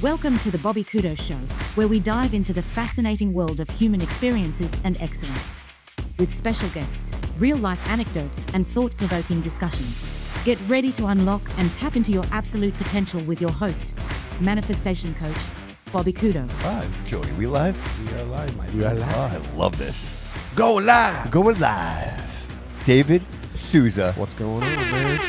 Welcome to the Bobby Couto Show, where we dive into the fascinating world of human experiences and excellence. With special guests, real-life anecdotes, and thought-provoking discussions. Get ready to unlock and tap into your absolute potential with your host, manifestation coach, Bobby Couto. Hi, Jody. We live? We are live, my friend. We are live. Oh, I love this. Go live. Going live. David Sousa. What's going on, man?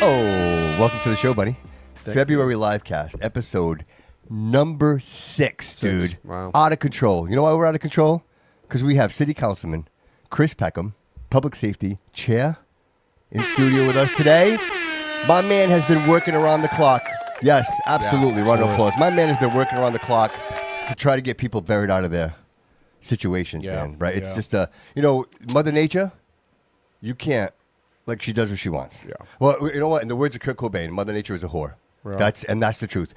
Oh, welcome to the show, buddy. Feburary livecast, episode number 6, dude. Wow. Out of control. You know why we're out of control? Because we have City Councilman Chris Peckham, Public Safety Chair, in studio with us today. My man has been working around the clock. Yes, absolutely. Round of applause. My man has been working around the clock to try to get people buried out of their situations, man. Right? It's just Mother Nature, you can't, like, she does what she wants. Yeah. Well, you know what? In the words of Kurt Cobain, Mother Nature is a whore. Right. That's the truth.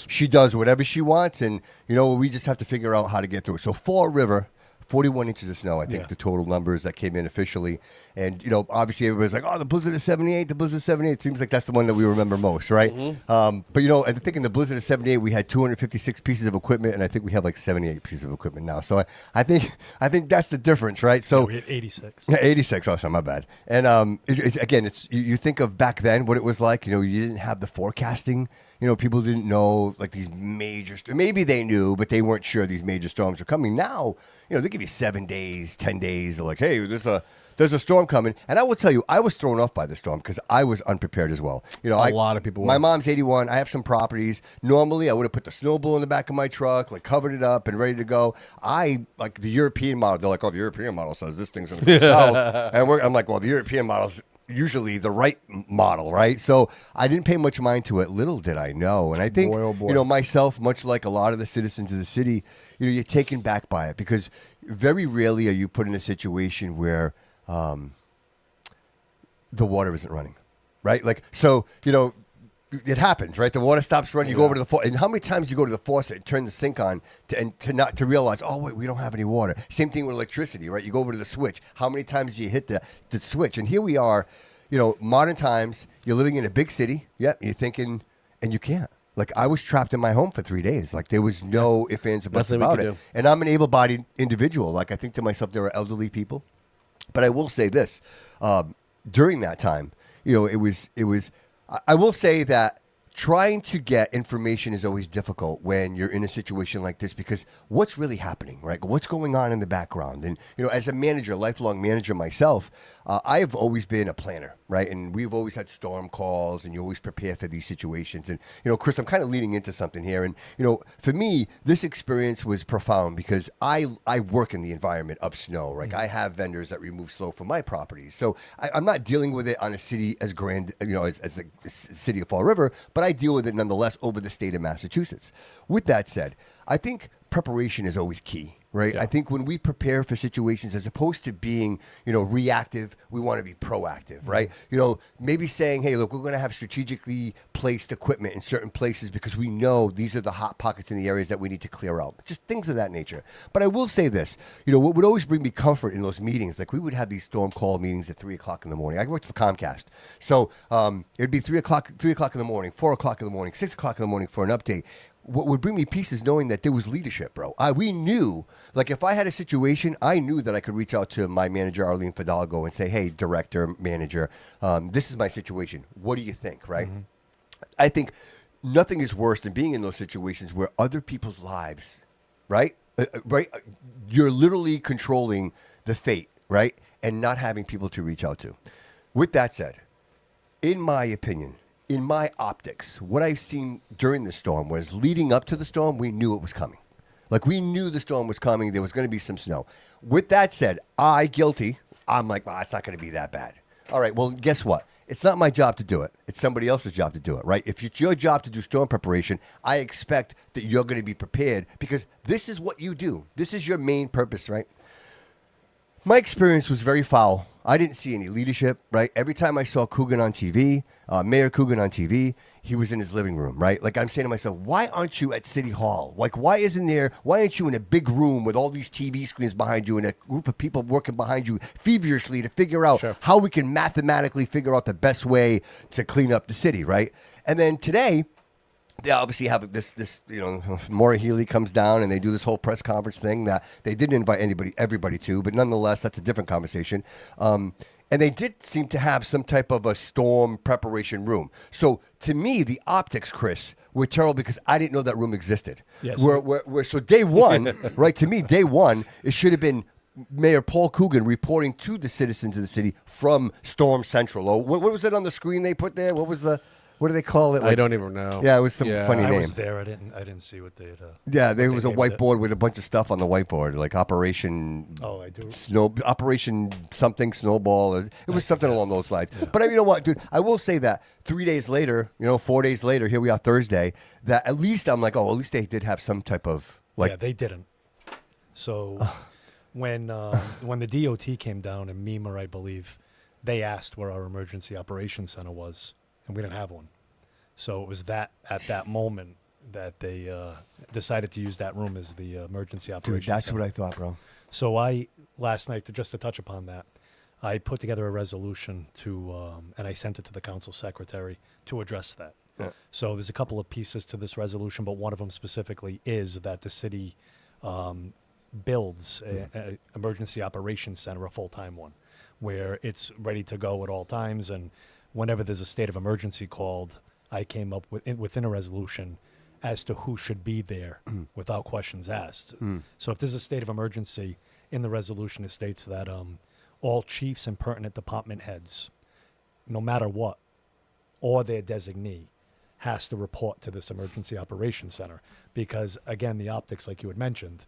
She does whatever she wants, and we just have to figure out how to get through it. So Fall River, 41 inches of snow, I think the total numbers that came in officially. And, obviously everybody's like, oh, the blizzard of 78, the blizzard of 78. Seems like that's the one that we remember most, right? Mm-hmm. But, I think in the blizzard of 78, we had 256 pieces of equipment, and I think we have like 78 pieces of equipment now. So I think that's the difference, right? So we had 86. Yeah, 86. Oh, sorry, my bad. And you think of back then what it was like. You didn't have the forecasting. People didn't know, like, these major maybe they knew, but they weren't sure these major storms are coming. Now, they give you 7 days, 10 days. They're like, hey, there's a storm coming. And I will tell you, I was thrown off by the storm because I was unprepared as well. A lot of people were. My mom's 81. I have some properties. Normally, I would have put the snowball in the back of my truck, like, covered it up and ready to go. I, like, the European model, they're like, oh, the European model says this thing's going to go south. And I'm like, well, the European model's usually the right model, right? So I didn't pay much mind to it. Little did I know. And I think, myself, much like a lot of the citizens of the city, you're taken back by it because very rarely are you put in a situation where the water isn't running, right? Like, so, it happens, right? The water stops running. You go over to the faucet. And how many times you go to the faucet and turn the sink on to realize, oh, wait, we don't have any water. Same thing with electricity, right? You go over to the switch. How many times do you hit the switch? And here we are, modern times. You're living in a big city. Yep. You're thinking, and you can't. Like, I was trapped in my home for 3 days. Like, there was no ifs, ands, or buts about it. And I'm an able-bodied individual. Like, I think to myself, there are elderly people. But I will say this. During that time, it was. I will say that trying to get information is always difficult when you're in a situation like this because what's really happening, right? What's going on in the background? And, as a manager, lifelong manager myself, I have always been a planner, right? And we've always had storm calls and you always prepare for these situations. And, Chris, I'm kind of leading into something here. And, for me, this experience was profound because I work in the environment of snow, right? Mm-hmm. I have vendors that remove snow from my properties. So I'm not dealing with it on a city as grand, as the city of Fall River, but I deal with it nonetheless over the state of Massachusetts. With that said, I think preparation is always key, right? Yeah. I think when we prepare for situations, as opposed to being, reactive, we want to be proactive, right? Maybe saying, hey, look, we're going to have strategically placed equipment in certain places because we know these are the hot pockets in the areas that we need to clear out. Just things of that nature. But I will say this, what would always bring me comfort in those meetings, like we would have these storm call meetings at 3 o'clock in the morning. I worked for Comcast. So it'd be 3 o'clock in the morning, 4 o'clock in the morning, 6 o'clock in the morning for an update. What would bring me peace is knowing that there was leadership, bro. We knew, like, if I had a situation, I knew that I could reach out to my manager, Arlene Fidalgo, and say, hey, director, manager, this is my situation. What do you think, right? Mm-hmm. I think nothing is worse than being in those situations where other people's lives, right? You're literally controlling the fate, right? And not having people to reach out to. With that said, in my opinion, in my optics, what I've seen during the storm was leading up to the storm, we knew it was coming. Like, we knew the storm was coming. There was going to be some snow. With that said, I'm like, well, it's not going to be that bad. All right, well, guess what? It's not my job to do it. It's somebody else's job to do it, right? If it's your job to do storm preparation, I expect that you're going to be prepared because this is what you do. This is your main purpose, right? My experience was very foul. I didn't see any leadership, right? Every time I saw Coogan on TV, Mayor Coogan on TV, he was in his living room, right? Like, I'm saying to myself, why aren't you at City Hall? Like, why aren't you in a big room with all these TV screens behind you and a group of people working behind you feverishly to figure out how we can mathematically figure out the best way to clean up the city, right? And then today, they obviously have this Maura Healey comes down and they do this whole press conference thing that they didn't invite everybody to, but nonetheless, that's a different conversation. And they did seem to have some type of a storm preparation room. So to me, the optics, Chris, were terrible because I didn't know that room existed. Yes. So day one, right, to me, day one, it should have been Mayor Paul Coogan reporting to the citizens of the city from Storm Central. Oh, what was it on the screen they put there? What do they call it? I don't even know. Yeah, it was some funny name. I was there. I didn't see what they. Yeah, there was a whiteboard with a bunch of stuff on the whiteboard, like Operation. Oh, I do. Operation something Snowball. It was something along those lines. Yeah. But you know what, dude? I will say that 3 days later, 4 days later, here we are Thursday. That at least I'm like, at least they did have some type of like. Yeah, they didn't. So when the DOT came down in MEMA, I believe, they asked where our emergency operations center was. And we didn't have one. So it was at that moment that they decided to use that room as the emergency operations Dude, that's center. what I thought, bro. So last night, just to touch upon that, I put together a resolution and I sent it to the council secretary to address that. Yeah. So there's a couple of pieces to this resolution, but one of them specifically is that the city builds an emergency operations center, a full-time one, where it's ready to go at all times. And whenever there's a state of emergency called, I came up within a resolution as to who should be there without questions asked. So if there's a state of emergency, in the resolution it states that all chiefs and pertinent department heads, no matter what, or their designee, has to report to this emergency operations center. Because, again, the optics, like you had mentioned,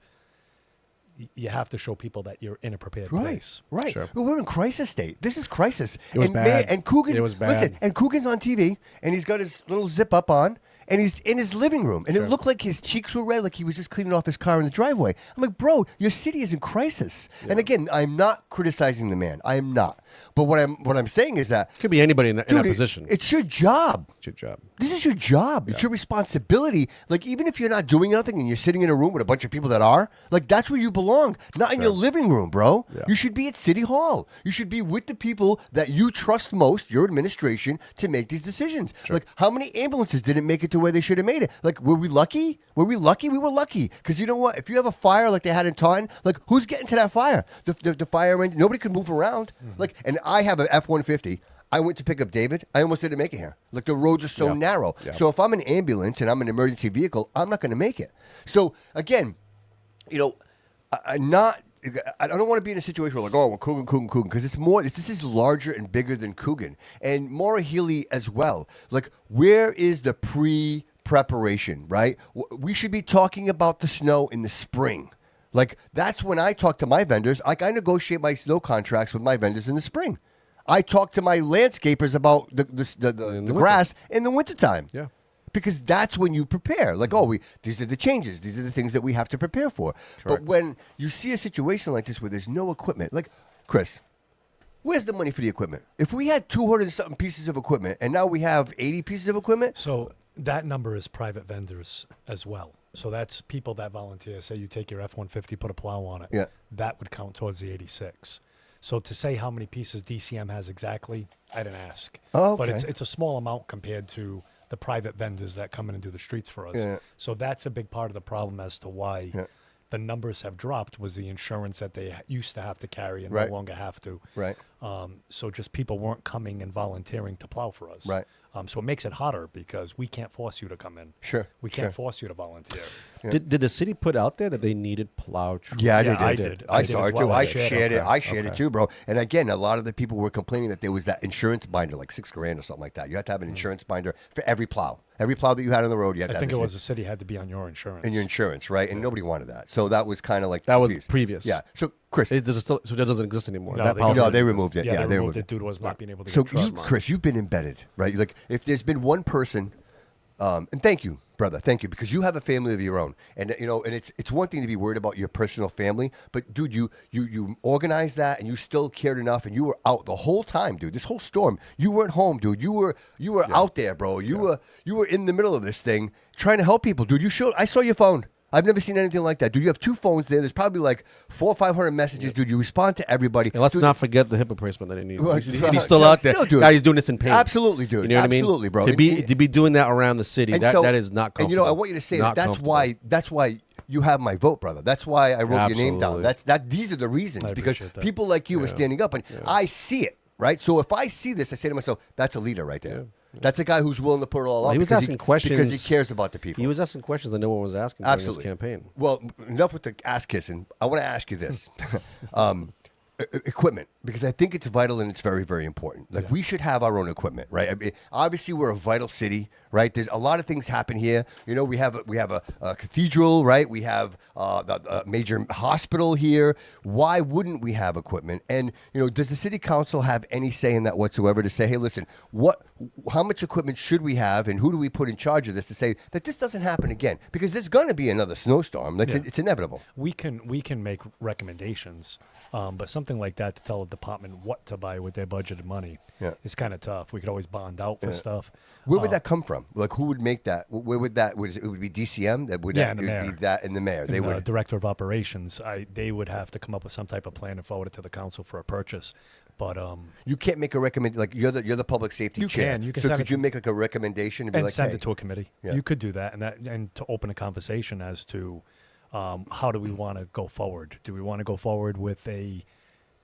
you have to show people that you're in a prepared place. Right. Sure. Well, we're in crisis state. This is crisis. It was bad. And Coogan, It was bad. Listen, and Coogan's on TV, and he's got his little zip up on, and he's in his living room, and it looked like his cheeks were red, like he was just cleaning off his car in the driveway. I'm like, bro, your city is in crisis. Yeah. And again, I'm not criticizing the man. I am not. But what I'm saying is that Could be anybody in that position. It's your job. It's your job. This is your job. It's your responsibility. Like, even if you're not doing nothing and you're sitting in a room with a bunch of people that are, like, that's where you belong. Not in your living room, bro. Yeah. You should be at City Hall. You should be with the people that you trust most, your administration, to make these decisions. Sure. Like, how many ambulances didn't make it to where they should have made it? Like, were we lucky? Were we lucky? We were lucky. Because you know what? If you have a fire like they had in Taunton, like, who's getting to that fire? The fire engine, nobody could move around. Mm-hmm. Like, and I have an F-150. I went to pick up David. I almost didn't make it here. Like, the roads are so narrow. Yeah. So if I'm an ambulance and I'm an emergency vehicle, I'm not going to make it. So again, I don't want to be in a situation where well, Coogan, because it's more. This is larger and bigger than Coogan and Maura Healey as well. Like, where is the pre-preparation? Right? We should be talking about the snow in the spring. Like, that's when I talk to my vendors. Like, I negotiate my snow contracts with my vendors in the spring. I talk to my landscapers about the grass in the wintertime. Yeah. Because that's when you prepare. Like, these are the changes. These are the things that we have to prepare for. Correct. But when you see a situation like this where there's no equipment, like, Chris, where's the money for the equipment? If we had 200 and something pieces of equipment and now we have 80 pieces of equipment. So that number is private vendors as well. So that's people that volunteer. Say you take your F-150, put a plow on it. Yeah. That would count towards the 86. So to say how many pieces DCM has exactly, I didn't ask. Oh, okay. But it's a small amount compared to the private vendors that come in and do the streets for us. Yeah. So that's a big part of the problem as to why the numbers have dropped was the insurance that they used to have to carry and no longer have to. Right. So just people weren't coming and volunteering to plow for us. Right. So it makes it harder because we can't force you to come in. Sure. We can't force you to volunteer. Yeah. Did the city put out there that they needed plow trucks? Yeah, I did. I saw it too. I shared it. I shared it too, bro. And again, a lot of the people were complaining that there was that insurance binder, like $6,000 or something like that. You had to have an insurance binder for every plow. Every plow that you had on the road, you had to have. I think it was the city had to be on your insurance. And your insurance, right? And nobody wanted that. So that was kind of like that was previous. Yeah. So Chris, it doesn't exist anymore. No, they removed it. Yeah, they removed it due to us not being able to. So get Chris, you've been embedded, right? Like, if there's been one person, and thank you, brother, thank you, because you have a family of your own, and and it's one thing to be worried about your personal family, but dude, you organized that, and you still cared enough, and you were out the whole time, dude. This whole storm, you weren't home, dude. You were out there, bro. You were in the middle of this thing trying to help people, dude. I saw your phone. I've never seen anything like that. Dude, you have 2 phones there. There's probably like 400 or 500 messages, dude. You respond to everybody. And let's Dude, not forget the hip replacement that he needs. Well, He's still out there. still, dude. Guy, he's doing this in pain. Absolutely, dude. You know what Absolutely, I mean? bro. To be doing that around the city, And that so- is not comfortable. And you know, I want you to say Not that's comfortable. why you have my vote, brother. That's why I wrote your name down. Absolutely. These are the reasons I because appreciate that. people like you are standing up, and I see it, right? So if I see this, I say to myself, that's a leader right there. That's a guy who's willing to put it all Well, out. he was because asking questions because he cares about the people. He was asking questions that no one was asking during Absolutely. this campaign. Well, enough with the ass kissing. I want to ask you this. Equipment, because I think it's vital and it's very, very important. Like we should have our own equipment, right? I mean, obviously, we're a vital city, right? There's a lot of things happen here. You know, we have a cathedral, right? We have a major hospital here. Why wouldn't we have equipment? And you know, does the city council have any say in that whatsoever? To say, hey, listen, how much equipment should we have, and who do we put in charge of this to say that this doesn't happen again? Because there's going to be another snowstorm. It's inevitable. We can make recommendations, but something like that to tell a department what to buy with their budgeted money is kind of tough. We could always bond out for stuff. Where would that come from? Like, who would make that? Where would that? It would be DCM. That would and that, the it would mayor. be that and the mayor. They And the would. director of operations. They would have to come up with some type of plan and forward it to the council for a purchase. But You can't make a recommend. Like you're the public safety You chair. can. You can So send could it you to- make like a recommendation and be like, send hey, it to a committee. Yeah. You could do that, and to open a conversation as to how do we want to go forward? Do we want to go forward with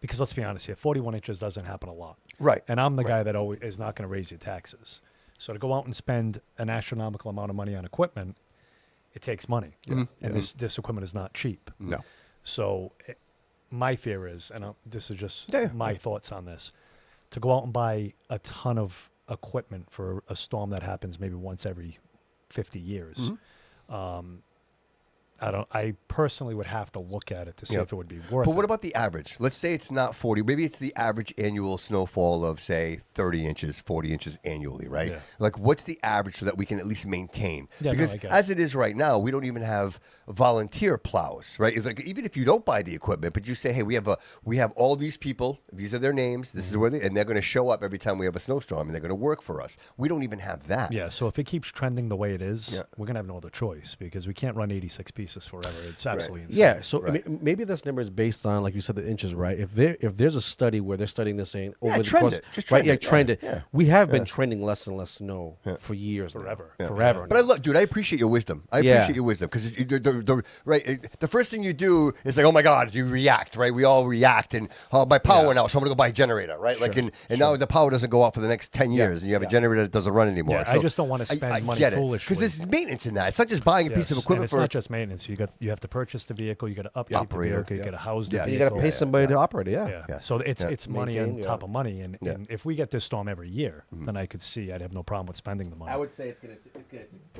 because let's be honest here, 41 inches doesn't happen a lot. Right. And I'm the guy that always is not going to raise your taxes. So to go out and spend an astronomical amount of money on equipment, it takes money. And this equipment is not cheap. No. So my fear is, and this is just Yeah. my thoughts on this, to go out and buy a ton of equipment for a storm that happens maybe once every 50 years. I personally would have to look at it to see if it would be worth But it. what about the average? Let's say it's not 40. Maybe it's the average annual snowfall of, say, 30 inches, 40 inches annually, right? Yeah. Like, what's the average so that we can at least maintain? Yeah, no, because I get it. as it is right now, we don't even have volunteer plows, right? It's like even if you don't buy the equipment, but you say, hey, we have all these people. These are their names. This is where and they're going to show up every time we have a snowstorm, and they're going to work for us. We don't even have that. Yeah, so if it keeps trending the way it is, we're going to have no other choice because we can't run 86 pieces forever. It's absolutely insane. Yeah, so maybe this number is based on, like you said, the inches, right? If there's a study where they're studying this saying over the trend course, it. Just right? trend Yeah, it. trend it. Yeah. We have been trending less and less snow for years, Forever. now. Forever. But I love, dude. I appreciate your wisdom. I appreciate your wisdom because the first thing you do is like, oh my God, you react, right? We all react, and my power went out, so I'm gonna go buy a generator, right? Like, and now the power doesn't go out for the next 10 years, and you have a generator that doesn't run anymore. Yeah, I just don't want to spend money foolishly. because there's maintenance in that. It's not just buying a piece of Yes, equipment and it's for not just maintenance. You have to purchase the vehicle. You got to upkeep Operator, the vehicle. You got to house the Yeah. you vehicle. got to pay somebody to operate it. Yeah. Yeah. So it's money on Maintain, top of money, and if we get this storm every year, Mm-hmm. then I could see I'd have no problem with spending the money. I would say it's gonna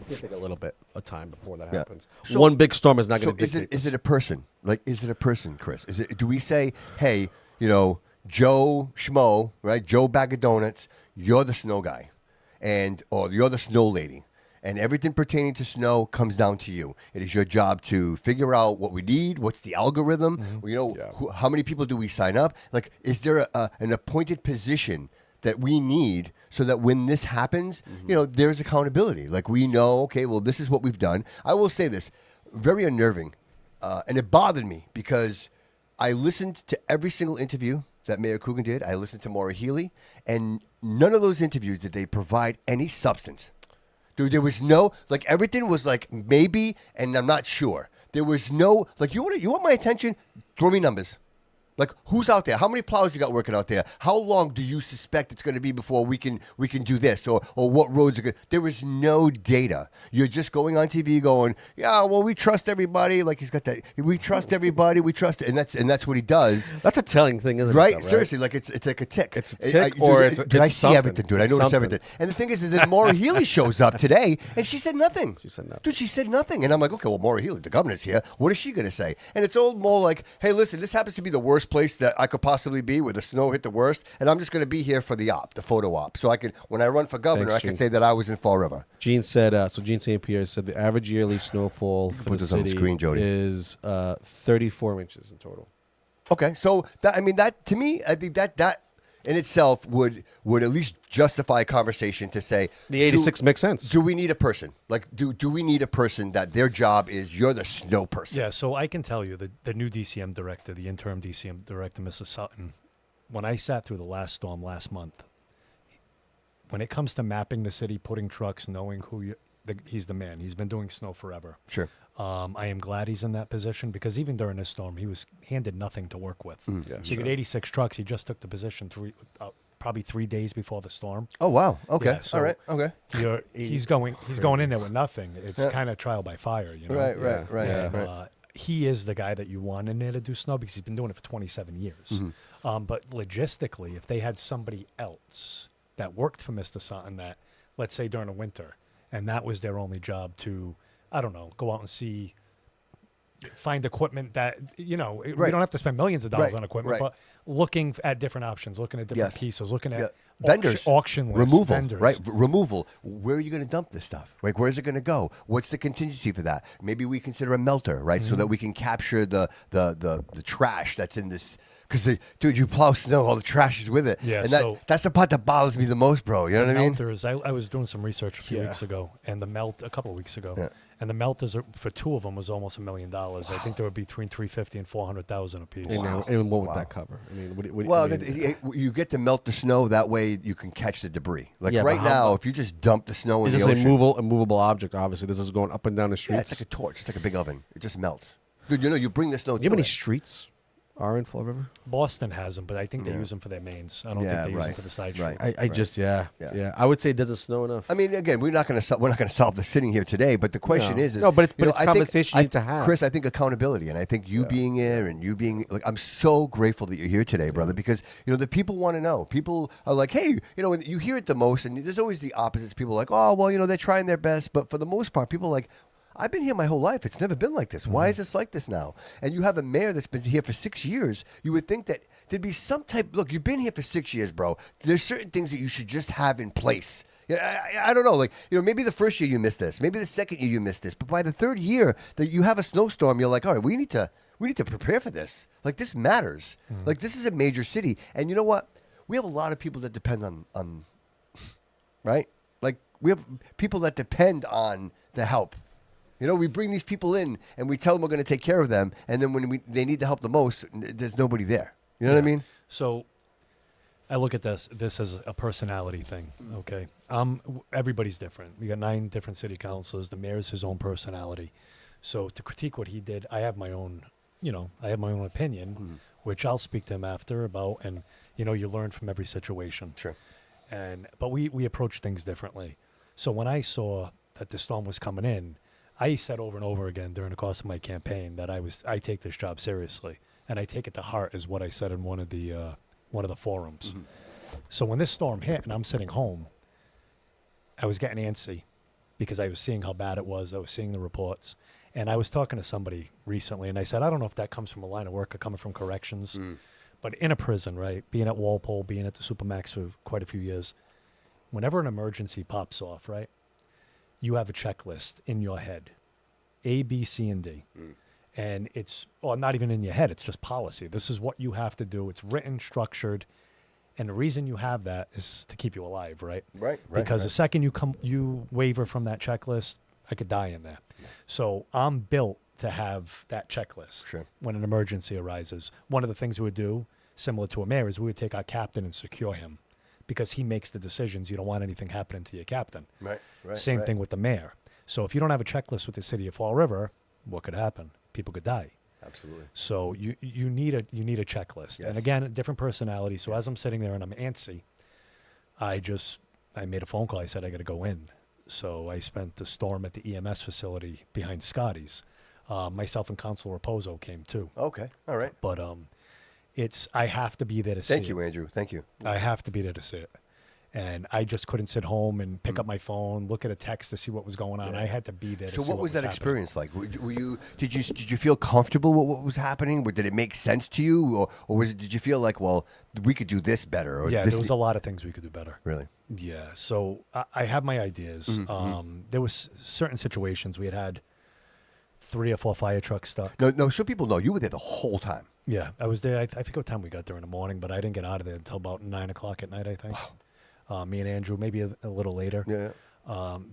take a little bit of time before that Yeah. happens. So- One big storm is not So going to dictate. is it a person? Like, is it a person, Chris? Do we say, hey, Joe Schmo, right? Joe Bag of Donuts, you're the snow guy, or you're the snow lady, and everything pertaining to snow comes down to you. It is your job to figure out what we need, what's the algorithm, how many people do we sign up? Like, is there an appointed position that we need so that when this happens, there's accountability. Like, we know, okay, well, this is what we've done. I will say this, very unnerving, and it bothered me because I listened to every single interview that Mayor Coogan did. I listened to Maura Healey, and none of those interviews did they provide any substance. Dude, there was no, like, everything was like maybe, and I'm not sure. There was no, like, you want my attention? Throw me numbers. Like, who's out there? How many plows you got working out there? How long do you suspect it's going to be before we can do this? Or what roads are good? There is no data. You're just going on TV going, yeah, well, we trust everybody. Like, he's got that. We trust everybody. We trust it. And that's what he does. That's a telling thing, isn't Right? it? though, Seriously, like it's like a tick. It's a tick, or dude, it's dude, I see something. everything, dude. I It's notice something. everything. And the thing is that Maura Healey shows up today, and she said nothing. She said nothing. Dude, she said nothing. And I'm like, okay, well, Maura Healey, the governor's here. What is she going to say? And it's all more like, hey, listen, this happens to be the worst place that I could possibly be, where the snow hit the worst, and I'm just going to be here for the photo op. So I can, when I run for governor, Thanks, I can Gene. say that I was in Fall River. Gene said, Gene St. Pierre said the average yearly snowfall for Put the this on the city screen, Jody. is 34 inches in total. Okay, so that to me, I think that in itself would at least justify a conversation to say The 86 makes sense. Do we need a person? Like, do we need a person that their job is you're the snow person? Yeah, so I can tell you the new DCM director, the interim DCM director, Mr. Sutton, when I sat through the last storm last month, when it comes to mapping the city, putting trucks, knowing he's the man. He's been doing snow forever. Sure. I am glad he's in that position because even during this storm, he was handed nothing to work with. Yeah, so you get 86 trucks. He just took the position probably 3 days before the storm. Oh wow. Okay. Yeah, so all right. Okay. He's going in there with nothing. It's kind of trial by fire, you know. Right. And, he is the guy that you want in there to do snow because he's been doing it for 27 years. Mm-hmm. But logistically, if they had somebody else that worked for Mr. Sutton that, let's say during the winter, and that was their only job to, I don't know, go out and find equipment that, we don't have to spend millions of dollars on equipment, but looking at different options, looking at different pieces, looking at vendors, auction lists, removal, vendors. right? Removal. Where are you going to dump this stuff? Like, where's it going to go? What's the contingency for that? Maybe we consider a melter, right? So that we can capture the trash that's in this. Because, dude, you plow snow, all the trash is with it. Yeah, and that's the part that bothers me the most, bro. You know what I mean? Melters. I was doing some research a few weeks ago, and a couple of weeks ago, and the melters for 2 of them was almost $1 million. I think they were between $350,000 and $400,000 a piece. And what would that cover? I mean, you get to melt the snow. That way you can catch the debris. Like Yeah, right but now, if you just dump the snow in is the this ocean. a movable object, obviously. This is going up and down the streets. Yeah, it's like a torch. It's like a big oven. It just melts. Dude, you bring the snow Do you to have any it. streets are in Fall River? Boston has them, but I think they use them for their mains. I don't think they use them for the side streets. I would say it doesn't snow enough. I mean, again, we're not going to solve this sitting here today. But the question is but it's I conversation you need to have. Chris, I think accountability, and I think you being here and you being like, I'm so grateful that you're here today, brother, because the people want to know. People are like, hey, you hear it the most, and there's always the opposites. People are like, oh, well, they're trying their best, but for the most part, people are like, I've been here my whole life. It's never been like this. Why is this like this now? And you have a mayor that's been here for 6 years. You would think that there'd be some type. Look, you've been here for 6 years, bro. There's certain things that you should just have in place. I don't know. Like, maybe the first year you missed this. Maybe the second year you missed this. But by the third year that you have a snowstorm, you're like, all right, we need to prepare for this. Like, this matters. Like, this is a major city. And you know what? We have a lot of people that depend on right? Like, we have people that depend on the help. We bring these people in and we tell them we're going to take care of them, and then when they need the help the most, there's nobody there. You know what I mean? So I look at this as a personality thing. Okay, everybody's different. We got 9 different city councilors. The mayor's his own personality. So to critique what he did, I have my own. I have my own opinion, which I'll speak to him after about. And you learn from every situation. Sure. But we approach things differently. So when I saw that the storm was coming in, I said over and over again during the course of my campaign that I take this job seriously, and I take it to heart, is what I said in one of the forums. So when this storm hit and I'm sitting home, I was getting antsy because I was seeing how bad it was. I was seeing the reports, and I was talking to somebody recently, and I said, I don't know if that comes from a line of work or coming from corrections, but in a prison, right, being at Walpole, being at the Supermax for quite a few years, whenever an emergency pops off, right, you have a checklist in your head, A, B, C, and D. And it's not even in your head. It's just policy. This is what you have to do. It's written, structured. And the reason you have that is to keep you alive, right? Right. Because the second you waver from that checklist, I could die in there. So I'm built to have that checklist when an emergency arises. One of the things we would do, similar to a mayor, is we would take our captain and secure him, because he makes the decisions. You don't want anything happening to your captain. Right. Same thing with the mayor. So if you don't have a checklist with the city of Fall River, what could happen? People could die. Absolutely. So you need a checklist. Yes. And again, a different personality. So as I'm sitting there and I'm antsy, I made a phone call. I said I got to go in. So I spent the storm at the EMS facility behind Scotty's. Myself and Councilor Raposo came too. Okay. All right. But I have to be there to see it. Thank you, Andrew. Thank you. I have to be there to see it. And I just couldn't sit home and pick up my phone, look at a text to see what was going on. I had to be there to see what was happening. So what was that experience like? Did you feel comfortable with what was happening? Did it make sense to you? Or did you feel like, well, we could do this better? Or there was a lot of things we could do better. Really? Yeah. So I have my ideas. There was certain situations we had 3 or 4 fire trucks stuck. No, so people know you were there the whole time. Yeah, I was there. I forget what time we got there in the morning, but I didn't get out of there until about 9 o'clock at night, I think. Me and Andrew, maybe a little later. Yeah.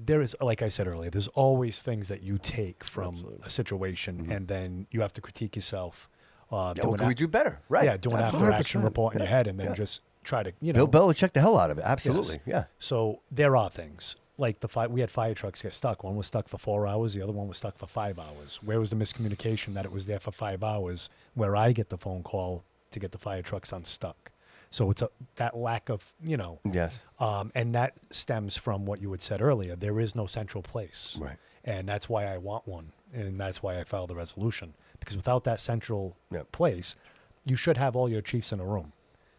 There is, like I said earlier, there's always things that you take from Absolutely. a situation, and then you have to critique yourself. What can we do better? Right. Yeah, do an after action report in your head, and then just try to, Bill Belichick the hell out of it. Absolutely. Yes. Yeah. So there are things like we had fire trucks get stuck. One was stuck for 4 hours. The other one was stuck for 5 hours. Where was the miscommunication that it was there for 5 hours where I get the phone call to get the fire trucks unstuck? So it's that lack of, Yes. and that stems from what you had said earlier. There is no central place. Right. And that's why I want one. And that's why I filed the resolution. Because without that central place, you should have all your chiefs in a room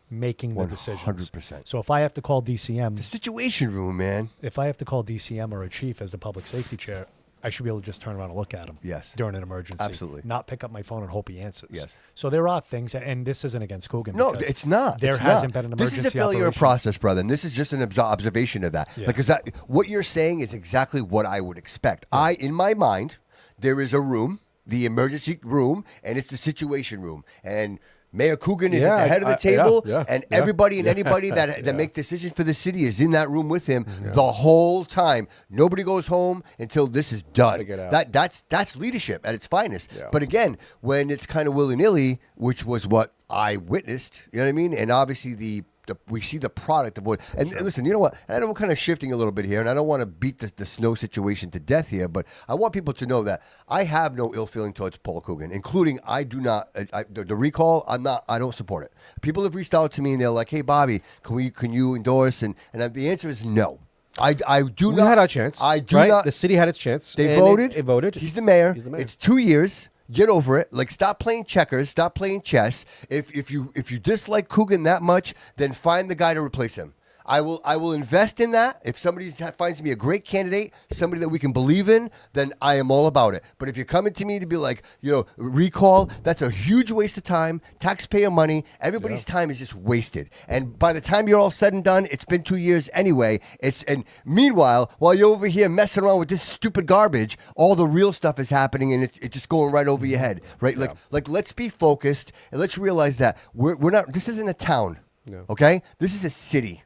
making the decisions. 100%. So if I have to call DCM, The situation room, man. if I have to call DCM or a chief as the public safety chair, I should be able to just turn around and look at him. Yes. During an emergency. Absolutely. Not pick up my phone and hope he answers. Yes. So there are things, and this isn't against Coogan. No, because it's not. There It's hasn't not. been an This emergency is a failure of operation. process, brother. And this is just an observation of that. Yeah. Because what you're saying is exactly what I would expect. In my mind, there is a room, the emergency room, and it's the situation room. And Mayor Coogan is at the head of the table, and everybody and anybody that make decisions for the city is in that room with him the whole time. Nobody goes home until this is done. Figure it out. That's leadership at its finest. Yeah. But again, when it's kind of willy-nilly, which was what I witnessed, you know what I mean? And obviously we see the product of what. And listen, you know what? And I know we're kind of shifting a little bit here, and I don't want to beat the snow situation to death here, but I want people to know that I have no ill feeling towards Paul Coogan, including I do not. The recall, I don't support it. People have reached out to me and they're like, "Hey, Bobby, can you endorse?" And the answer is no. I do not. We had our chance. I do right? not. The city had its chance. They and voted. It voted. He's the mayor. He's the mayor. It's 2 years. Get over it. Like, stop playing checkers. Stop playing chess. If you dislike Coogan that much, then find the guy to replace him. I will invest in that. If somebody finds me a great candidate, somebody that we can believe in, then I am all about it. But if you're coming to me to be like, recall, that's a huge waste of time, taxpayer money. Everybody's time is just wasted. And by the time you're all said and done, it's been 2 years anyway. And meanwhile, while you're over here messing around with this stupid garbage, all the real stuff is happening, and it's just going right over your head, right? Like let's be focused and let's realize that we're not. This isn't a town, okay? This is a city.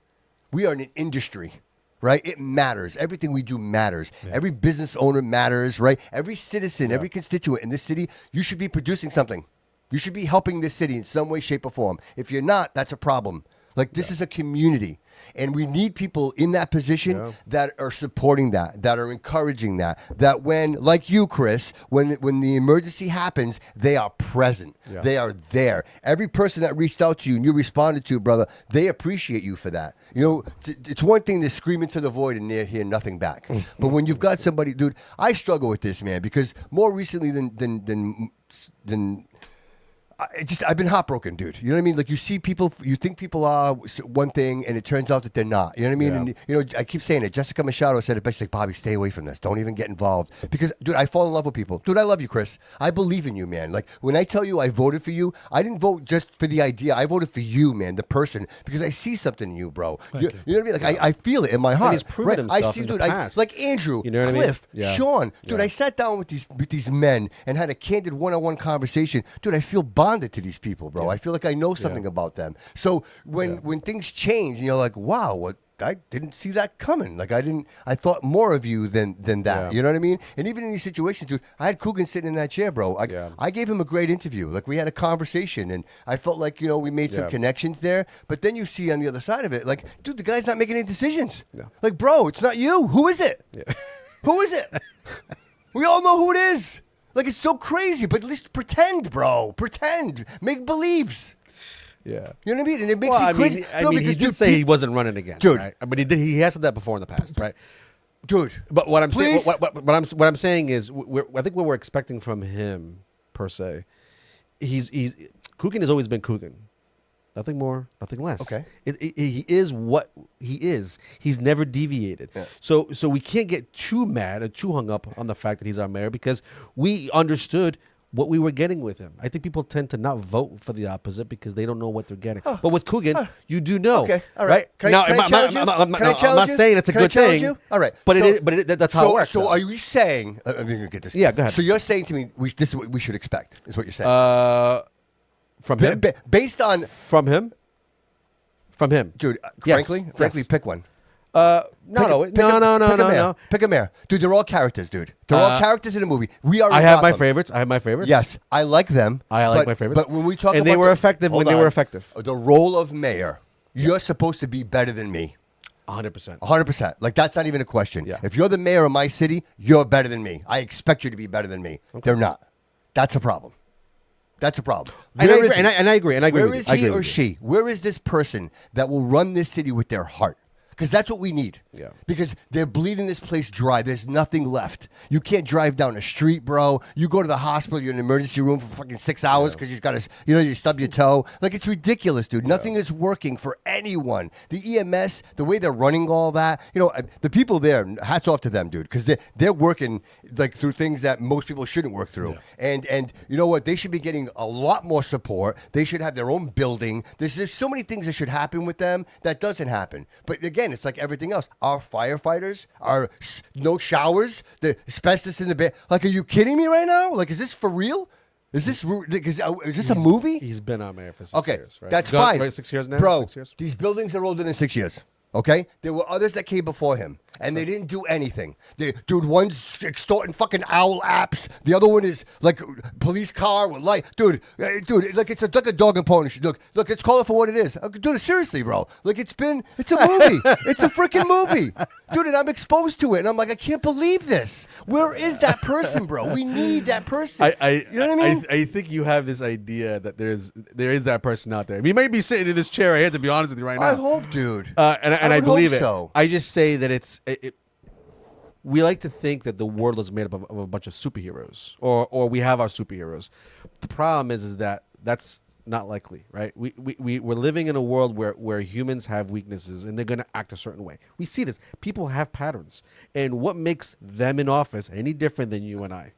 We are in an industry, right? It matters. Everything we do matters. Every business owner matters, right? Every citizen, every constituent in this city, you should be producing something. You should be helping this city in some way, shape, or form. If you're not, that's a problem. Like, this is a community, and we need people in that position that are supporting that are encouraging that when, like you, Chris, when the emergency happens, they are present. Yeah. They are there. Every person that reached out to you and you responded to, brother, they appreciate you for that. It's one thing to scream into the void and hear nothing back. But when you've got somebody, dude, I struggle with this, man, because more recently than I've been heartbroken, dude. You know what I mean? Like, you see people, you think people are one thing, and it turns out that they're not. You know what I mean? Yeah. And I keep saying it. Jessica Machado said it best. Like, Bobby, stay away from this. Don't even get involved. Because, dude, I fall in love with people. Dude, I love you, Chris. I believe in you, man. Like, when I tell you I voted for you, I didn't vote just for the idea. I voted for you, man, the person, because I see something in you, bro. You know what I mean? Like, I feel it in my heart. he's proven himself I see, in the dude. past. Like Andrew, You know what I mean? Cliff, Yeah. Sean, dude. Yeah. I sat down with these men and had a candid one-on-one conversation. Dude, I feel bonded to these people, bro. I feel like I know something about them. So when things change, and you're like, wow, what? I didn't see that coming. Like, I thought more of you than that. Yeah. You know what I mean? And even in these situations, dude, I had Coogan sitting in that chair, bro. I gave him a great interview. Like, we had a conversation, and I felt like, we made some connections there. But then you see on the other side of it, like, dude, the guy's not making any decisions. Yeah. Like, bro, it's not you. Who is it? Yeah. Who is it? We all know who it is. Like, it's so crazy, but at least pretend, bro. Pretend. Make believes. Yeah. You know what I mean? And it makes me crazy. I mean, he did say he wasn't running again, Dude. Right? But he has said that before in the past, right? Dude. But what I'm saying, Please? what I'm saying is, I think what we're expecting from him, per se, Coogan has always been Coogan. Nothing more, nothing less. Okay. He is what he is. He's never deviated. Yeah. So we can't get too mad or too hung up on the fact that he's our mayor, because we understood what we were getting with him. I think people tend to not vote for the opposite because they don't know what they're getting. But with Coogan, you do know. Okay, all right. Can I challenge you? I'm Can I challenge not you? saying it's a Can I good challenge thing. you? All right. But So- that's how it works. So though. are you saying? I'm going to get this. Yeah, go ahead. So you're saying to me, this is what we should expect, is what you're saying. From him? Based on, From him? From him. dude, Yes, frankly, yes. pick one. No. Pick a mayor. Pick a mayor. Dude, they're all characters, dude. They're all characters in a movie. We are. I have my Gotham. favorites. Yes, I like them. I like my favorites. But when we talk and about they were effective when they were effective. The role of mayor, you're supposed to be better than me. 100%. 100%. Like, that's not even a question. Yeah. If you're the mayor of my city, you're better than me. I expect you to be better than me. They're not. That's a problem. That's a problem. And I agree. Where with is you. I he agree or with you. she? Where is this person that will run this city with their heart? Because that's what we need. Yeah. Because they're bleeding this place dry. There's nothing left. You can't drive down the street, bro. You go to the hospital, you're in the emergency room for fucking 6 hours because you've got to, you stub your toe. Like, it's ridiculous, dude. Nothing is working for anyone. The EMS, the way they're running all that, the people there, hats off to them, dude, because they're working like through things that most people shouldn't work through. Yeah. And you know what? They should be getting a lot more support. They should have their own building. There's so many things that should happen with them that doesn't happen. But again, it's like everything else. Our firefighters are no showers, the asbestos in the bed. Like, are you kidding me right now? Like, is this for real? Is this a movie? He's been on mayor for 6 years, right? That's fine. Right, 6 years now? Bro, 6 years? these buildings are older than 6 years. Okay? There were others that came before him, and they didn't do anything. Dude, one's extorting fucking owl apps. The other one is like police car with light. Dude, like it's like a dog and pony. Look, let's call it for what it is. Dude, seriously, bro. Like, it's a movie. It's a freaking movie. Dude, and I'm exposed to it, and I'm like, I can't believe this. Where is that person, bro? We need that person. You know what I mean? I think you have this idea that there is that person out there. We might be sitting in this chair right here, to be honest with you right now. I hope, dude. And I believe it. So. I just say that we like to think that the world is made up of a bunch of superheroes, or we have our superheroes. The problem is that that's not likely, right? We're living in a world where humans have weaknesses and they're going to act a certain way. We see this. People have patterns. And what makes them in office any different than you and I?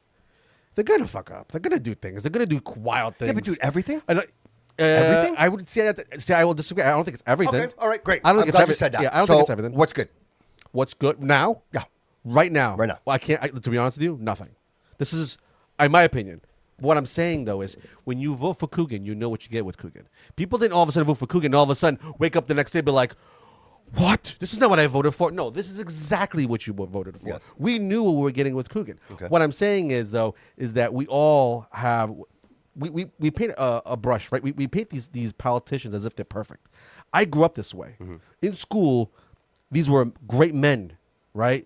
They're going to fuck up. They're going to do things. They're going to do wild things. Yeah, but dude, everything? Everything? I would say I will disagree. I don't think it's everything. Okay, all right, great. I don't I'm think glad it's you said that. Yeah, I don't think it's everything. What's good? What's good now? Yeah. Right now. Right now. Well, I can't. To be honest with you, nothing. This is, in my opinion. What I'm saying though is, when you vote for Coogan, you know what you get with Coogan. People didn't all of a sudden vote for Coogan and all of a sudden wake up the next day and be like, "What? This is not what I voted for." No, this is exactly what you voted for. Yes. We knew what we were getting with Coogan. Okay. What I'm saying is though, is that we all have. We paint a brush, right? We paint these politicians as if they're perfect. I grew up this way. Mm-hmm. In school, these were great men, right?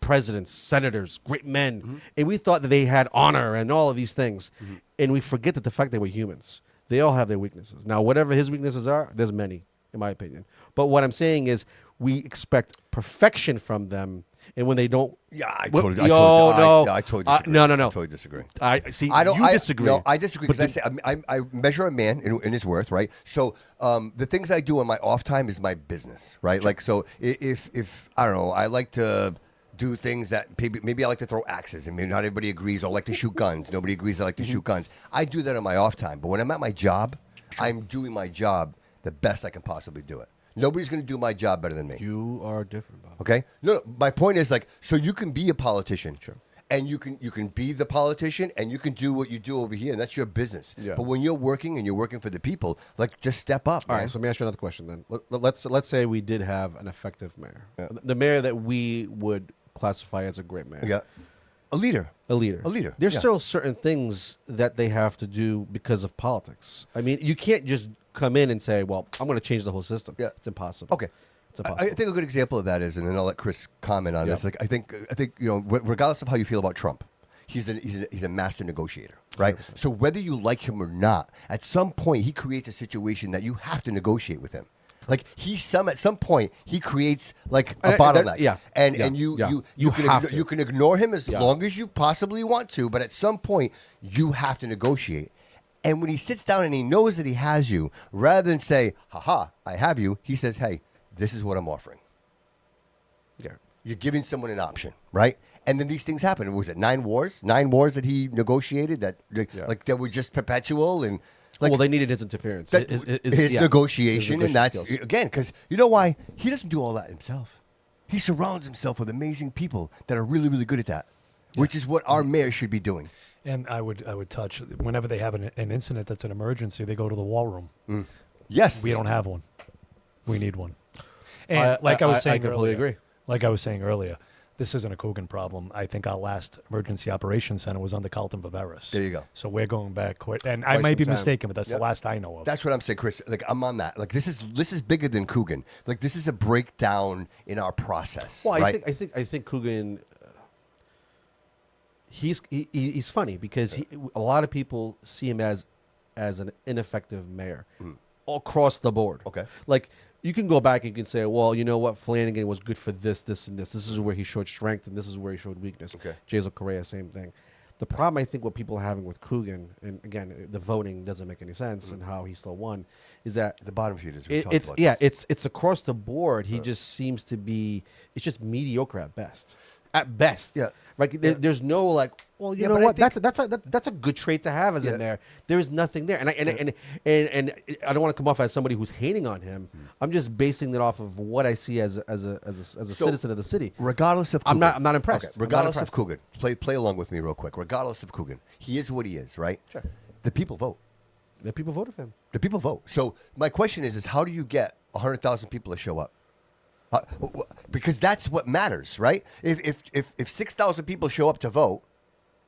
Presidents, senators, great men. Mm-hmm. And we thought that they had honor and all of these things. Mm-hmm. And we forget that the fact they were humans. They all have their weaknesses. Now, whatever his weaknesses are, there's many, in my opinion. But what I'm saying is, we expect perfection from them. And when they don't, I totally disagree. No, I totally disagree. I see. I don't. You disagree. No, I disagree because I measure a man in his worth, right? So the things I do on my off time is my business, right? Sure. Like, so if I don't know, I like to do things that maybe I like to throw axes, and maybe not everybody agrees. Or like to shoot guns. Nobody agrees I like to shoot guns. I do that on my off time, but when I'm at my job, I'm doing my job the best I can possibly do it. Nobody's going to do my job better than me. You are different, Bob. Okay? No, my point is, like, so you can be a politician. Sure. And you can be the politician, and you can do what you do over here, and that's your business. Yeah. But when you're working and you're working for the people, like, just step up, All man. right, so let me ask you another question then. Let's say we did have an effective mayor. Yeah. The mayor that we would classify as a great mayor. Yeah. A leader. There's still certain things that they have to do because of politics. I mean, you can't just come in and say, well, I'm going to change the whole system. Yeah. It's impossible. Okay. It's impossible. I think a good example of that is, and then I'll let Chris comment on this. Like, I think regardless of how you feel about Trump, he's a master negotiator, right? 100%. So whether you like him or not, at some point he creates a situation that you have to negotiate with him. Like, at some point he creates like a bottleneck. And you can ignore him as long as you possibly want to, but at some point you have to negotiate. And when he sits down and he knows that he has you, rather than say, "Ha, I have you," he says, "Hey, this is what I'm offering." Yeah, you're giving someone an option, right? And then these things happen. Was it 9 wars? 9 wars that he negotiated that that were just perpetual and. Like, well, they needed his interference, his negotiation, and that's skills. Again, because you know why? He doesn't do all that himself. He surrounds himself with amazing people that are really, really good at that, which is what our mayor should be doing. And I would touch whenever they have an incident that's an emergency, they go to the war room. Yes. We don't have one. We need one. And like I was saying completely earlier, agree. like I was saying earlier, this isn't a Coogan problem. I think our last emergency operations center was under Carlton Viveris. There you go. So we're going back quite, and I Quite might be some time. mistaken, but that's Yep. the last I know of. That's what I'm saying, Chris. Like I'm on that. Like this is bigger than Coogan. Like this is a breakdown in our process. Well, right? I think Coogan. He's funny because a lot of people see him as an ineffective mayor across the board. Okay. Like you can go back and you can say, well, you know what, Flanagan was good for this, this, and this. This is where he showed strength, and this is where he showed weakness. Okay. Jason Correa, same thing. The problem I think what people are having with Coogan, and again, the voting doesn't make any sense, and how he still won, is that The bottom feeders. it's across the board. He just seems to be. It's just mediocre at best. At best, Yeah. Like there's no like. Well, you Yeah, know but I what? think- That's a good trait to have as a Yeah. mayor. There is nothing there, and I don't want to come off as somebody who's hating on him. I'm just basing it off of what I see as a citizen of the city. Regardless of I'm Coogan. not impressed. Okay. I'm not Regardless of impressed. Coogan, play along with me real quick. Regardless of Coogan, he is what he is, right? Sure. The people vote. The people voted for him. The people vote. So my question is how do you get 100,000 people to show up? Because that's what matters, right? If 6,000 people show up to vote,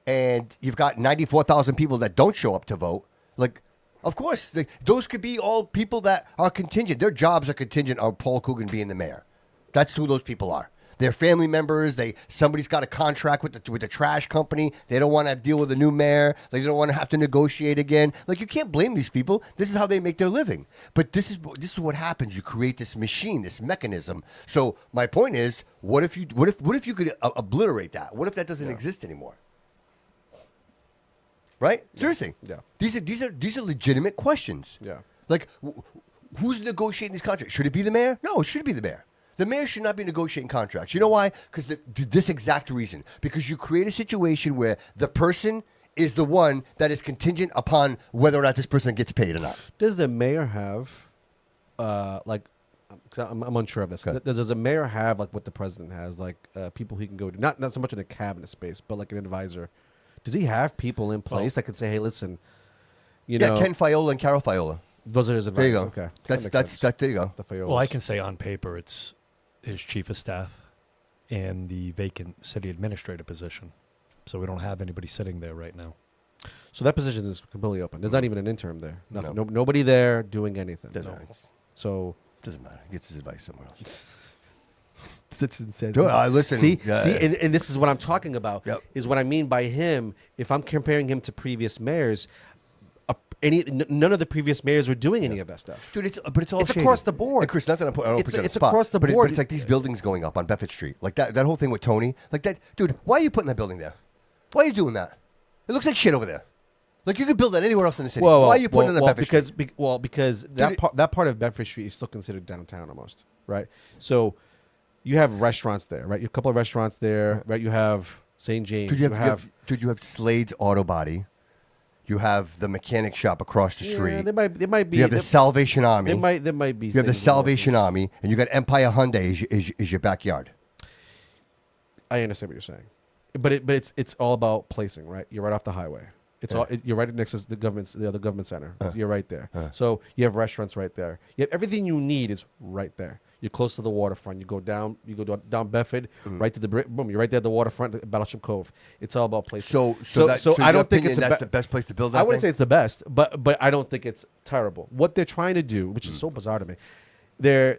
and you've got 94,000 people that don't show up to vote, like, of course, those could be all people that are contingent. Their jobs are contingent on Paul Coogan being the mayor. That's who those people are. They're family members. Somebody's got a contract with the trash company. They don't want to deal with a new mayor. They don't want to have to negotiate again. Like you can't blame these people. This is how they make their living. But this is what happens. You create this machine, this mechanism. So my point is, what if you could obliterate that? What if that doesn't exist anymore? Right? Seriously. Yeah. These are legitimate questions. Yeah. Like who's negotiating these contracts? Should it be the mayor? No, it should be the mayor. The mayor should not be negotiating contracts. You know why? Because this exact reason. Because you create a situation where the person is the one that is contingent upon whether or not this person gets paid or not. Does the mayor have, like, 'cause I'm unsure of this. Okay. Does the mayor have like what the president has, like people he can go to? Not so much in a cabinet space, but like an advisor. Does he have people in place that can say, "Hey, listen, you know, Ken Fiola and Carol Fiola. those are his There you advisors." go. Okay, There you go. The Fiolas. Well, I can say on paper it's his chief of staff and the vacant city administrator position. So we don't have anybody sitting there right now. So that position is completely open. There's not even an interim there. Nothing. No. Nobody there doing anything. Doesn't matter. So Doesn't matter. He gets his advice somewhere else. that's insane. Dude, listen. See, yeah. and this is what I'm talking about. Yep. Is what I mean by him. If I'm comparing him to previous mayors, none of the previous mayors were doing any of that stuff. Dude, it's all It's shady. across the board. And Chris, not that I don't It's- put you on the it's spot, across the but board. But it's like these buildings going up on Bedford Street, like that whole thing with Tony, like that. Dude, why are you putting that building there? Why are you doing that? It looks like shit over there. Like you could build that anywhere else in the city. Why are you putting it on Bedford Street? Because that part of Bedford Street is still considered downtown almost, right? So you have restaurants there, right? You have a couple of restaurants there, right? You have St. James. Dude, you have Slade's Auto Body. You have the mechanic shop across the street. Yeah, there might be. You have the Salvation Army. There might be. You have the Salvation Army, and you got Empire Hyundai is your backyard. I understand what you're saying, but it's all about placing, right? You're right off the highway. You're right next to the other government center. You're right there. So you have restaurants right there. You have everything you need is right there. You're close to the waterfront. You go down Bedford, right to the boom. You're right there at the waterfront, Battleship Cove. It's all about placing. So I don't think that's the best place to build that. I wouldn't say thing? it's the best, but I don't think it's terrible. What they're trying to do, which is so bizarre to me, they're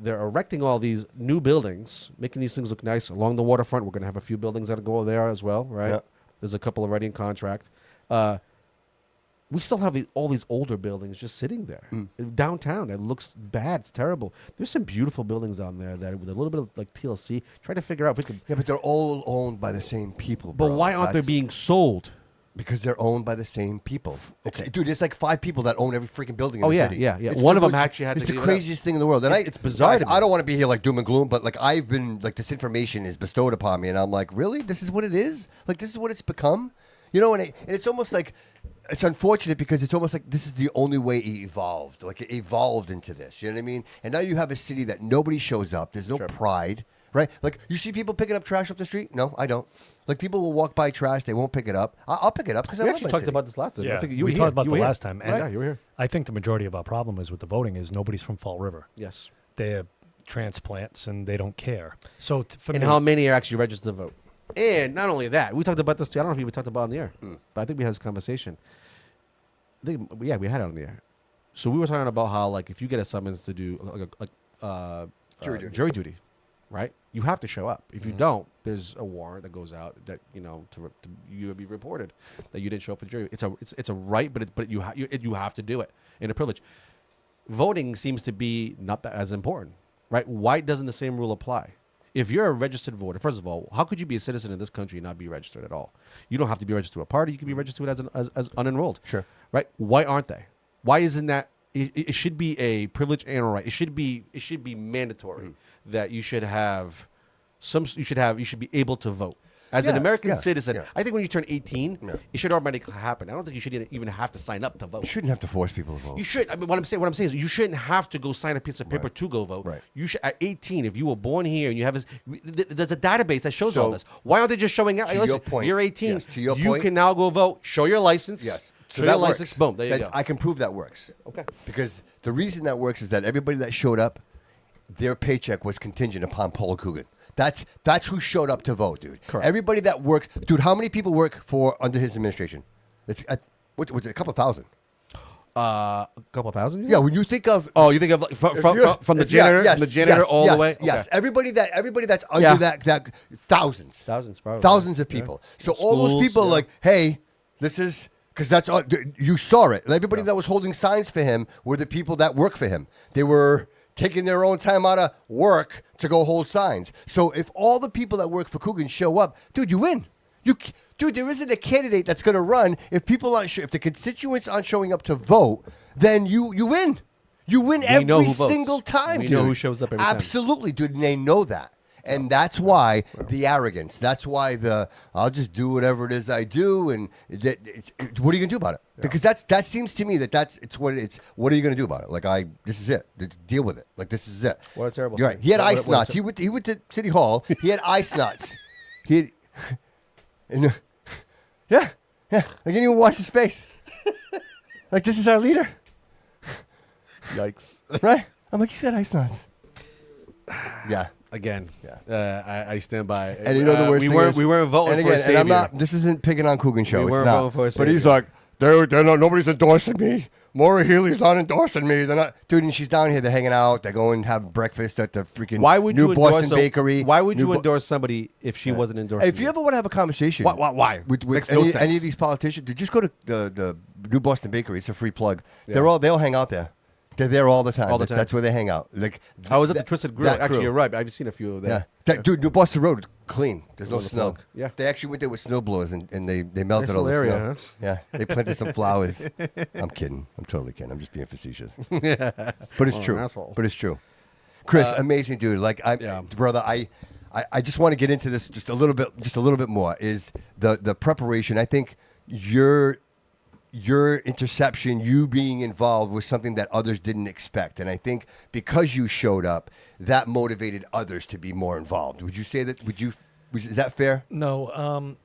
erecting all these new buildings, making these things look nice along the waterfront. We're going to have a few buildings that go there as well, right? Yeah. There's a couple already in contract. We still have all these older buildings just sitting there downtown. It looks bad. It's terrible. There's some beautiful buildings down there that with a little bit of like TLC. Try to figure out if we could. Yeah, but they're all owned by the same people. But bro. why aren't they being sold? Because they're owned by the same people. Okay. Dude, there's like 5 people that own every freaking building in Oh, the yeah, city. yeah. It's One of them it's- actually had to It's the give it up. craziest thing in the world. And It's bizarre guys, to me. I don't want to be here like doom and gloom, but like I've been like this information is bestowed upon me, and I'm like, really? This is what it is? Like this is what it's become? You know, and it's almost like it's unfortunate because it's almost like this is the only way it evolved. Like it evolved into this. You know what I mean? And now you have a city that nobody shows up. There's no pride. right? Like, you see people picking up trash off the street? No, I don't. Like, people will walk by trash, they won't pick it up. I'll pick it up because I We love actually my talked city. about this last time. Yeah, I think you we were talked here. about You the were here. last time, and Right? Yeah, you were here. I think the majority of our problem is with the voting is nobody's from Fall River. Yes. They're transplants and they don't care. So for And me, how many are actually registered to vote? And not only that, we talked about this too. I don't know if we even talked about it on the air, but I think we had this conversation. I think, yeah, we had it on the air. So we were talking about how, like, if you get a summons to do jury duty, right? You have to show up. If you don't, there's a warrant that goes out that to you would be reported that you didn't show up for jury. It's a right, but you have to do it, and a privilege. Voting seems to be not that as important, right? Why doesn't the same rule apply? If you're a registered voter, first of all, how could you be a citizen in this country and not be registered at all? You don't have to be registered to a party. You can be registered as unenrolled. Sure. Right? Why aren't they? Why isn't that? It should be a privilege and a right. It should be mandatory that you should have you should be able to vote. As an American citizen, I think when you turn 18, it should automatically happen. I don't think you should even have to sign up to vote. You shouldn't have to force people to vote. You should. I mean, what I'm saying is, you shouldn't have to go sign a piece of paper to go vote. Right. You should at 18, if you were born here and you have there's a database that shows all So, this. Why aren't they just showing out? to Hey, your listen, point- you're 18. yes, to your you point- can now go vote. Show your license. Yes. Show your license. works. Boom. There you That- go. I can prove that works. Okay. Because the reason that works is that everybody that showed up, their paycheck was contingent upon Paul Coogan. That's who showed up to vote, dude. Correct. Everybody that works, dude. How many people work for under his administration? It's what's it? A couple thousand. A couple thousand. Yeah. When you think of You think of like, from the if- yeah, janitor, yes, from the janitor yes, all yes, the way. Yes. Okay. Everybody that's under Yeah. that thousands. Thousands, probably. Thousands of people. So all those Schools, people are yeah. like, hey, this is because that's all you saw it. Everybody that was holding signs for him were the people that work for him. They were taking their own time out of work to go hold signs. So if all the people that work for Coogan show up, dude, you win. Dude, there isn't a candidate that's going to run if people aren't. If the constituents aren't showing up to vote, then you win. You win know every who votes. single time, We dude. know who shows up every time. Absolutely, dude. And they know that. And that's why the arrogance. That's why I'll just do whatever it is I do. And what are you gonna do about it? Because that seems to me it's what it's. What are you gonna do about it? Like this is it. Deal with it. Like this is it. What a terrible You're right. thing. He had What a- ice what a knots. He went to City Hall. He had ice knots. He had, and, yeah. I didn't even watch his face. Like this is our leader, Yikes. right? I'm like he's got ice knots. Yeah. Again, I stand by. And you know the worst we thing weren't is, we weren't voting and for a again, savior. and I'm not. This isn't picking on Coogan show. We It's weren't not. voting for a But he's savior. like, they're not. Nobody's endorsing me. Maura Healey's not endorsing me. They're not, dude. And she's down here. They're hanging out. They're going to have breakfast at the freaking Why would new you Boston endorse Bakery. Why would you New Bo- endorse somebody if she wasn't endorsing? Hey, if you ever want to have a conversation, Why? with Makes no any sense. of these politicians, dude, just go to the new Boston Bakery. It's a free plug. They'll hang out there. They're there all the time. All the time. That's where they hang out. Like I was at the Twisted Grill. that Actually, crew. you're right. I've seen a few of them. Yeah, dude, New Boston Road clean. There's no On the snow. plug. Yeah. They actually went there with snow blowers and they melted Nice all the little snow. area, huh? Yeah, they planted some flowers. I'm kidding. I'm totally kidding. I'm just being facetious. But it's true. asshole. But it's true. Chris, amazing dude. Like brother, I just want to get into this just a little bit more. Is the preparation? I think your interception, you being involved, was something that others didn't expect. And I think because you showed up, that motivated others to be more involved. Would you say that? Is that fair? No.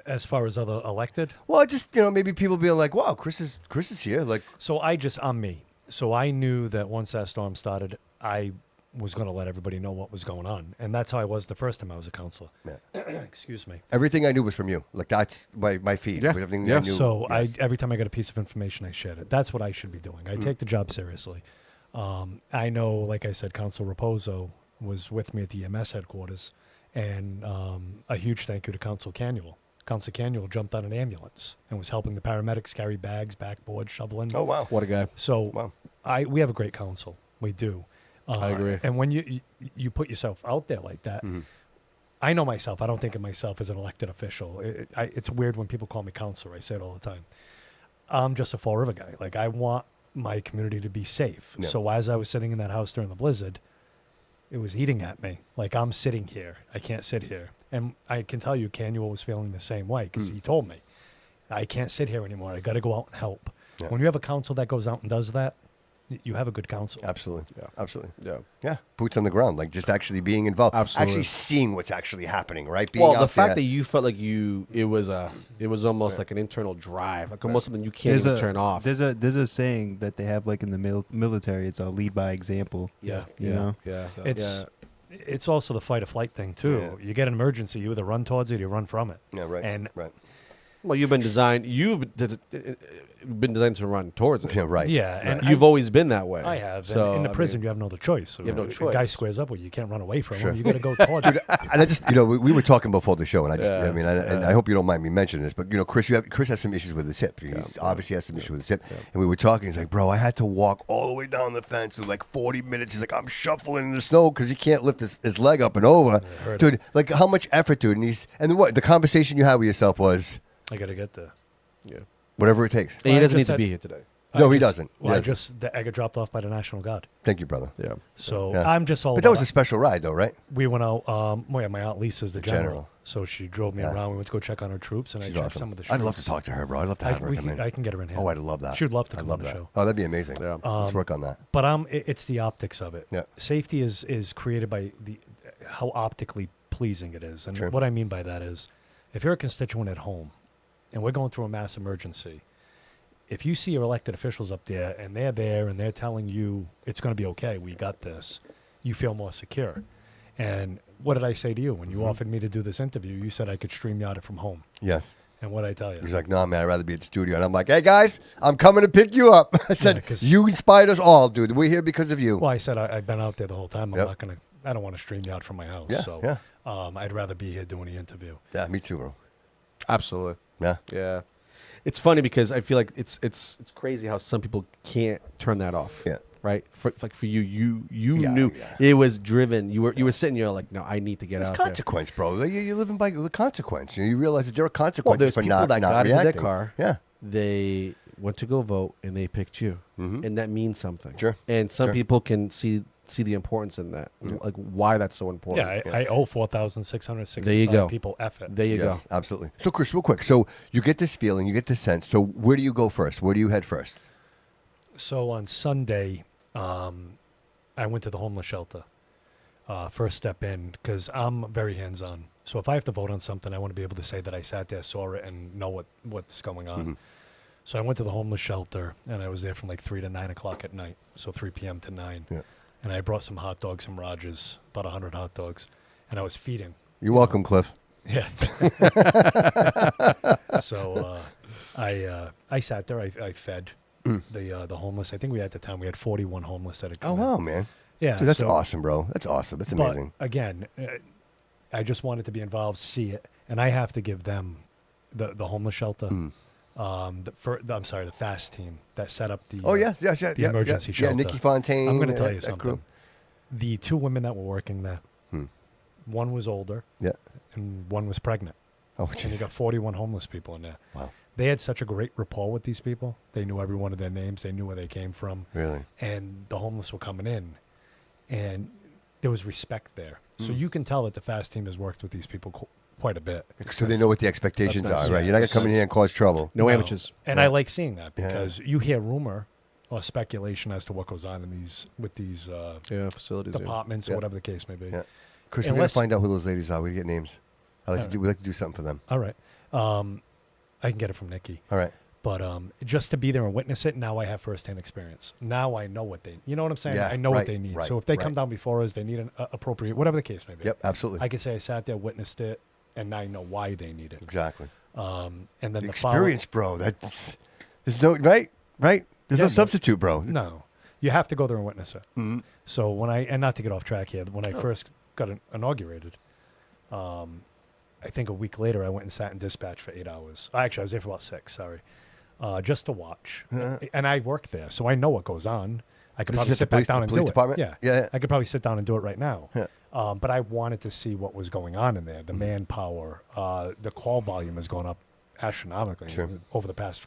As far as other elected, Well, just, maybe people being like, wow, Chris is here. Like, so I'm me. So I knew that once that storm started, I was going to let everybody know what was going on, and that's how I was the first time I was a counselor. Excuse me. everything I knew was from you. Like, that's my feed. Yeah. Was everything Yeah. I knew. So Yes. every time I got a piece of information, I shared it. That's what I should be doing. I take the job seriously. I know, like I said, Councilor Raposo was with me at the EMS headquarters, and a huge thank you to Councilor Canuel. Councilor Canuel jumped on an ambulance and was helping the paramedics carry bags, backboard, shoveling. Oh, wow. What a guy. So Wow. we have a great council. We do. I agree. And when you put yourself out there like that, I know myself. I don't think of myself as an elected official. It's weird when people call me counselor. I say it all the time. I'm just a Fall River guy. Like, I want my community to be safe. Yeah. So as I was sitting in that house during the blizzard, it was eating at me. Like, I'm sitting here. I can't sit here. And I can tell you, Canuel was feeling the same way because he told me, I can't sit here anymore. I got to go out and help. Yeah. When you have a council that goes out and does that, you have a good council. Absolutely. Yeah. Absolutely. Yeah. Yeah. Boots on the ground, like just actually being involved. Absolutely. Actually seeing what's actually happening, right? Being Well, the out fact there. that you felt like it was almost like an internal drive, like almost something you can't even turn off. There's a saying that they have like in the military. It's a lead by example. Yeah. You know? Yeah. It's also the fight or flight thing too. Yeah. You get an emergency, you either run towards it or you run from it. Yeah, right. And right. Well, you've been designed to run towards it. Yeah, right. yeah, and You've always been that way. I have. So in the I prison, mean, you have no other choice. You have no A choice. guy squares up with you. You can't run away from Sure. him. You got to go towards it. And I just, we were talking before the show, and I just, Yeah, and I hope you don't mind me mentioning this, but Chris, Chris has some issues with his hip. He obviously has some issues with his hip, and we were talking. He's like, bro, I had to walk all the way down the fence in like 40 minutes. He's like, I'm shuffling in the snow because he can't lift his leg up and over, dude. Like, how much effort, dude? And what the conversation you had with yourself was, I got to get there. Yeah. whatever it takes. And he I doesn't just need to had- be here today. No, he doesn't. Well, He I doesn't. I got dropped off by the National Guard. Thank you, brother. Yeah. So Yeah. I'm just all But that about was a special ride, though, right? We went out. My aunt Lisa's the general. general. So she drove me Yeah. around. We went to go check on her troops, and She's I checked awesome. some of the. I'd love to troops. talk to her, bro. I'd love to have her come in. I can get her in here. Oh, I'd love that. She would love to I'd come love on the that. show. Oh, that'd be amazing. Yeah. Let's work on that. But it's the optics of it. Yeah. Safety is created by how optically pleasing it is, and Sure. what I mean by that is, if you're a constituent at home, and we're going through a mass emergency, if you see your elected officials up there and they're there and they're telling you it's going to be okay, we got this, you feel more secure. And what did I say to you when you offered me to do this interview? You said I could StreamYard it from home. Yes. And what did I tell you? He's like, no, man, I'd rather be at the studio. And I'm like, hey, guys, I'm coming to pick you up. I said, 'cause- you inspired us all, dude. We're here because of you. Well, I said I've been out there the whole time. I'm Yep. not going to. I don't want to StreamYard from my house. Yeah, So yeah. I'd rather be here doing the interview. Yeah, me too, bro. Absolutely. Yeah. Yeah. It's funny because I feel like it's crazy how some people can't turn that off. Yeah. Right. For you Yeah, knew yeah. it was driven. You were sitting. You're like, no, I need to get It's out there. consequence, bro. You're living by the consequence. You realize that there are Well, consequences there's for people not that got reacting. into their car. Yeah. They went to go vote and they picked you, and that means something. Sure. And some Sure. people can see the importance in that, like why that's so important. Yeah, I owe 4,665 There you go. people effort. There you Yes, go. absolutely. So, Chris, real quick. So, you get this feeling, you get this sense. So, where do you go first? Where do you head first? So on Sunday, I went to the homeless shelter. First step in, because I'm very hands-on. So if I have to vote on something, I want to be able to say that I sat there, saw it, and know what's going on. So I went to the homeless shelter, and I was there from like 3 to 9 o'clock at night. So 3 p.m. to 9. Yeah. And I brought some hot dogs from Rogers, about 100 hot dogs, and I was feeding. You're welcome, Cliff. Yeah. So I sat there. I fed the homeless. I think we at the time we had 41 homeless that had Oh, come in. wow, man. Yeah, Dude, that's so- awesome, bro. That's awesome. That's But amazing. again, I just wanted to be involved, see it, and I have to give them the homeless shelter. The FAST team that set up the yes, the emergency yeah, shelter. Nikki Fontaine. I'm going to tell you that something. crew. The 2 women that were working there, one was older, Yeah. and one was pregnant. Oh, And you jeez. got 41 homeless people in there. Wow. They had such a great rapport with these people. They knew every one of their names. They knew where they came from. Really? And the homeless were coming in, and there was respect there. So you can tell that the FAST team has worked with these people quite a bit. So they know what the expectations That's nice. are, right? Yeah, You're not going to that's come in nice. here and cause trouble. No amateurs. And Yeah. I like seeing that Yeah. because you hear rumor or speculation as to what goes on in these Yeah, facilities. departments Yeah. or whatever the case may be. Yeah. Chris, we're going to Unless- find out who those ladies are. We get names. We like to do something for them. All right. I can get it from Nikki. All right. But just to be there and witness it, now I have firsthand experience. Now I know what you know what I'm saying? Yeah, I know what right, they need. right, So if they come right. down before us, they need an appropriate, whatever the case may be. Yep, absolutely. I can say I sat there, witnessed it, and now I know why they need it. Exactly. And then The the experience, bro. There's no, right? There's Yeah, no but- substitute, bro. No, you have to go there and witness it. Mhm. So and not to get off track here, when I first got inaugurated, I think a week later I went and sat in dispatch for 8 hours. Actually, I was there for about 6. Sorry, just to watch. And I work there, so I know what goes on. I could This probably is at sit the back down the and police do department? it. Yeah. I could probably sit down and do it right now. Yeah. But I wanted to see what was going on in there. The manpower, the call volume has gone up astronomically Sure. over the past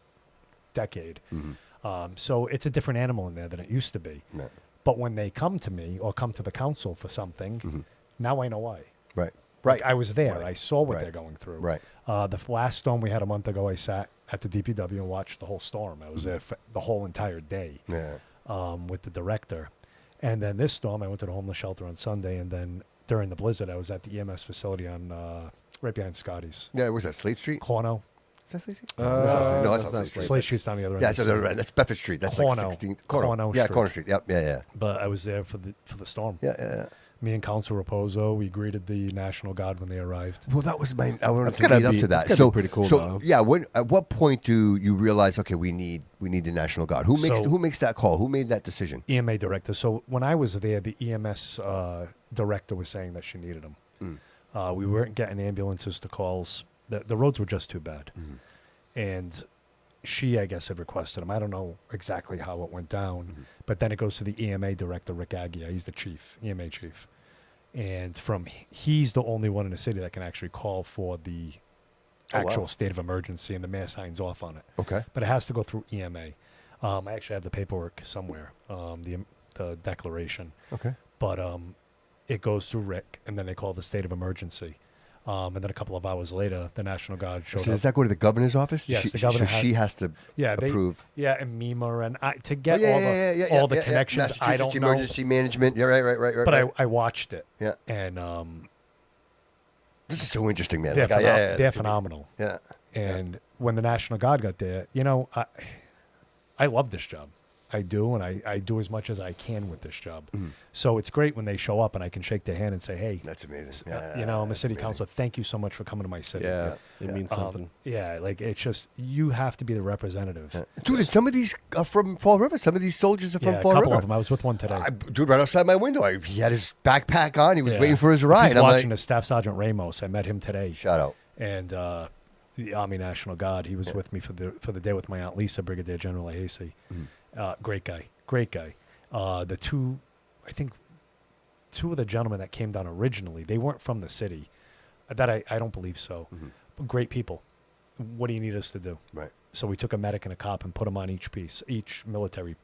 decade. Mm-hmm. So it's a different animal in there than it used to be. Yeah. But when they come to me or come to the council for something, now I know why. Right. Like, Right. I was there. Right. I saw what Right. they're going through. Right. The last storm we had a month ago, I sat at the DPW and watched the whole storm. I was there for the whole entire day. Yeah. with the director. And then this storm, I went to the homeless shelter on Sunday, and then during the blizzard, I was at the EMS facility on right behind Scotty's. Yeah, was that Slate Street? Corno. Is that Slate Street? No, that's not Slate Street. Slate Street's on the other end. Yeah, of so the city. that's Bedford Street. That's Corno. like 16th. Corno Yeah, Street. Corner Street. Yep. Yeah. But I was there for the storm. Yeah. Me and Councilor Raposo, we greeted the National Guard when they arrived. Well, that was my. I wanted That's to gotta lead up be- to that. that's gotta be pretty cool, So though. yeah, at what point do you realize? Okay, we need the National Guard. Who makes that call? Who made that decision? EMA director. So when I was there, the EMS director was saying that she needed them. We weren't getting ambulances to calls. The roads were just too bad. And she, I guess, had requested them. I don't know exactly how it went down, but then it goes to the EMA director, Rick Agia. He's the EMA chief. And he's the only one in the city that can actually call for the actual state of emergency, and the mayor signs off on it. Okay. But it has to go through EMA. I actually have the paperwork somewhere, the declaration. Okay. But it goes through Rick, and then they call the state of emergency. And then a couple of hours later, the National Guard showed So up. does that go to the governor's office? Yes, the governor she has to approve. And MEMA, and to get all all the connections, I don't know. Emergency Management. Yeah, right. But I watched it. Yeah. And this is so interesting, man. they're phenomenal. Yeah. And when the National Guard got there, I love this job. I do, and I do as much as I can with this job. So it's great when they show up and I can shake their hand and say, hey, That's amazing. I'm a city councilor. Thank you so much for coming to my city. Yeah, it means something. Like it's just, you have to be the representative. Dude, and some of these are from Fall River. Some of these soldiers are from Yeah, a Fall couple River. of them. I was with one today. Dude, right outside my window. He had his backpack on. He was Yeah. waiting for his ride. He's I'm watching like, the Staff Sergeant Ramos. I met him today. shout out. And the Army National Guard. He was with me for the day with my Aunt Lisa, Brigadier General Ahasi. Great guy. The two of the gentlemen that came down originally, they weren't from the city. That I don't believe so. But great people. What do you need us to do? Right. So we took a medic and a cop and put them on each military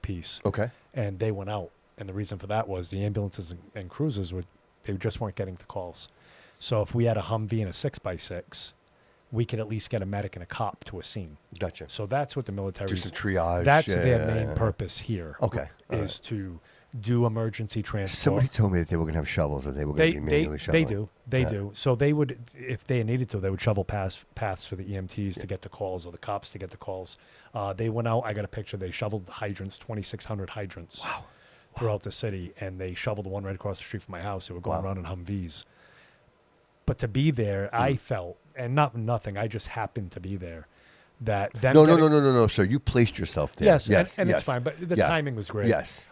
piece. Okay. And they went out. And the reason for that was the ambulances and cruisers they just weren't getting to calls. So if we had a Humvee and a 6x6, we could at least get a medic and a cop to a scene. Gotcha. So that's what the military Just a triage. That's their main purpose here. Okay. Is to do emergency transport. Somebody told me that they were going to have shovels and they were going to be manually shoveling. They do. So they would, if they needed to, they would shovel paths for the EMTs to get the calls or the cops to get the calls. They went out. I got a picture. They shoveled hydrants, 2,600 hydrants throughout the city, and they shoveled one right across the street from my house. They were going around in Humvees. But to be there, I felt, and nothing, I just happened to be there. That them No, sir. You placed yourself there. Yes, and it's fine. But the timing was great. Yes.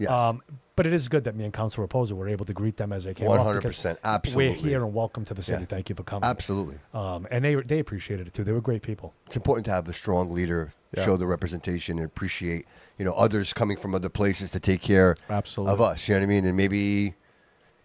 But it is good that me and Councilor Raposo were able to greet them as they came up. 100%. Absolutely. We're here and welcome to the city. Yeah. Thank you for coming. Absolutely. And they appreciated it too. They were great people. It's important to have the strong leader show the representation and appreciate, others coming from other places to take care of us. You know what I mean? And maybe,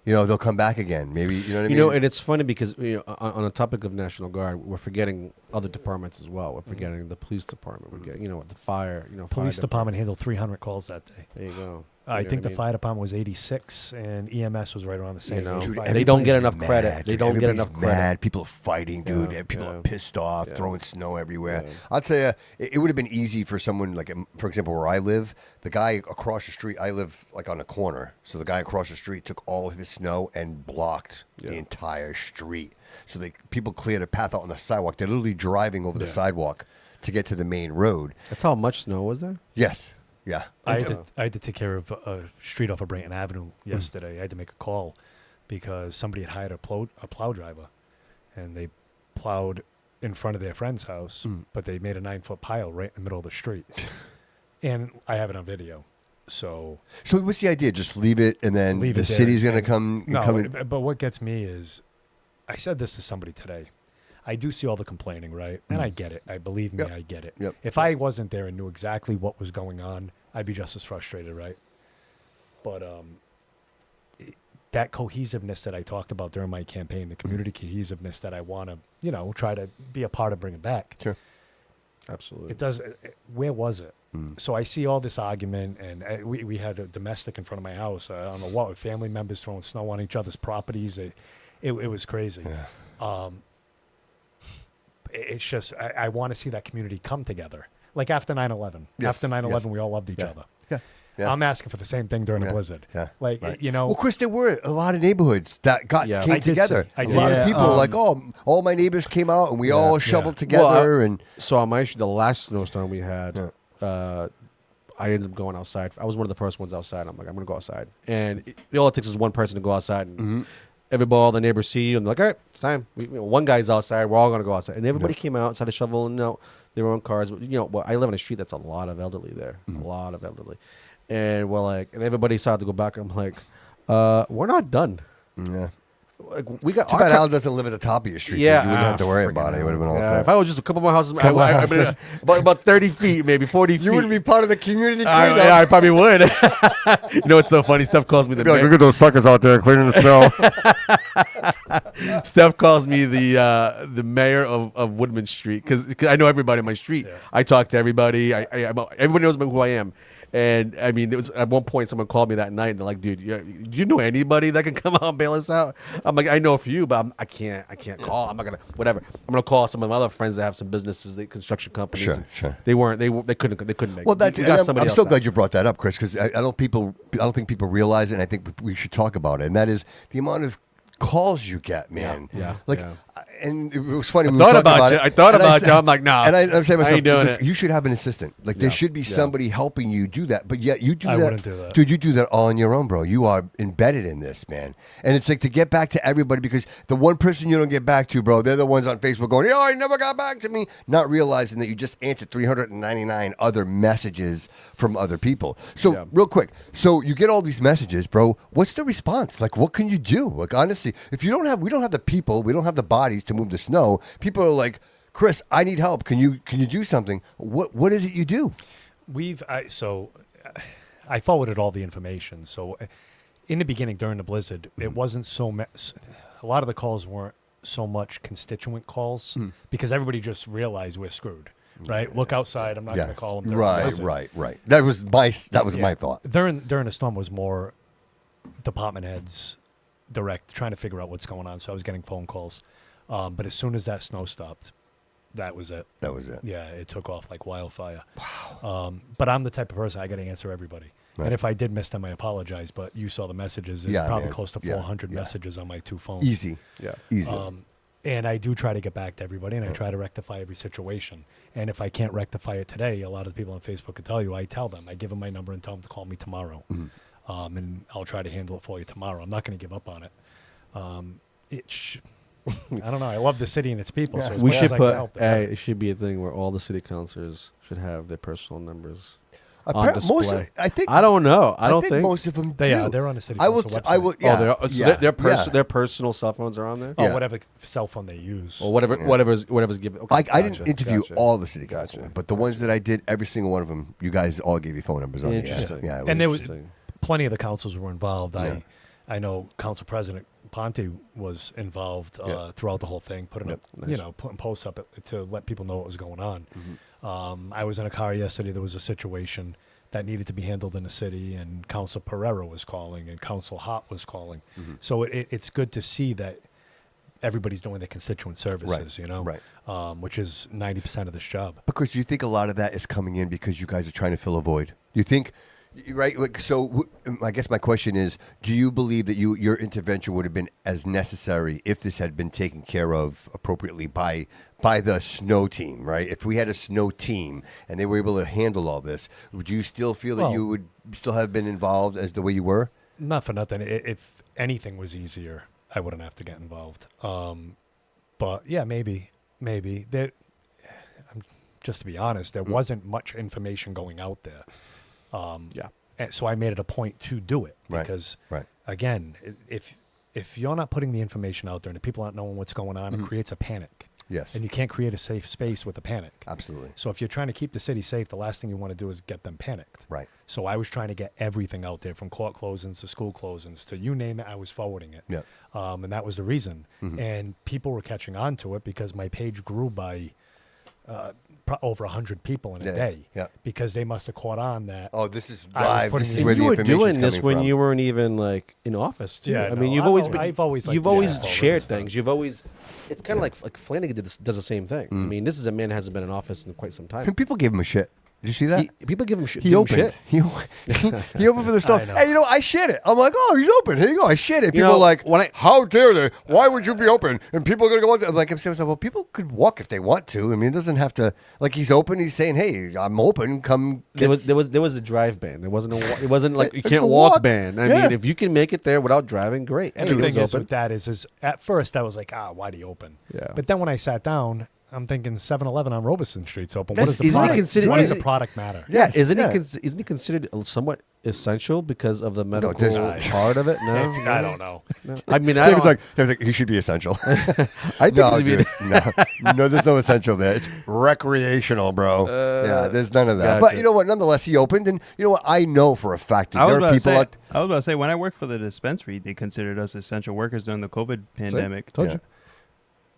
they'll come back again. Maybe, you know what I mean? And it's funny because on the topic of National Guard, we're forgetting other departments as well. We're forgetting the police department. We're getting, the fire. Police department handled 300 calls that day. There you go. I think the fire department was 86, and EMS was right around the same. Dude, Fire- they don't get enough mad, credit. They dude. don't get Everybody's enough credit. mad. People are fighting, dude. Yeah, People yeah. are pissed off, Yeah. throwing snow everywhere. Yeah. I'll tell you, it would have been easy for someone, like, for example, where I live, the guy across the street, I live, like, on a corner. So the guy across the street took all of his snow and blocked the entire street. So people cleared a path out on the sidewalk. They're literally driving over the sidewalk to get to the main road. That's how much snow was there? Yes. Yeah. I had to take care of a street off of Brayton Avenue yesterday. I had to make a call because somebody had hired a plow driver, and they plowed in front of their friend's house, but they made a 9-foot pile right in the middle of the street. And I have it on video. So what's the idea? Just leave it, and then leave the it there city's going to and- come No, in. but what gets me is, I said this to somebody today. I do see all the complaining, right? And I get it. Believe me, Yep. I get it. Yep. If I wasn't there and knew exactly what was going on, I'd be just as frustrated, right? But that cohesiveness that I talked about during my campaign, the community cohesiveness that I want to, try to be a part of bringing back. Sure. Absolutely. It does. Where was it? So I see all this argument, and we had a domestic in front of my house on the wall with family members throwing snow on each other's properties. It was crazy. Yeah. It's just, I want to see that community come together. Like after 9/11. Yes, After 9/11, yes. we all loved each Yeah. other. Yeah. Yeah. I'm asking for the same thing during a blizzard. Yeah. Like, Right. you know. Well, Chris, there were a lot of neighborhoods that Yeah. came I did together. see. I A did lot see. of people were like, oh, all my neighbors came out and we all shoveled together. And So on my street, the last snowstorm we had, I ended up going outside. I was one of the first ones outside. I'm like, I'm gonna go outside, and all it takes is one person to go outside, and everybody, all the neighbors see you, and they're like, all right, it's time. One guy's outside. We're all gonna go outside, and everybody came out, started shoveling out their own cars. Well, I live on a street that's a lot of elderly there, a lot of elderly, and we're like, and everybody started to go back. I'm like, we're not done. yeah. Like we got Too bad Al doesn't live at the top of your street. Yeah, you wouldn't have to worry friggin' about it. It hell. would have been all Yeah, set. if I was just a couple more houses, Couple I houses. about 30 feet, maybe 40 feet. You wouldn't be part of the community I, cleanup. yeah, I probably would. You know what's so funny? Steph calls me the Be like, mayor. look at those suckers out there cleaning the snow. Steph calls me the mayor of Woodman Street because I know everybody in my street. Yeah. I talk to everybody. Everybody knows who I am. And I mean, it was at one point someone called me that night and they're like, "Dude, do you know anybody that can come out and bail us out?" I'm like, "I know a few, but I can't call. I'm not gonna whatever. I'm gonna call some of my other friends that have some businesses, construction companies. Sure, and sure. They couldn't make. Well, it. that's. We got I'm somebody so else glad out. you brought that up, Chris, because I don't think people realize it. And I think we should talk about it. And that is the amount of calls you get, man. Yeah, Like, yeah. and it was funny. I we thought were talking about you. it, I thought and about said- you. I'm like, nah, And I'm saying to I myself, ain't doing look, it. you should have an assistant. Like, there Yeah, should be yeah. somebody helping you do that. But yet you do I that. wouldn't do that. Dude, you do that all on your own, bro. You are embedded in this, man. And it's like to get back to everybody, because the one person you don't get back to, bro, they're the ones on Facebook going, "Oh, he never got back to me," not realizing that you just answered 399 other messages from other people. So Yeah. real quick, so you get all these messages, bro. What's the response? Like, what can you do? Like, honestly, if we don't have the people, we don't have the bodies to move the snow. People are like, "Chris, I need help. Can you do something?" What is it you do? I forwarded all the information. So in the beginning, during the blizzard, it wasn't a lot of the calls weren't so much constituent calls because everybody just realized we're screwed. Right? Look outside. I'm not going to call them. Right. That was my thought. During the storm was more department heads direct trying to figure out what's going on. So I was getting phone calls. But as soon as that snow stopped, that was it. That was it. Yeah, it took off like wildfire. Wow. But I'm the type of person I got to answer everybody. Right. And if I did miss them, I apologize. But you saw the messages. There's probably man. close to Yeah, 400 yeah. messages on my two phones. Easy. Yeah. Easy. And I do try to get back to everybody, and I try to rectify every situation. And if I can't rectify it today, a lot of the people on Facebook can tell you, I tell them, I give them my number and tell them to call me tomorrow. And I'll try to handle it for you tomorrow. I'm not going to give up on it. I don't know. I love the city and its people. So as We much should as I can put. help them. It should be a thing where all the city councilors should have their personal numbers on display. Most of, I think. I don't know. I don't think. most of them They do. are. They're on the city I will. council I website. will. Yeah. Oh, so yeah, their personal cell phones are on there. Oh, Yeah. whatever cell phone they use. Or whatever's given. Okay, I didn't gotcha, interview gotcha. all the city councilmen, Gotcha, but the ones that I did, every single one of them, you guys all gave your phone numbers on. Interesting. Yeah. And there was Interesting. plenty of the councils were involved. Yeah. I know Council President Ponte was involved Yeah. throughout the whole thing, putting Yep. up, putting posts up to let people know what was going on. Mm-hmm. I was in a car yesterday. There was a situation that needed to be handled in the city, and Council Pereira was calling, and Council Hott was calling. Mm-hmm. So it's good to see that everybody's doing their constituent services, Right. Which is 90% of this job. Because you think a lot of that is coming in because you guys are trying to fill a void. You think, right? Like, so I guess my question is, do you believe that your intervention would have been as necessary if this had been taken care of appropriately by the snow team, right? If we had a snow team and they were able to handle all this, would you still feel that Well- you would still have been involved as the way you were? Not for nothing. If anything was easier, I wouldn't have to get involved. But yeah, maybe. Just to be honest, there wasn't much information going out there. And so I made it a point to do it Right, because, right. again, if you're not putting the information out there and the people aren't knowing what's going on, it creates a panic. Yes. And you can't create a safe space with a panic. Absolutely. So if you're trying to keep the city safe, the last thing you want to do is get them panicked. Right. So I was trying to get everything out there, from court closings to school closings to you name it, I was forwarding it. Yeah. And that was the reason. And people were catching on to it because my page grew by over 100 people in a day. Yeah. Because they must have caught on that. Oh, this is I was live. putting This is the- where You the were information doing this when from. you weren't even like in office too. Yeah, I no, mean, I've always liked you've the always asphalt shared and stuff. things. You've always. It's kind of like Flanagan does the same thing. I mean, this is a man who hasn't been in office in quite some time. And people gave him a shit. Did you see that? People give him shit. He give him opened. shit. He opened for the store. I know. Hey, I shit it. I'm like, oh, he's open. Here you go. I shit it. People know, are like, when I- how dare they? Why would you be open? And people are going to go. I'm like, well, people could walk if they want to. I mean, it doesn't have to. Like, he's open. He's saying, hey, I'm open. Come. There was a drive ban. There wasn't it wasn't like you It's can't a walk walk. ban. I Yeah. mean, if you can make it there without driving, great. Hey, The it was thing is open. with that is at first I was like, why'd he open? Yeah. But then when I sat down, I'm thinking 7-Eleven on Robeson Street's open. That's- What does the isn't it product? considered- What does isn't the it- product matter? Yeah, Yes, isn't yeah. isn't he considered somewhat essential because of the medical there's- part of it? No, I don't know. No. I mean, I David's don't. like, he should be essential. I think No, he's dude, no, there's no essential there. It's recreational, bro. Yeah, there's none of that. But gotcha. you know what? Nonetheless, he opened, and you know what? I know for a fact that I was there about are to people say. out. I was about to say when I worked for the dispensary, they considered us essential workers during the COVID pandemic. Told Yeah.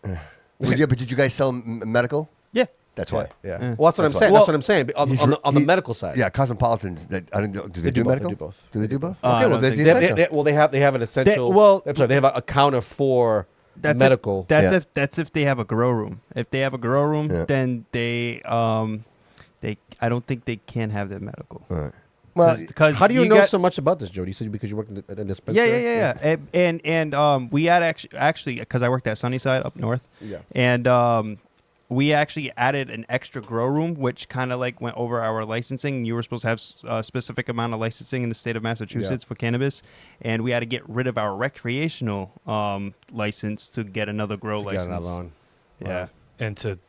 you. Well, yeah, but did you guys sell medical? Yeah. That's why. Yeah. Yeah. Well, that's what I'm That's saying. why. That's what I'm saying. On, He's on the he- medical side. Yeah, Cosmopolitans. That I don't know. Do they do both, medical? They do both. Do they do both? I Okay, well, don't there's the think- essential. They have an essential. well- I'm sorry. They have a counter for That's medical. If, that's Yeah. if they have a grow room. If they have a grow room, Yeah. then they I don't think they can have their medical. All right. Well, Because How do you know so much about this, Jody? You said because you worked at a dispensary. Yeah. And we had actually because I worked at Sunnyside up north. Yeah. And we actually added an extra grow room, which kind of like went over our licensing. You were supposed to have a specific amount of licensing in the state of Massachusetts for cannabis, and we had to get rid of our recreational license to get another grow To get license. another on. Yeah. And to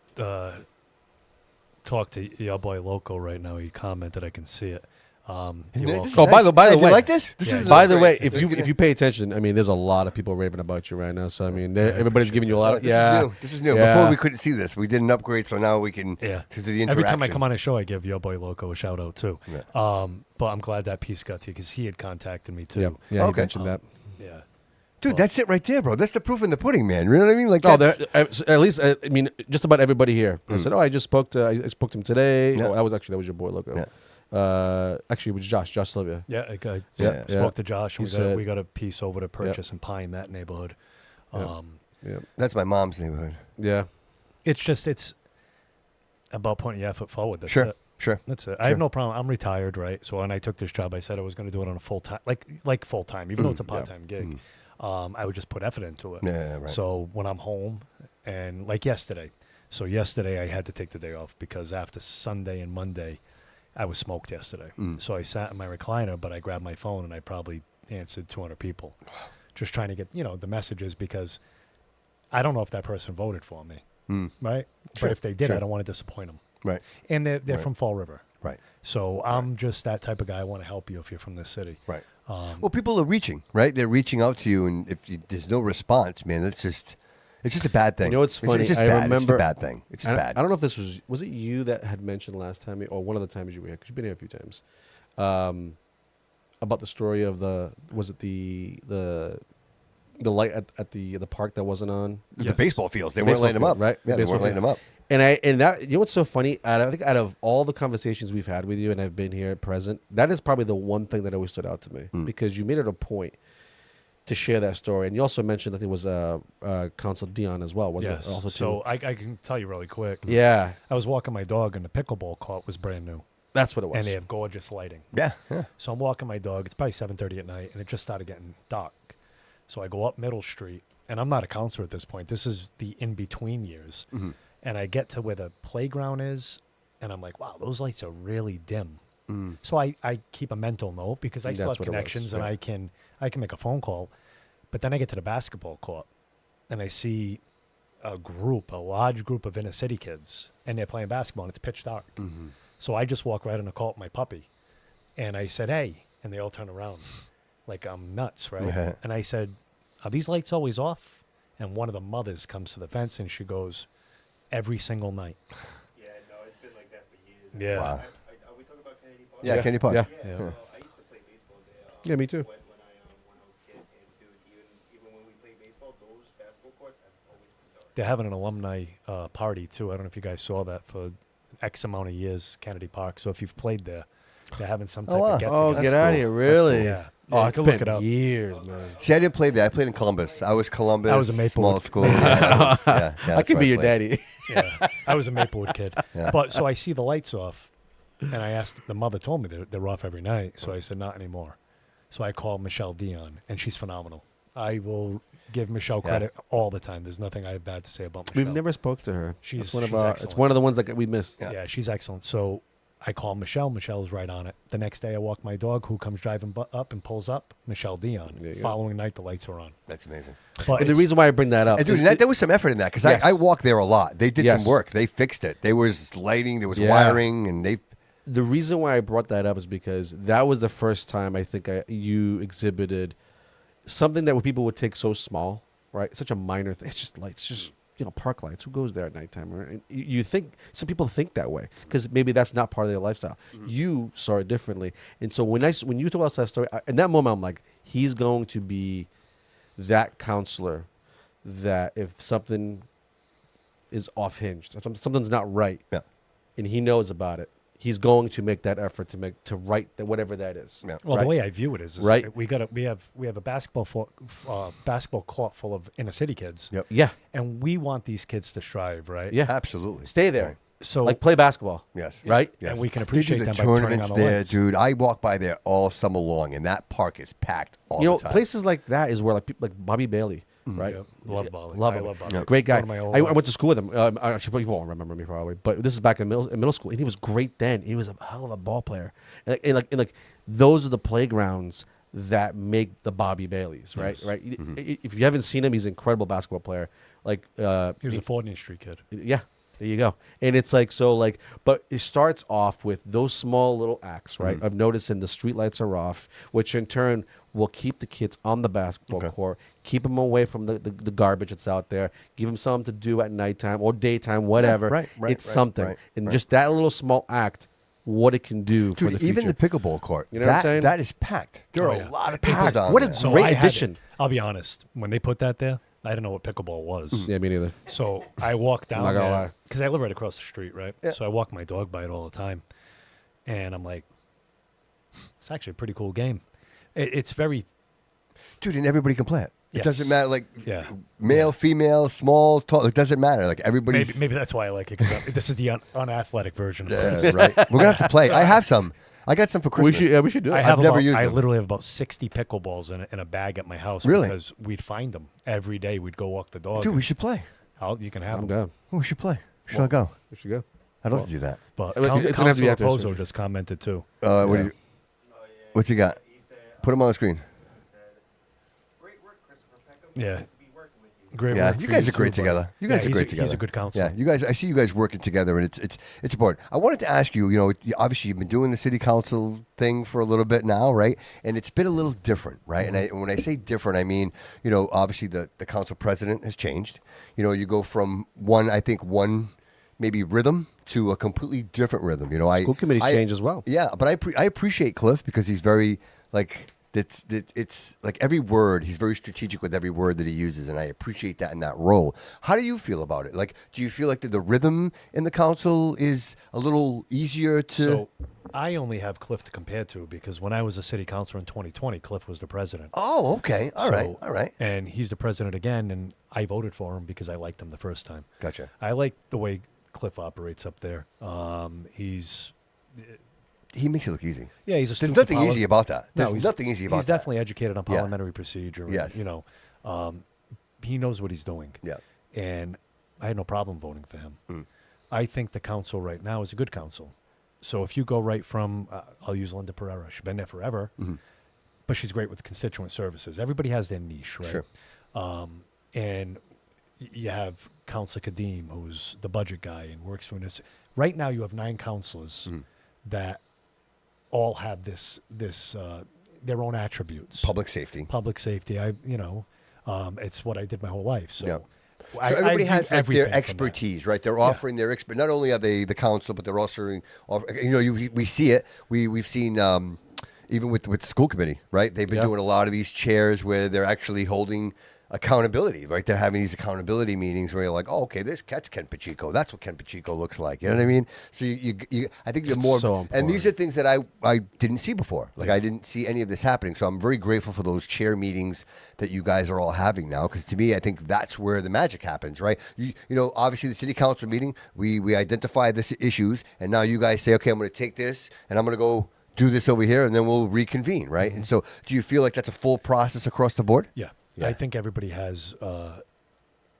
talk to your boy Loco right now, he commented, I can see it. He will- Oh, by the Hey, do way, you like this? This Yeah. is By the great. way, if you pay attention, I mean, there's a lot of people raving about you right now. So I mean, everybody's giving you a lot of This is new. This is new. Yeah. Before we couldn't see this. We did an upgrade, so now we can Yeah. to the interaction. Every time I come on a show, I give your boy Loco a shout out too. Yeah. But I'm glad that piece got to you because he had contacted me too. Yeah, yeah. Okay. You mentioned that. Yeah. Dude, that's it right there, bro. That's the proof in the pudding, man. You know what I mean? Like, Oh, that's, at least I mean, just about everybody here. I said, "Oh, I just spoke to I spoke to him today." Yeah. Oh, that was your boy, Loco. Yeah. Actually, it was Josh Sylvia. Yeah, I Yeah. spoke to Josh. And He we said- got a piece over to purchase in Pine, that neighborhood. Yeah. Yeah, that's my mom's neighborhood. yeah. It's about putting your effort forward. That's Sure, it. sure. That's it. I Sure. have no problem. I'm retired, right? So when I took this job, I said I was going to do it on a full time, like full time, even though it's a part time gig. I would just put effort into it. Yeah, right. So when I'm home, and like yesterday, I had to take the day off because after Sunday and Monday, I was smoked yesterday. So I sat in my recliner, but I grabbed my phone and I probably answered 200 people, just trying to get the messages because I don't know if that person voted for me, right? Sure, But if they did, sure. I don't want to disappoint them. Right. And they're Right. from Fall River. Right. So I'm just that type of guy. I want to help you if you're from this city. Right. Well, people are reaching, right? They're reaching out to you, and if there's no response, man, it's just a bad thing. You know what's funny? It's just I bad. It's just a remember- bad thing. It's just bad. I don't know if this was it you that had mentioned last time or one of the times you were here because you've been here a few times about the story of the light at the park that wasn't on. The Yes. baseball fields, they The weren't baseball lighting them field, up, right? Yeah, they Baseball weren't lighting them field. up. And that you know what's so funny? I think out of all the conversations we've had with you, and I've been here present, that is probably the one thing that always stood out to me because you made it a point to share that story, and you also mentioned that it was Councilor Dion as well, wasn't Yes. it? Also, So too? I can tell you really quick. Yeah, I was walking my dog, and the pickleball court was brand new, that's what it was. and they have gorgeous lighting. Yeah, yeah. So I'm walking my dog. It's probably 7:30 at night, and it just started getting dark. So I go up Middle Street, and I'm not a counselor at this point. This is the in-between years. And I get to where the playground is, and I'm like, wow, those lights are really dim. So I keep a mental note because I still That's have what it was, connections, and right. I can make a phone call. But then I get to the basketball court, and I see a large group of inner city kids, and they're playing basketball, and it's pitch dark. So I just walk right in the court with my puppy, and I said, hey, and they all turn around like I'm nuts, right? Yeah. And I said, are these lights always off? And one of the mothers comes to the fence, and she goes, every single night. Yeah, no, it's been like that for years. Yeah. Wow. Are we talking about Kennedy Park? Yeah, Kenny Park. Yeah. Yeah. So I used to play baseball there. Yeah, me too. When I was a kid, and dude, even when we played baseball, those basketball courts have always been dark. They're having an alumni party, too. I don't know if you guys saw that for X amount of years, Kennedy Park. So if you've played there, they're having some type wow. of get-together. Oh, That's get out of cool. here! That's Really? cool. Yeah. Oh, Yeah, it's you can been look it up. years, man. See, I didn't play there. I played in Columbus. I was Columbus. I was a small Maplewood. school. Yeah, I that's could where be your played. daddy. Yeah, I was a Maplewood kid. Yeah. But so I see the lights off, And I asked, the mother told me they're off every night. So I said, not anymore. So I called Michelle Dion, and she's phenomenal. I will give Michelle credit all the time. There's nothing I have bad to say about Michelle. We've never spoke to her. She's It's one of excellent. It's one of the ones that we missed. Yeah, she's excellent. So I call Michelle. Michelle's right on it. The next day I walk my dog, who comes driving up and pulls up. Michelle Dion. There you go. Following night, the lights are on. That's amazing. But And the reason why I bring that up, And dude, there was some effort in that because Yes. I walk there a lot. They did Yes. some work. They fixed it. There was lighting. There was Yeah. wiring, and they. the reason why I brought that up is because that was the first time I think you exhibited something that people would take so small, right? Such a minor thing. It's just lights, just park lights. Who goes there at nighttime? Right? And you think some people think that way because maybe that's not part of their lifestyle. You saw it differently, and so when you told us that story, in that moment, I'm like, he's going to be that counselor that if something is off hinged, something's not right, and he knows about it, he's going to make that effort to right whatever that is. Yeah. Well, right? the way I view it is Right. we have a basketball court full of inner city kids. Yep. Yeah, And we want these kids to strive, right? yeah. Absolutely. Stay there, Right. So like play basketball. Yes. Right? Yes. And we can They do appreciate the them by turning on tournaments the there, lights. dude. I walk by there all summer long, and that park is packed all You know, the time. places like that is where like people like Bobby Bailey, right? Yep. Love Bobby. Love I him. love Bobby. Yep. Great guy. One of my old I ones. went to school with him. Actually, people won't remember me probably, but this is back in middle school, and he was great then. He was a hell of a ball player, and those are the playgrounds that make the Bobby Baileys, right? Yes. Right. If you haven't seen him, he's an incredible basketball player. Like, He was a 14th Street kid. yeah, there you go. And it's like, so like, but it starts off with those small little acts, right? Of noticing the street lights are off, which in turn will keep the kids on the basketball court, keep them away from the garbage that's out there, give them something to do at nighttime or daytime, whatever. right, It's something. right, and right. just that little small act, what it can do for Dude, the future. even the pickleball court, You know what I'm saying? that is packed. There are yeah. a lot of people Packed. down What a there. So Great I had addition. it. I'll be honest. When they put that there, I didn't know what pickleball was. Yeah, me neither. So I walked down Not gonna lie. there because I live right across the street, right? Yeah. So I walk my dog by it all the time, and I'm like, it's actually a pretty cool game. It's very, Dude, and everybody can play it. It Yes. doesn't matter, like yeah. male, female, small, tall. It doesn't matter. Like everybody's. Maybe that's why I like it because this is the unathletic version of Yeah, this. right. We're gonna have to play. I have some. I got some for We Christmas. should do it. I have never about, used I them. literally have about 60 pickleballs in a bag at my house. Really? Because we'd find them every day. We'd go walk the dog. Dude, we should play. You can have I'm them. down. Oh, we should play. Should I go? We should go. I'd love to do that. But It's gonna have to be Councilor after Pozo surgery. just commented too. What do you, what's he got? Put him on the screen. Yeah. Great Yeah, work you for guys are too, great buddy. together. You guys Yeah, are great together. He's a good counselor. Yeah, you guys. I see you guys working together, and it's important. I wanted to ask you. You know, obviously you've been doing the city council thing for a little bit now, right? And it's been a little different, right? And when I say different, I mean, you know, obviously the council president has changed. You know, you go from one maybe rhythm to a completely different rhythm. You know, School committees change as well. Yeah, but I appreciate Cliff because he's very like. It's like every word, he's very strategic with every word that he uses, and I appreciate that in that role. How do you feel about it? Like, do you feel like the rhythm in the council is a little easier to... So I only have Cliff to compare to because when I was a city councilor in 2020, Cliff was the president. Oh, okay. All right. And he's the president again, and I voted for him because I liked him the first time. Gotcha. I like the way Cliff operates up there. He makes it look easy. Yeah, he's a There's student nothing of easy about that. No, There's he's nothing easy about He's that. definitely educated on Yeah. parliamentary procedure. and, Yes. You know, he knows what he's doing. Yeah. And I had no problem voting for him. Mm. I think the council right now is a good council. So if you go right from, I'll use Linda Pereira. She's been there forever, Mm-hmm. but she's great with constituent services. Everybody has their niche, right? Sure. And you have Councilor Kadim, who's the budget guy and works for us. Right now, you have 9 councilors Mm-hmm. that all have this their own attributes. Public safety. Public safety. It's what I did my whole life. So, Yeah. I So everybody view has like, everything their from that. expertise, right? They're offering their expert. Not only are they the council, but they're also, we see it. We've seen even with the school committee, right? They've been doing a lot of these chairs where they're actually holding accountability, right? They're having these accountability meetings where you're like, oh, okay, that's Ken Pacheco. That's what Ken Pacheco looks like. You know what I mean? So I think the more, so and these are things that I didn't see before. Like I didn't see any of this happening. So I'm very grateful for those chair meetings that you guys are all having now. Because to me, I think that's where the magic happens, right? You know, obviously the city council meeting, we identify the issues, and now you guys say, okay, I'm going to take this and I'm going to go do this over here, and then we'll reconvene, right? And so do you feel like that's a full process across the board? Yeah. Yeah. I think everybody has the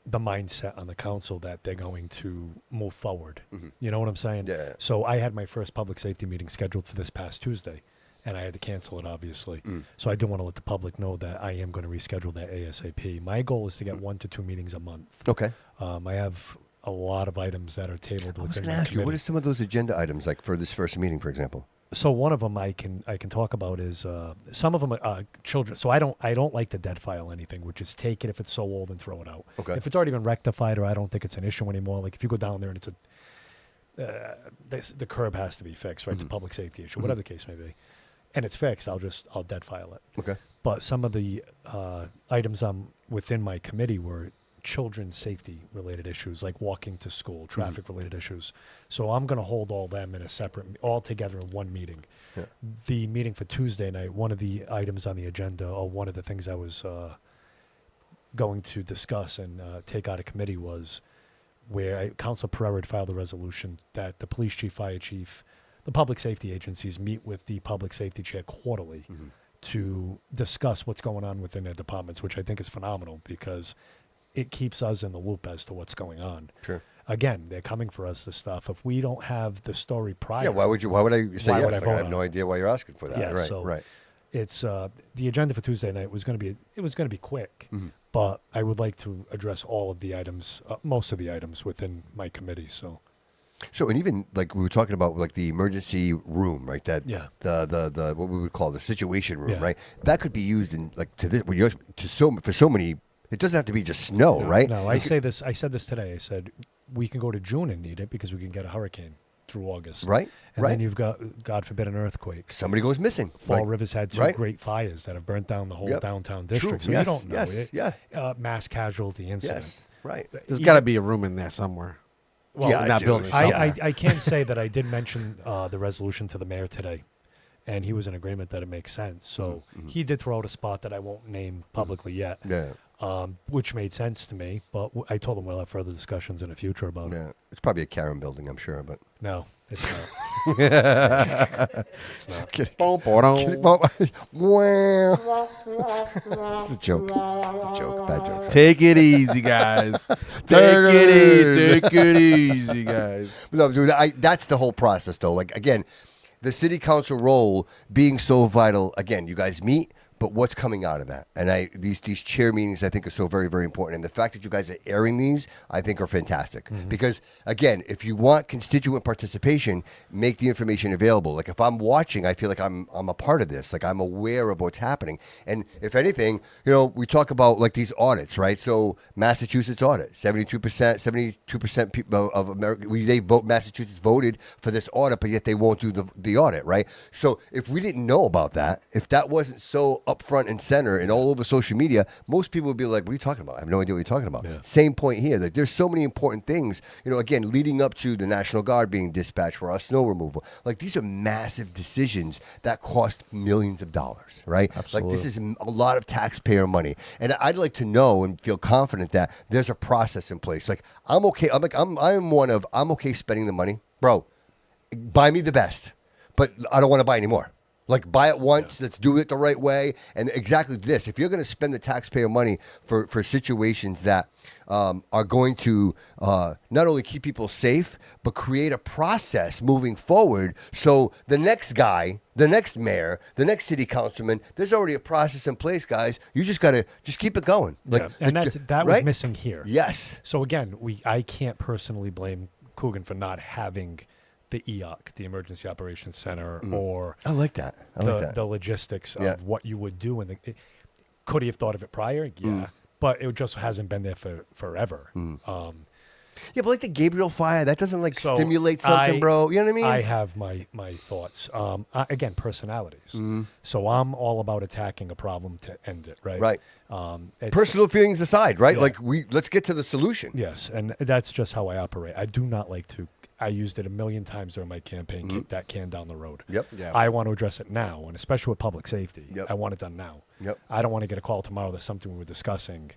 mindset on the council that they're going to move forward. You know what I'm saying? Yeah. So I had my first public safety meeting scheduled for this past Tuesday, and I had to cancel it, obviously. So I do want to let the public know that I am going to reschedule that ASAP. My goal is to get 1 to 2 meetings a month. Okay. I have a lot of items that are tabled I was within going to my ask you, what committee. are some of those agenda items like for this first meeting, for example? So one of them I can talk about is some of them are children. So I don't like to dead file anything, which is take it if it's so old and throw it out. Okay. If it's already been rectified or I don't think it's an issue anymore, like if you go down there and it's the curb has to be fixed, right? It's a public safety issue, whatever the case may be, and it's fixed, I'll dead file it. Okay. But some of the items within my committee were children's safety related issues, like walking to school, traffic related issues. So I'm going to hold all them in a separate, all together in one meeting. Yeah. The meeting for Tuesday night, one of the items on the agenda, or one of the things I was going to discuss and take out of committee was where Councilor Pereira had filed a resolution that the police chief, fire chief, the public safety agencies meet with the public safety chair quarterly to discuss what's going on within their departments, which I think is phenomenal because it keeps us in the loop as to what's going on. Sure. Again, they're coming for us, this stuff. If we don't have the story prior, Yeah, why would I say Why yes? would I Like, vote I have on no it? idea why you're asking for that. Yeah, right, so- right. it's the agenda for Tuesday night was going to be quick, but I would like to address all of the items, most of the items within my committee. So So, and even like we were talking about, like the emergency room, right? That Yeah. the what we would call the situation room, Yeah. right? That could be used in like for so many. It doesn't have to be just snow, right? No, I said this today. I said we can go to June and need it because we can get a hurricane through August, Right, And right. then you've got, God forbid, an earthquake. Somebody goes missing. Fall Like, River's had two right. great fires that have burnt down the whole Yep. downtown True. district. So Yes, you don't know yes, it. yeah. Mass casualty incident. Yes, right. There's got to be a room in there somewhere. Well, Yeah, in that dude. building. I can say that I did mention the resolution to the mayor today, and he was in agreement that it makes sense. So he did throw out a spot that I won't name publicly yet, Yeah, which made sense to me. But I told him we'll have further discussions in the future about it. yeah. It's probably a Karen building, I'm sure, but. No, it's not. It's not. Wow. It's a joke. It's a joke. Bad joke. Take it easy, guys. Take it easy, guys. No, dude, that's the whole process, though. Like, again, the city council role being so vital. Again, you guys meet, but what's coming out of that? And these chair meetings, I think, are so very, very important. And the fact that you guys are airing these, I think, are fantastic. Because, again, if you want constituent participation, make the information available. Like, if I'm watching, I feel like I'm a part of this. Like, I'm aware of what's happening. And if anything, we talk about, like, these audits, right? So, Massachusetts audit, 72% people of America, Massachusetts voted for this audit, but yet they won't do the audit, right? So, if we didn't know about that, if that wasn't so up front and center and all over social media, most people would be like, what are you talking about? I have no idea what you're talking about. Yeah. Same point here. Like, there's so many important things, again, leading up to the National Guard being dispatched for our snow removal. Like, these are massive decisions that cost millions of dollars, right? Like, this is a lot of taxpayer money. And I'd like to know and feel confident that there's a process in place. Like, I'm okay. I'm okay spending the money. Bro, buy me the best, but I don't want to buy any more. Like, buy it once, let's do it the right way. And exactly this, if you're going to spend the taxpayer money for situations that are going to not only keep people safe, but create a process moving forward. So the next guy, the next mayor, the next city councilman, there's already a process in place, guys. You just got to keep it going. Like, Yeah. And that was right? missing here. Yes. So again, I can't personally blame Coogan for not having the EOC, the Emergency Operations Center, or I like that. the logistics Yeah. of what you would do. And could he have thought of it prior? Yeah, but it just hasn't been there for forever. Yeah, but like the Gabriel fire, that doesn't like So stimulate something, bro. You know what I mean? I have my thoughts. Again, personalities. So I'm all about attacking a problem to end it, right? Right. It's- Personal feelings aside, right? Yeah. Like let's get to the solution. Yes, and that's just how I operate. I do not like to. I used it a million times during my campaign. Kick that can down the road. Yep. Yeah. I want to address it now, and especially with public safety. Yep. I want it done now. Yep. I don't want to get a call tomorrow that something we were discussing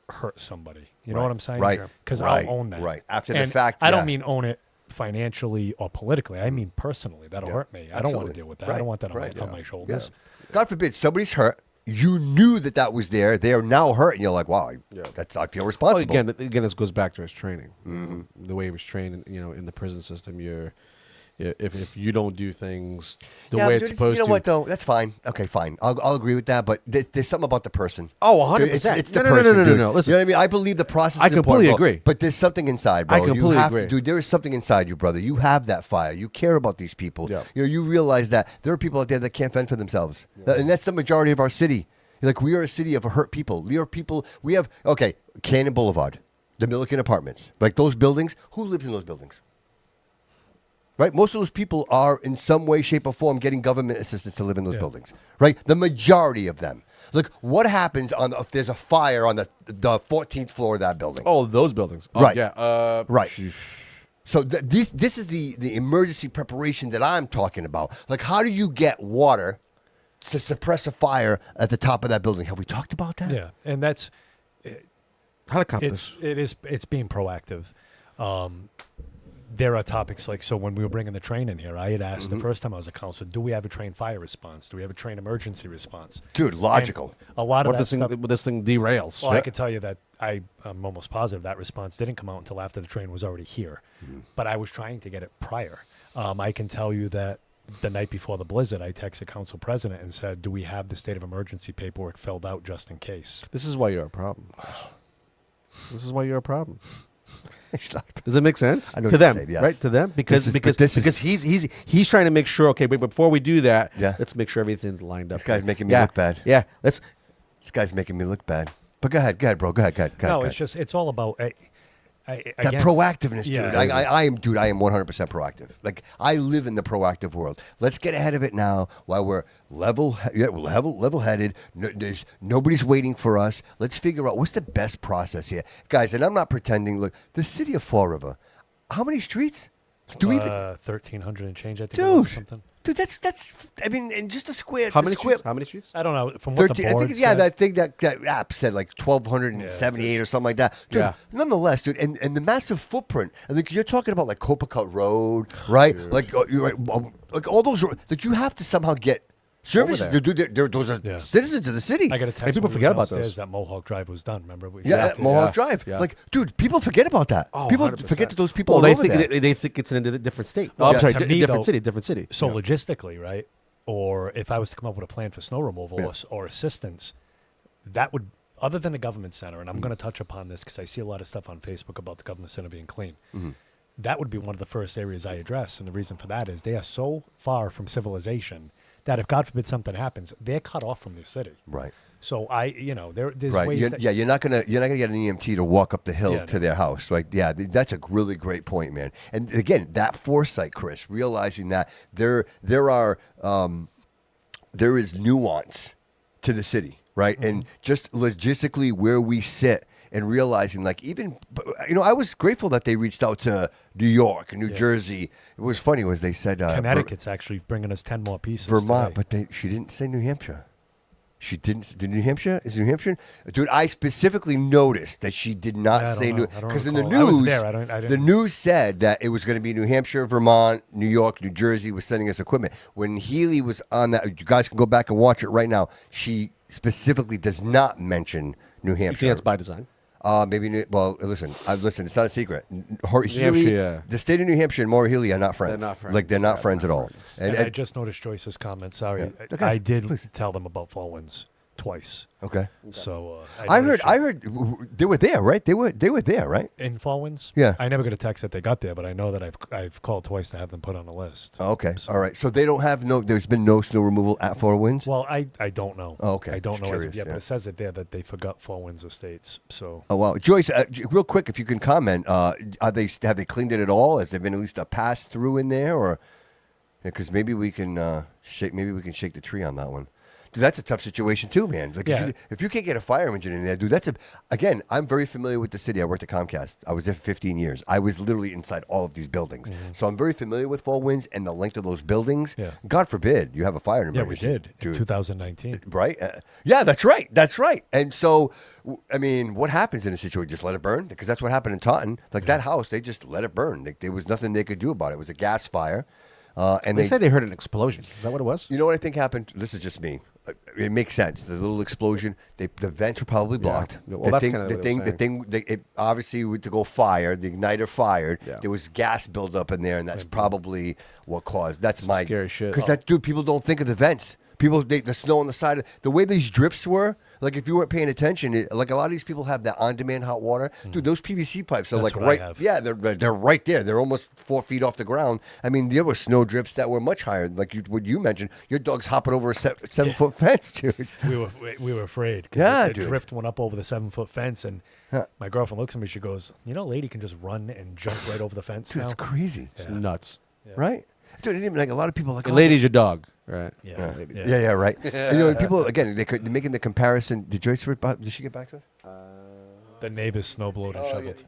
hurt somebody. You know Right. what I'm saying? Right. Because Right. I'll own that. Right. After the And fact, I yeah. don't mean own it financially or politically. I mean personally. That'll Yeah. hurt me. I don't want Absolutely. to deal with that. Right. I don't want that on, Right. on my shoulders. God forbid somebody's hurt. You knew that was there. They are now hurt, and you're like, "Wow, I feel Well, responsible." again, this goes back to his training. The way he was trained, in the prison system, if you don't do things the way but it's supposed you know to. what though? That's fine. Okay, fine. I'll agree with that. But there's something about the person. Oh, 100%. It's the No, no, no, person. no, no, dude. no. Listen. You know what I mean? I believe the process. I is important, completely bro. agree. But there's something inside, bro. I completely you have agree. To, dude. There is something inside you, brother. You have that fire. You care about these people. Yeah. You realize that there are people out there that can't fend for themselves, and that's the majority of our city. Like we are a city of hurt people. We are people. We have Cannon Boulevard, the Milliken Apartments, like those buildings. Who lives in those buildings? Right, most of those people are in some way, shape, or form getting government assistance to live in those buildings. Right, the majority of them. Look, what happens if there's a fire on the 14th floor of that building? Oh, those buildings. Oh, Right. Yeah. Right. So this is the emergency preparation that I'm talking about. Like, how do you get water to suppress a fire at the top of that building? Have we talked about that? Yeah, and that's Helicopters. it's being proactive. There are topics like, so when we were bringing the train in here, I had asked the first time I was a councilor, do we have a train fire response? Do we have a train emergency response? Dude, logical. And a lot of What that if stuff. this thing derails? Well, I can tell you that I'm almost positive that response didn't come out until after the train was already here. But I was trying to get it prior. I can tell you that the night before the blizzard, I texted council president and said, do we have the state of emergency paperwork filled out just in case? This is why you're a problem. This is why you're a problem. Does it make sense I know to what them? you're saying, yes. Right, to them, because This is- he's trying to make sure. Okay, but before we do that, Yeah. let's make sure everything's lined up. This guy's good. making me Yeah, look bad. Yeah, let's. This guy's making me look bad. But go ahead, bro. Go ahead. No, it's all about That again, proactiveness, dude. Yeah. I am 100% proactive. Like I live in the proactive world. Let's get ahead of it now while we're level-headed. Nobody's waiting for us. Let's figure out what's the best process here, guys. And I'm not pretending. Look, the city of Fall River. How many streets? Do we even? 1,300 and change, I think, it was, or Dude, something. that's. I mean, and just a square. How many square, streets? How many streets? I don't know. From what 13, the I board think, said, I think that app said like 1,278 or something like that. Dude, Yeah. nonetheless, dude, and the massive footprint. I think you're talking about like Copacabana Road, right? Like, like all those, like you have to somehow get services. there. Those are Yeah. citizens of the city. I got a text. people when we forget were about downstairs those. That Mohawk Drive was done. Remember? Yeah, Mohawk Yeah. Drive. Yeah. Like, dude, people forget about that. Oh, people 100%. forget that those people Well, are they over think there. they think it's in a different state. Well, Oh, I'm sorry, to me, different though- city, different city. So logistically, right? Or if I was to come up with a plan for snow removal or assistance, that would, other than the government center, and I'm going to touch upon this because I see a lot of stuff on Facebook about the government center being clean. That would be one of the first areas I address. And the reason for that is they are so far from civilization that if God forbid something happens, they're cut off from the city. Right. So there's Right. ways that You're not gonna get an EMT to walk up the hill Yeah, to no. their house. Right. Yeah. That's a really great point, man. And again, that foresight, Chris, realizing that there is nuance to the city, right? And just logistically where we sit and realizing like even I was grateful that they reached out to New York and New Jersey. It was funny was they said Connecticut's actually bringing us 10 more pieces. Vermont, today. but she didn't say New Hampshire. She didn't. Did New Hampshire? Is New Hampshire? Dude, I specifically noticed that she did not I don't say know. New. I don't Because in the recall. I was news, there. I didn't- the news said that it was going to be New Hampshire, Vermont, New York, New Jersey was sending us equipment. When Healy was on that, you guys can go back and watch it right now. She specifically does not mention New You Hampshire. think that's by design? Maybe. Well, listen. Listen. It's not a secret. Healy, Hampshire, yeah. the state of New Hampshire and Maura Healy are not friends. They're not friends. Like they're not Yeah, friends not at all. friends. And I just noticed Joyce's comment. Sorry. Yeah. Okay, I did please. tell them about Fall Winds. twice. Okay. So I know heard they were there, right? They were there, right? in Fall Winds. Yeah. I never got a text that they got there, but I know that I've called twice to have them put on the list. Oh, okay. So- All right. So they don't have there's been no snow removal at Four Winds? Well, I don't know. Oh, okay. I don't Just know as of curious, yet, yeah. but it says it there that they forgot Fall Winds Estates. So Oh wow, Joyce, real quick, if you can comment, have they cleaned it at all? Has there been at least a pass through in there, or because maybe we can shake the tree on that one. Dude, that's a tough situation too, man. Like Yeah. if you can't get a fire engine in there, dude, again, I'm very familiar with the city. I worked at Comcast. I was there for 15 years. I was literally inside all of these buildings. Mm-hmm. So I'm very familiar with Four Winds and the length of those buildings. Yeah. God forbid you have a fire yeah, we emergency. did in dude. 2019. Right? Yeah, that's right. That's right. And so, I mean, what happens in a situation? Just let it burn? Because that's what happened in Taunton. Like that house, they just let it burn. There was nothing they could do about it. It was a gas fire. And They said they heard an explosion. Is that what it was? you know what I think happened? This is just me. It makes sense. The little explosion, the vents were probably blocked. Yeah. Well, the that's thing, kinda the what thing, I'm the thing. It obviously to go fire. The igniter fired. Yeah. There was gas buildup in there, and that's probably what caused. That's my scary shit. Because that dude, people don't think of the vents. People, the snow on the side. The way these drifts were, like if you weren't paying attention, like a lot of these people have that on-demand hot water. Dude, those PVC pipes are That's like what I right. have. Yeah, they're right there. They're almost 4 feet off the ground. I mean, there were snow drifts that were much higher. Like what you mentioned, your dog's hopping over a 7-foot fence, dude. We were afraid. 'cause Yeah, the dude. drift went up over the 7-foot fence, and my girlfriend looks at me. She goes, "You know, a lady can just run and jump right over the fence Dude, now." it's crazy, It's nuts. right? Dude, and even like a lot of people like The lady's your dog, right? Yeah, Yeah, right. And, you know, people again, they're making the comparison. Did Joyce? Did she get back to us? The neighbors snowblowed and shoveled.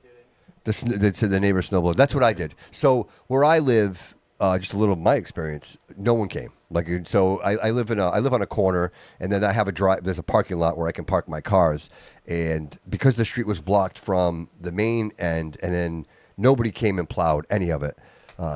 The neighbor snowblower. That's what I did. So where I live, just a little of my experience. No one came. Like so, I live on a corner, and then I have There's a parking lot where I can park my cars, and because the street was blocked from the main end, and then nobody came and plowed any of it.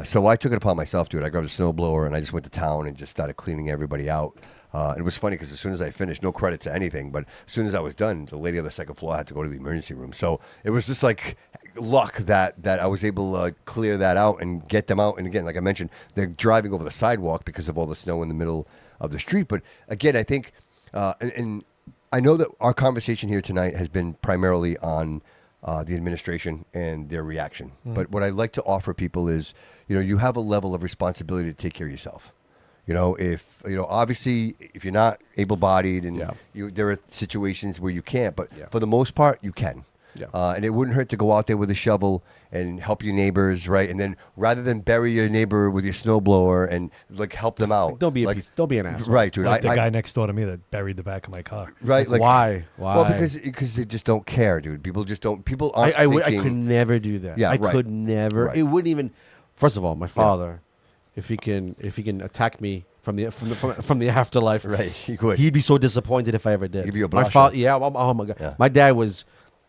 So I took it upon myself, dude. I grabbed a snowblower and I just went to town and just started cleaning everybody out. And it was funny because as soon as I finished, no credit to anything, but as soon as I was done, the lady on the second floor had to go to the emergency room. So it was just like luck that I was able to clear that out and get them out. And again, like I mentioned, they're driving over the sidewalk because of all the snow in the middle of the street. But again, I think, and I know that our conversation here tonight has been primarily on the administration and their reaction. But what I'd like to offer people is, you have a level of responsibility to take care of yourself. Obviously, if you're not able-bodied and there are situations where you can't, but for the most part, you can. Yeah. And it wouldn't hurt to go out there with a shovel and help your neighbors, right? And then rather than bury your neighbor with your snowblower and help them out. Don't be an asshole. Right, dude. Like the guy next door to me that buried the back of my car. Right, like Why? Well, because they just don't care, dude. People just don't. People aren't. I thinking, could never do that. Yeah, I right. could never. Right. It wouldn't even. First of all, my father, if he can attack me from the afterlife, Right, he could. He'd be so disappointed if I ever did. Give you a my blush, father, yeah. Oh my god, Yeah. my dad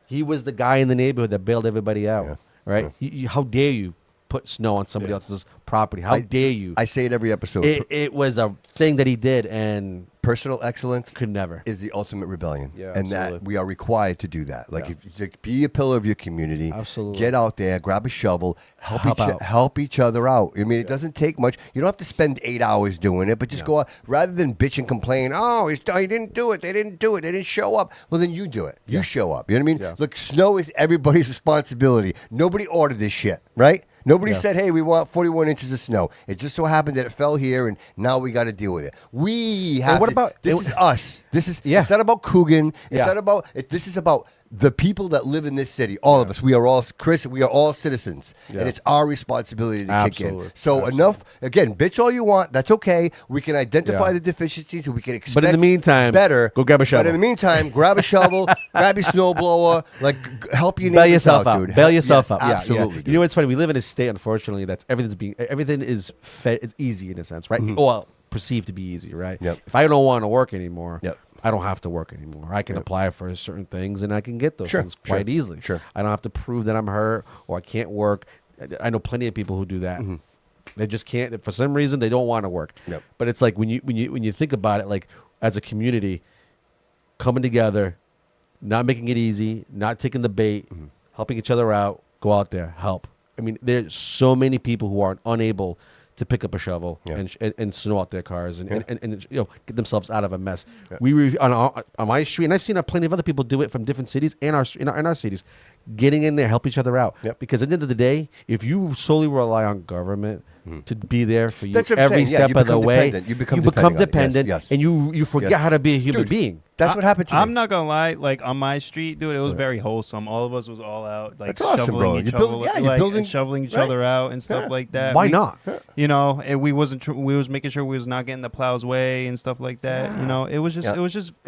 he was the guy in the neighborhood that bailed everybody out. Yeah. Right? How dare you put snow on somebody else's property? How dare you? I say it every episode. It was a thing that he did, and Personal excellence could never. is the ultimate rebellion, Yeah, and that absolutely. we are required to do that. Be a pillar of your community. Absolutely. Get out there, grab a shovel, Help out. help each other out. I mean, it doesn't take much. You don't have to spend 8 hours doing it, but just go out rather than bitch and complain. Oh, he didn't do it. They didn't do it. They didn't show up. Well, then you do it. You show up. You know what I mean? Yeah. Look, snow is everybody's responsibility. Nobody ordered this shit, right? Nobody said, hey, we want 41 inches of snow. It just so happened that it fell here, and now we got to deal with it. We have what to- about- this is us. This is Yeah. It's not about Coogan. It's Yeah. not about this is about the people that live in this city. All of us. We are all citizens. Yeah. And it's our responsibility to kick in. Absolutely. So enough again, bitch all you want. That's okay. We can identify Yeah. the deficiencies and we can expect But in the meantime, better. go grab a But shovel. in the meantime, grab a shovel, grab your snowblower, help your Bail neighbors yourself out. dude. Bail yourself Yes, out. Yeah, Absolutely. Yeah. dude. You know what's funny? We live in a state, unfortunately, that's everything is fed. It's easy in a sense, right? Well, perceived to be easy, right? Mm-hmm. Yep. If I don't want to work anymore, Yep. I don't have to work anymore. I can apply for certain things, and I can get those Sure, things quite sure, easily. sure. I don't have to prove that I'm hurt or I can't work. I know plenty of people who do that. They just can't. For some reason, they don't want to work. Yep. But it's like when you think about it, like as a community, coming together, not making it easy, not taking the bait, helping each other out, go out there, help. I mean, there's so many people who are unable to pick up a shovel Yeah. and snow out their cars and get themselves out of a mess. We were on my street, and I've seen plenty of other people do it from different cities and in our cities, getting in there, help each other out. Yep. Because at the end of the day, if you solely rely on government to be there for you That's what I'm every saying. Yeah, step you of the become way, dependent. You become dependent, dependent on it. Yes, and you forget Yes. how to be a human Dude, being. That's what happened to me. I'm not gonna lie, like on my street, dude, it was very wholesome. All of us was all out, like That's awesome, shoveling bro. each You're other, building- yeah, you're like, building- and shoveling each right. other out and stuff Yeah. like that. Why not? You know, and we was making sure we was not getting the plows way and stuff like that. You know, it was Yeah. it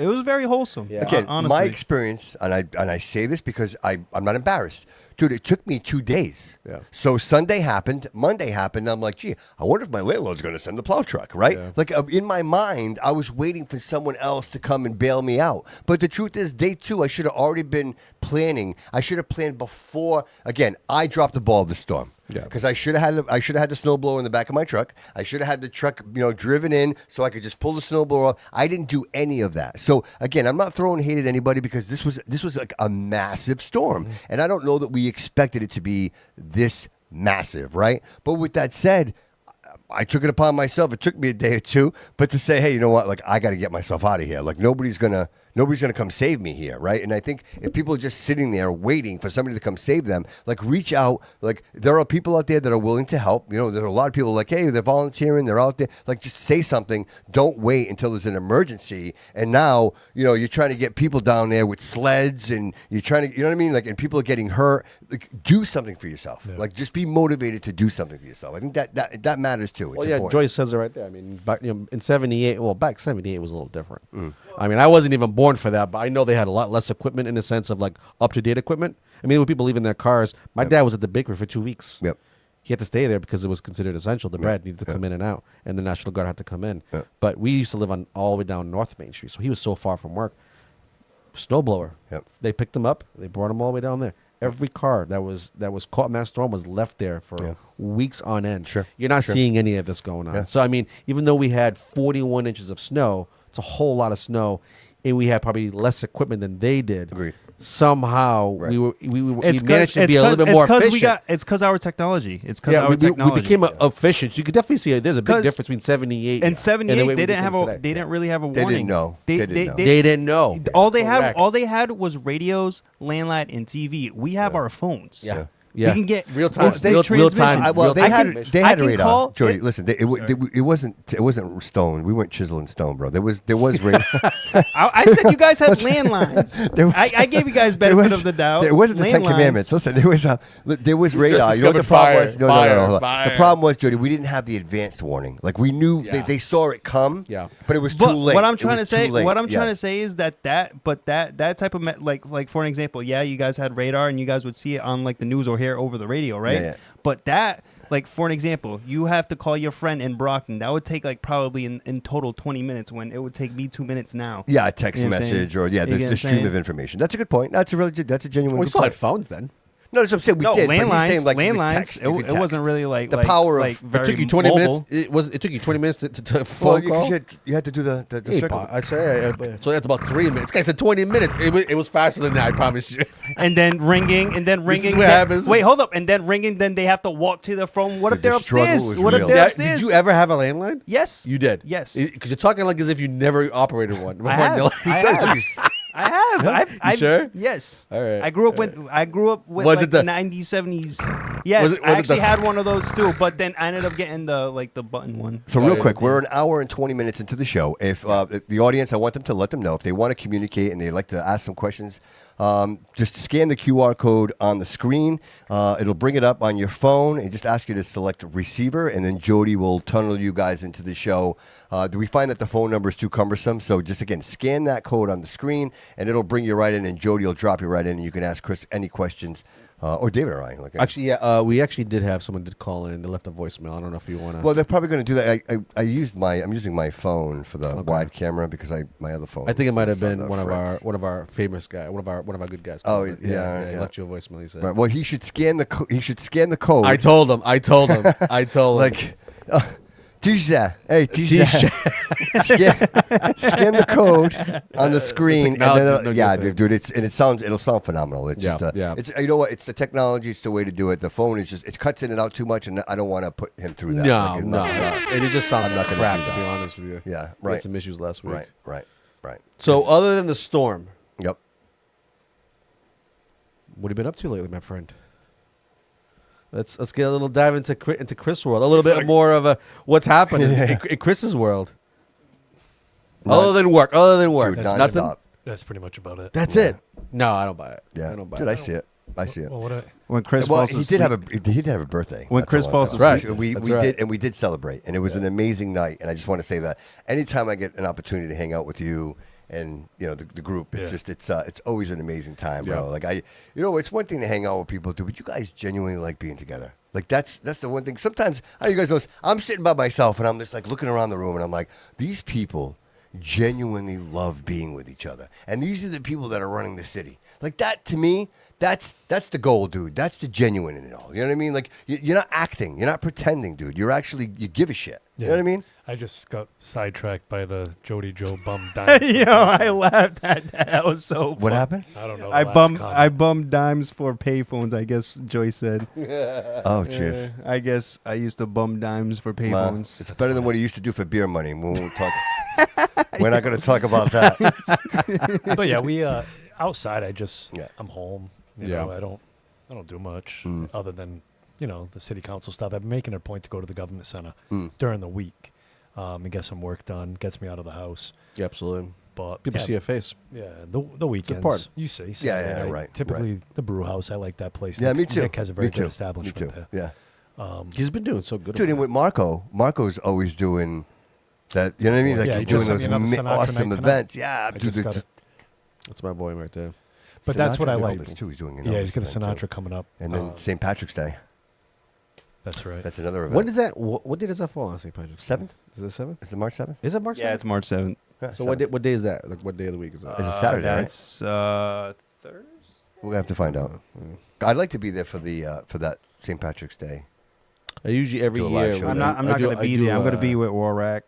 was very wholesome. Yeah. Again, honestly. my experience, and I say this because I'm not embarrassed. Dude, it took me 2 days. Yeah. So Sunday happened, Monday happened. I'm like, gee, I wonder if my landlord's going to send the plow truck, right? Yeah. Like in my mind, I was waiting for someone else to come and bail me out. But the truth is, day 2, I should have already been planning. I should have planned before. Again, I dropped the ball of the storm. Yeah. Because I should have had the snowblower in the back of my truck. I should have had the truck, driven in so I could just pull the snowblower off. I didn't do any of that. So again, I'm not throwing hate at anybody because this was like a massive storm, and I don't know that we expected it to be this massive, right? But with that said, I took it upon myself. It took me a day or two, but to say, hey, you know what? Like, I got to get myself out of here. Like, nobody's gonna come save me here, right? And I think if people are just sitting there waiting for somebody to come save them, like, reach out. Like, there are people out there that are willing to help. There are a lot of people like, hey, they're volunteering, they're out there. Like, just say something. Don't wait until there's an emergency. And now, you're trying to get people down there with sleds, and you're trying to, you know what I mean? Like, and people are getting hurt. Like, do something for yourself. Yeah. Like, just be motivated to do something for yourself. I think that matters too. It's Well, yeah, important. Joyce says it right there. I mean, back, in 78, back 78 was a little different. I mean, I wasn't even born for that, but I know they had a lot less equipment in the sense of like up-to-date equipment. I mean, when people leaving their cars, my dad was at the bakery for 2 weeks. Yep. He had to stay there because it was considered essential. The bread needed to come in and out, and the National Guard had to come in. Yeah. But we used to live on all the way down North Main Street, so he was so far from work. Snowblower. Yep. They picked him up. They brought him all the way down there. Every car that was caught in that storm was left there for weeks on end. Sure. You're not Sure. seeing any of this going on. Yeah. So I mean, even though we had 41 inches of snow, it's a whole lot of snow, and we had probably less equipment than they did. Agreed. Somehow Right. we managed to be a little bit more efficient. It's because our technology. It's because Yeah, our we technology. became efficient. You could definitely see there's a big 'Cause difference between 78 in 78, the way they we do didn't have things a. today. They didn't really have a They warning. didn't know. They They didn't know. They didn't know. All they had was radios, landline, and TV. We have our phones. Yeah. We Yeah. can get real time. instant Real transmission. time. Well, they I had can- they I had a can radar. call- Jody, listen, it wasn't stone. We weren't chiseling stone, bro. There was radar. I said you guys had landlines. There was- I gave you guys There benefit was- of the doubt. There wasn't the Ten Landlines. Commandments. Listen, there was radar. You know what the discovered problem fire, was? No, hold on. fire. The problem was, Jody, we didn't have the advanced warning. Like we knew Yeah. they saw it come. Yeah. But it was too But late. what I'm It trying to was too say, late. what I'm trying Yeah. to say is that type of like for an example, yeah, you guys had radar and you guys would see it on like the news or hear over the radio, right? Yeah, yeah. But that, like for an example, you have to call your friend in Brockton. That would take like probably in total 20 minutes when it would take me 2 minutes now. Yeah, a text You know what I'm saying? message or You get what the I'm stream saying? of information. That's a good point. That's a genuine. We good still point. had phones then. No, that's what I'm saying. We No, did. But he's landlines. saying, like, you could Landlines. text, you could It wasn't text. really like the like, power of. like It very took you 20 mobile. minutes. It took you 20 minutes to phone Well, call. you had to do the Hey, circle. I'd say so. That's about 3 minutes. This guy said 20 minutes. It was faster than that. I promise you. And then ringing, and then ringing. This is what then- happens. Wait, hold up. And then ringing, then they have to walk to the phone. What if The they're struggle upstairs? was What if real. they're Yeah, upstairs? did you ever have a landline? Yes. You did. Yes. Because you're talking like as if you never operated one. I have. I have. I have. You sure? Yes. All right. I grew up with Was like it the- 90s, 70s. Yes. Was it I actually the- had one of those too, but then I ended up getting the button one. So real yeah. quick, we're an hour and 20 minutes into the show. If the audience, I want them to let them know if they want to communicate and they'd like to ask some questions, just scan the QR code on the screen. It'll bring it up on your phone and just ask you to select receiver, and then Jody will tunnel you guys into the show. Do we find that the phone number is too cumbersome? So just, again, scan that code on the screen, and it'll bring you right in, and Jody will drop you right in, and you can ask Chris any questions. Or David or I. Like, Actually, yeah, we actually did have someone did call in. They left a voicemail. I don't know if you want to. well, they're probably going to do that. I'm using my phone for the wide camera because my other phone. I think it might have is on been the one fritz. of our famous guys, one of our good guys. Oh, called. yeah, He yeah. left you a voicemail. He said. Right, well, he should scan the code. I told him. I told him. like, Tisha. Hey, Tisha. Scan the code on the screen. And then, yeah, dude. It'll sound phenomenal. It's just, it's, you know what? It's the technology. It's the way to do it. The phone is just, it cuts in and out too much, and I don't want to put him through that. No. And it just sounds like crap, to be honest with you. Yeah, We right. had some issues last week. Right. So, other than the storm, Yep. what have you been up to lately, my friend? Let's get a little dive into Chris' world, a little bit more of what's happening in Chris's world. Other than work, Dude, nothing. nonstop. That's pretty much about it. That's it. No, I don't buy it. Yeah, I don't buy dude, it. I see it. Well, When Chris Well, falls he asleep, did have a birthday. When That's Chris all I falls know. asleep. we That's we right. did, and we did celebrate, and it was an amazing night. And I just want to say that anytime I get an opportunity to hang out with you and the group, it's just it's always an amazing time, bro. Yeah. Like it's one thing to hang out with people, too, but you guys genuinely like being together. Like that's the one thing. Sometimes I know you guys know. I'm sitting by myself and I'm just like looking around the room and I'm like, these people genuinely love being with each other, and these are the people that are running the city. Like that to me, that's the goal, dude. That's the genuine in it all. You know what I mean? Like you're not acting, you're not pretending, dude. You give a shit. You know what I mean? I just got sidetracked by the Jody Jo bum dimes. I laughed at that. That was so What fun. happened? I don't know. I bummed dimes for payphones, I guess Joyce said. Oh, jeez. I guess I used to bum dimes for Well, payphones. it's better than what he used to do for beer money. We won't talk. We're not going to talk about that. But yeah, we outside. I'm home. You Yeah. know, I don't do much other than the city council stuff. I'm making it a point to go to the government center during the week and get some work done. Gets me out of the house. Yeah, absolutely. But People see your face. Yeah, the weekends. important. You see. Yeah, Saturday night, right, Typically the brew house. I like that place. Yeah, me too. Nick has a very Me good too. establishment Me too. there. Yeah. He's been doing so good. Dude, and with Marco's always doing that. You know what I mean? Like Yeah, he's he doing just those sent me another Sinatra awesome night tonight. events. Yeah, I dude. just got it. That's my boy right there. But that's what I did like. Elvis, too. He's doing an Yeah, Elvis he's got the event, Sinatra too. coming up. And then St. Patrick's Day. That's right. That's another event. When does that? What day does that fall on St. Patrick's? 7th? Is it 7th? Is it March 7th? Is it March? Yeah, 7th? it's March 7th. Yeah, So 7th. what day is that? Like what day of the week is that? It's a Saturday, right? That's Thursday. We're gonna have to find out. I'd like to be there for that St. Patrick's Day. I usually every Do a live year. show when there. I'm not going to be there. I'm going to be with Warrack.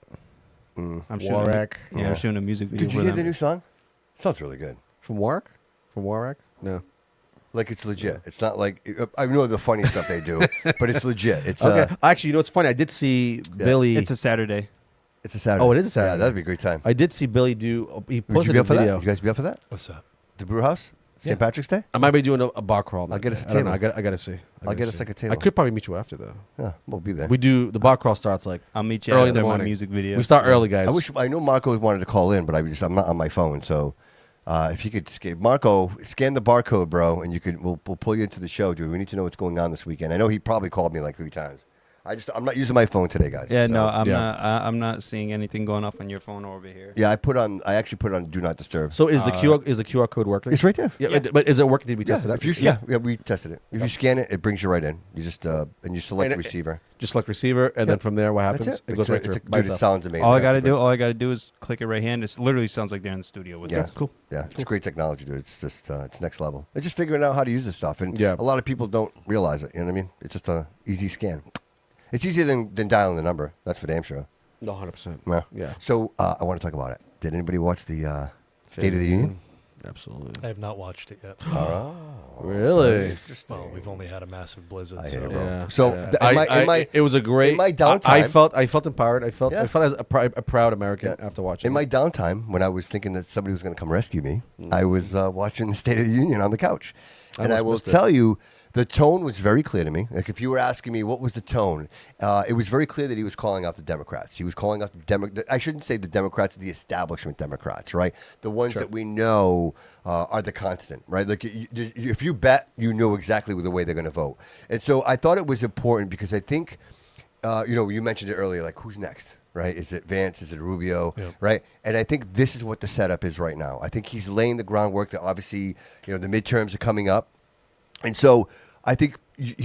Mm. I'm shooting. Warrack. Yeah, I'm shooting a music video Did you for hear them. the new song? Sounds really good. From Warrack? From Warrack? No. Like it's legit. It's not like I know the funny stuff they do, but it's legit. It's Okay. Actually, you know what's funny? I did see Billy. It's a Saturday. it's a Saturday. Oh, it is a Saturday. Yeah, that'd be a great time. I did see Billy do. He Would you posted be a up for that? video. You guys be up for that? What's that? The brew house? St. Patrick's Day? I might be doing a bar crawl. I'll get us a I don't know. table. I gotta see. I'll get us like a table. I could probably meet you after though. Yeah, we'll be there. We do the bar crawl starts like I'll meet you Early in after the my morning. music video. we start early, guys. I know Marco wanted to call in, but I'm not on my phone. So if you could scan the barcode, bro, and we'll pull you into the show, dude. We need to know what's going on this weekend. I know he probably called me like 3 times. I'm not using my phone today, guys. Yeah, so. no, I'm yeah. not. I'm not seeing anything going off on your phone over here. Yeah, I actually put on Do Not Disturb. So is the QR code working? It's right there. Yeah, but is it working? Did we test it out? Yeah, we tested it. If you scan it, it brings you right in. You just and you select And receiver. Just select receiver, and then from there, what happens? That's it. It goes right through. by Dude, it itself. sounds amazing. All I That's gotta great. do is click it right hand. It literally sounds like they're in the studio with Yeah, us. Cool. Yeah, it's great technology, dude. It's just it's next level. It's just figuring out how to use this stuff, and Yeah. a lot of people don't realize it. You know what I mean? It's just a easy scan. It's easier than dialing the number. That's for damn sure. No, 100%. Yeah. Yeah. So I want to talk about it. Did anybody watch the State of the Union? Absolutely. I have not watched it yet. Oh, Really? Well, we've only had a massive blizzard. I so. hear, bro. Yeah. So yeah. It was a great. in my downtime- I felt empowered. I felt Yeah. as a proud American after watching. in it. my downtime, when I was thinking that somebody was going to come rescue me, I was watching the State of the Union on the couch, and I will almost missed it. tell you. The tone was very clear to me. Like if you were asking me what was the tone, it was very clear that he was calling out the Democrats. He was calling out I shouldn't say the Democrats, the establishment Democrats, right? The ones that we know are the constant, right? Like if you bet, you know exactly the way they're going to vote. And so I thought it was important because I think, you mentioned it earlier, like who's next? Right? Is it Vance? Is it Rubio? Yep. Right? And I think this is what the setup is right now. I think he's laying the groundwork that obviously, the midterms are coming up. And so I think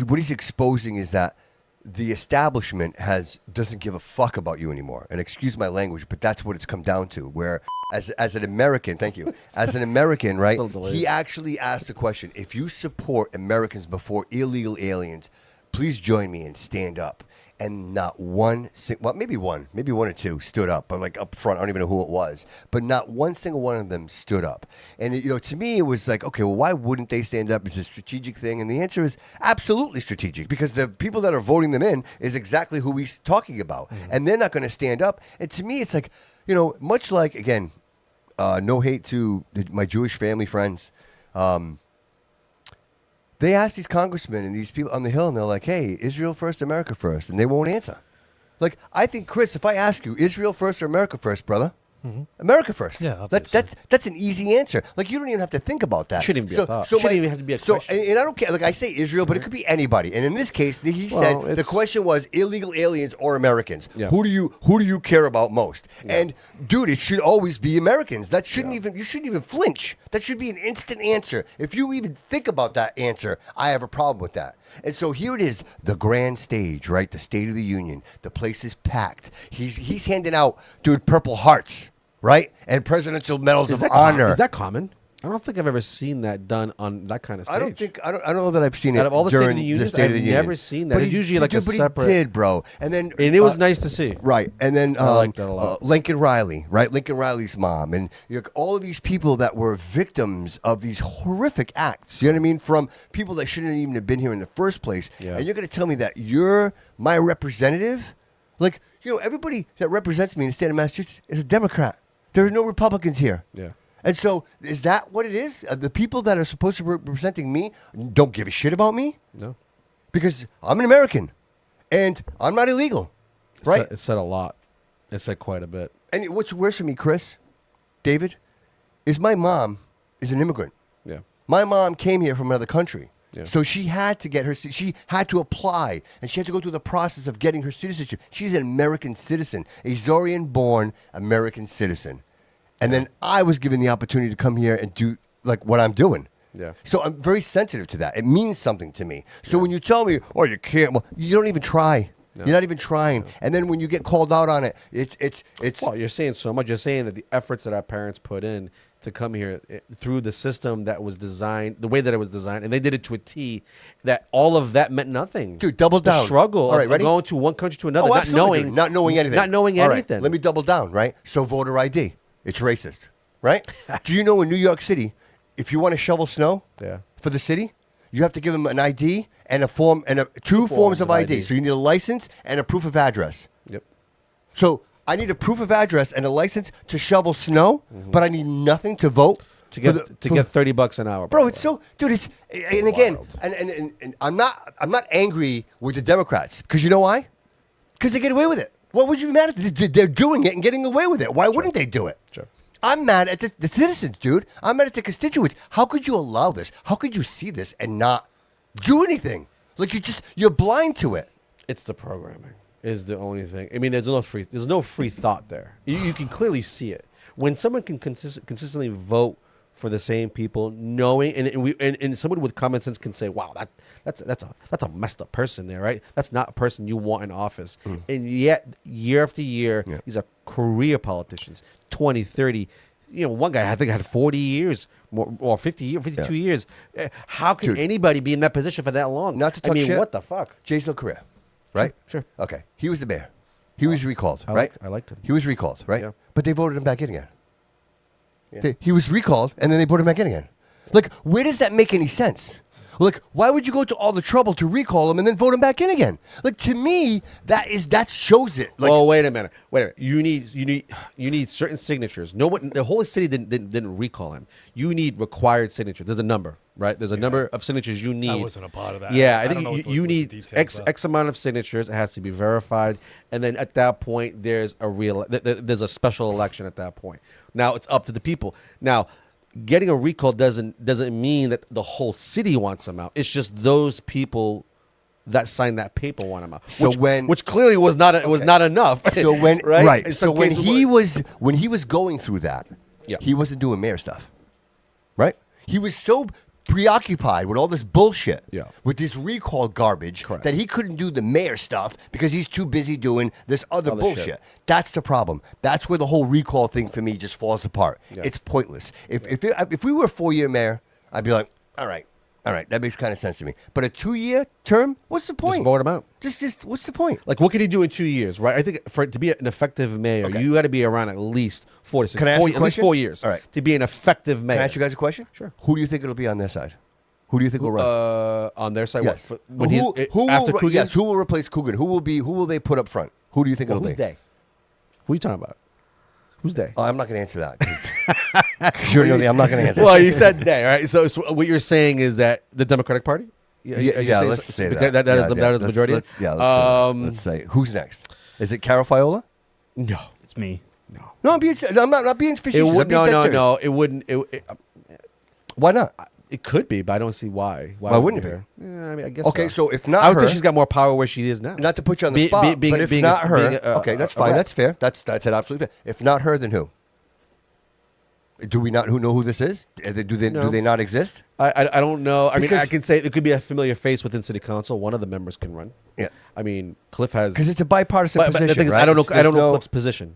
what he's exposing is that the establishment doesn't give a fuck about you anymore. And excuse my language, but that's what it's come down to. Where as an American, thank you, as an American, right? He actually asked the question: if you support Americans before illegal aliens, please join me and stand up. and not one, well, maybe one or two stood up, but like up front, I don't even know who it was, but not one single one of them stood up. And to me, it was like, okay, well, why wouldn't they stand up? It's a strategic thing, and the answer is absolutely strategic, because the people that are voting them in is exactly who he's talking about, and they're not going to stand up. And to me, it's like, much like, again, no hate to my Jewish family friends. They ask these congressmen and these people on the Hill, and they're like, hey, Israel first, America first, and they won't answer. Like, I think, Chris, if I ask you, Israel first or America first, brother? America first. Yeah, obviously. That's an easy answer. Like, you don't even have to think about that. Shouldn't even be a thought. Shouldn't even have to be a question. And I don't care. Like, I say Israel, but it could be anybody. And in this case, he said the question was illegal aliens or Americans. Yeah. Who do you care about most? Yeah. And dude, it should always be Americans. That shouldn't you shouldn't even flinch. That should be an instant answer. If you even think about that answer, I have a problem with that. And so here it is, the grand stage, right? The State of the Union. The place is packed. He's handing out, dude, Purple Hearts. Right? And presidential medals of honor. Is that common? I don't think I've ever seen that done on that kind of stage. I don't know that I've seen it out of all the during State of the Union. I've never seen that. But it's usually like a separate. But he did, bro. And it was nice to see. Right. And then I like that a lot. Lincoln Riley, right? Lincoln Riley's mom, and all of these people that were victims of these horrific acts. You know what I mean? From people that shouldn't even have been here in the first place. Yeah. And you're going to tell me that you're my representative? Like, everybody that represents me in the state of Massachusetts is a Democrat. There are no Republicans here. Yeah. And so is that what it is? The people that are supposed to be representing me don't give a shit about me? No. Because I'm an American and I'm not illegal. Right? It said a lot. It said quite a bit. And what's worse for me, Chris, David, is my mom is an immigrant. Yeah. My mom came here from another country. Yeah. So she had to she had to apply, and she had to go through the process of getting her citizenship. She's an American citizen, a Zorian-born American citizen. And then I was given the opportunity to come here and do like what I'm doing. Yeah. So I'm very sensitive to that. It means something to me. So when you tell me, oh, you can't, well, you don't even try. No. You're not even trying. No. And then when you get called out on it, it's. Well, you're saying so much. You're saying that the efforts that our parents put in to come here through the system that was designed, the way that it was designed, and they did it to a T, that all of that meant nothing. Dude, double down. The struggle all right, of going to one country to another, not knowing anything. Not knowing all anything. Right, let me double down, right? So voter ID. It's racist, right? Do you know in New York City, if you want to shovel snow for the city, you have to give them an ID and a form and two forms of ID. So you need a license and a proof of address. Yep. So I need a proof of address and a license to shovel snow, but I need nothing to vote. To get $30 an hour, bro. It's so, dude. It's and again, and I'm not angry with the Democrats, because you know why? Because they get away with it. What would you be mad at? They're doing it and getting away with it. Why wouldn't they do it? Sure. I'm mad at the citizens, dude. I'm mad at the constituents. How could you allow this? How could you see this and not do anything? Like you're blind to it. It's the programming is the only thing. I mean, there's no free thought there. You can clearly see it. When someone can consistently vote for the same people, knowing and somebody with common sense can say, wow, that's a messed up person there, right? That's not a person you want in office. And yet year after year, these are career politicians, 20, 30. One guy I think had 40 years or 50 years, 52 years. How can anybody be in that position for that long? Not to talk shit. What the fuck? Jay's career, right? Sure. Okay. He was the mayor. He was recalled, right? I liked him. He was recalled, right? Yeah. But they voted him back in again. Yeah. He was recalled, and then they put him back in again. Like, where does that make any sense? Like, why would you go to all the trouble to recall him and then vote him back in again? Like, to me, that shows it. Like, wait a minute. You need certain signatures. No one, the whole city didn't recall him. You need required signatures. There's a number, right? There's a number of signatures you need. I wasn't a part of that. Yeah, I think you need X amount of signatures. It has to be verified, and then at that point, there's a special election at that point. Now it's up to the people. Now, getting a recall doesn't mean that the whole city wants him out. It's just those people that signed that paper want him out. So which clearly was not enough. So when right. So when he was going through that, he wasn't doing mayor stuff, right? He was so preoccupied with all this bullshit, with this recall garbage, that he couldn't do the mayor stuff because he's too busy doing this other bullshit. Shit. That's the problem. That's where the whole recall thing for me just falls apart. It's pointless. If we were a 4-year mayor, I'd be like, all right, All right, that makes kind of sense to me. But a 2-year term, what's the point? Just vote him out. Just what's the point? Like, what can he do in 2 years, right? I think for it to be an effective mayor, you got to be around at least 4 to 6. Can I ask you a at least question? 4 years. All right. To be an effective mayor. Can I ask you guys a question? Sure. Who do you think it'll be on their side? Who do you think will run? On their side, Yes. what? When after Coogan? Yes, who will replace Coogan? Who will they put up front? Who do you think it'll Who's be? they? Who are you talking about? Who's they? Oh, I'm not going to answer that. 'Cause you know me, I'm not going to answer. Well, you said they, right? So what you're saying is that the Democratic Party? Yeah, let's say because that. That is the majority. Let's say who's next? Is it Carol Fiola? No, It's me. No, I'm not being facetious. it I'm would. being dead serious. No. It wouldn't. Why not? It could be, but I don't see why. Why wouldn't it be? Yeah, I mean, I guess. Okay, so if not I would her, say she's got more power where she is now. not to put you on the spot, but if not her, okay, that's fine. That's fair. That's absolutely fair. If not her, then who? Do we not know who this is? Do they not exist? I don't know. I mean, Because- I can say it could be a familiar face within city council. One of the members can run. Yeah. I mean, Cliff has Because it's a bipartisan But position. the thing is, right? I don't know. It's- I don't there's know no- Cliff's position.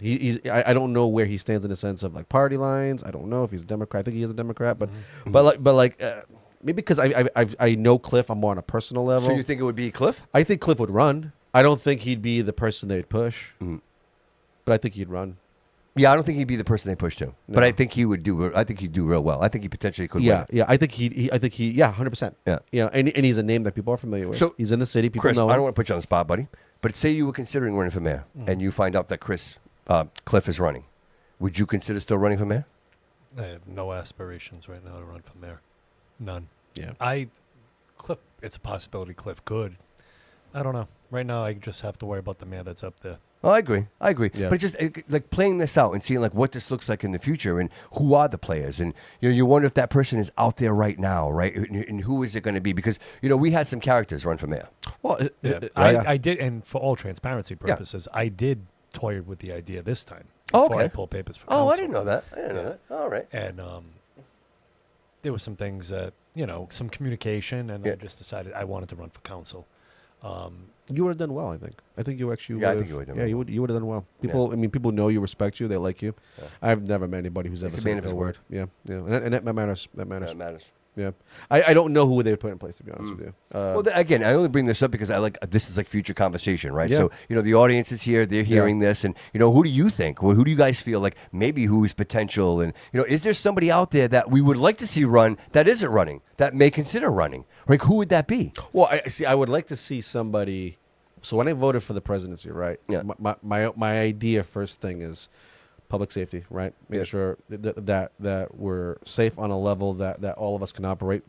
I don't know where he stands in the sense of like party lines. I don't know if he's a Democrat. I think he is a Democrat, but maybe because I know Cliff. I'm more on a personal level. So you think it would be Cliff? I think Cliff would run. I don't think he'd be the person they'd push, but I think he'd run. Yeah, I don't think he'd be the person they push to, but I think he would do. I think he'd do real well. I think he potentially could. Yeah, win. yeah. I think he. 100%. Yeah. You know, and he's a name that people are familiar with. So, he's in the city. People Chris, know I him. don't want to put you on the spot, buddy, but say you were considering running for mayor, and you find out that Cliff is running. Would you consider still running for mayor? I have no aspirations right now to run for mayor. None. Yeah. Cliff, it's a possibility Cliff could. I don't know. Right now, I just have to worry about the man that's up there. Oh, I agree. Yeah. But just like playing this out and seeing like what this looks like in the future and who are the players and you wonder if that person is out there right now, right? And who is it going to be? Because we had some characters run for mayor. Well, I did, and for all transparency purposes, I did toy with the idea this time. Oh, before okay. I pulled papers for Oh, I council. didn't know that. I didn't know that. All right. And there were some things that some communication, and I just decided I wanted to run for council. You would have done well, I think. I think you actually. Yeah, I think you would have done Yeah, well. you would have done well. People, I mean, people know you, respect you, they like you. Yeah. I've never met anybody who's ever He's a said man of his a word. Yeah, yeah, and that matters. That matters. That matters. Yeah, I don't know who they would put in place, to be honest with you. Well, again, I only bring this up because this is like future conversation, right? Yeah. So the audience is here; they're hearing this, and who do you think? Well, who do you guys feel like maybe who's potential? And is there somebody out there that we would like to see run that isn't running that may consider running? Like, who would that be? Well, I would like to see somebody. So when I voted for the presidency, right? Yeah. My idea first thing is public safety, right? Make sure that we're safe on a level that all of us can operate.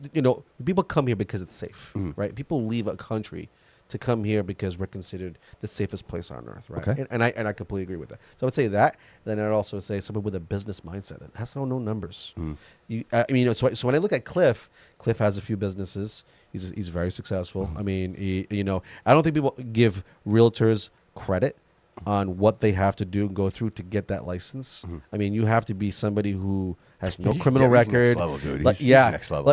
People come here because it's safe, right? People leave a country to come here because we're considered the safest place on earth, right? Okay. And I completely agree with that. So I would say that. Then I'd also say somebody with a business mindset that has no numbers. So when I look at Cliff has a few businesses. He's very successful. I mean, I don't think people give realtors credit on what they have to do and go through to get that license. I mean, you have to be somebody who has no criminal He's record. next level, dude. Like, He's next level.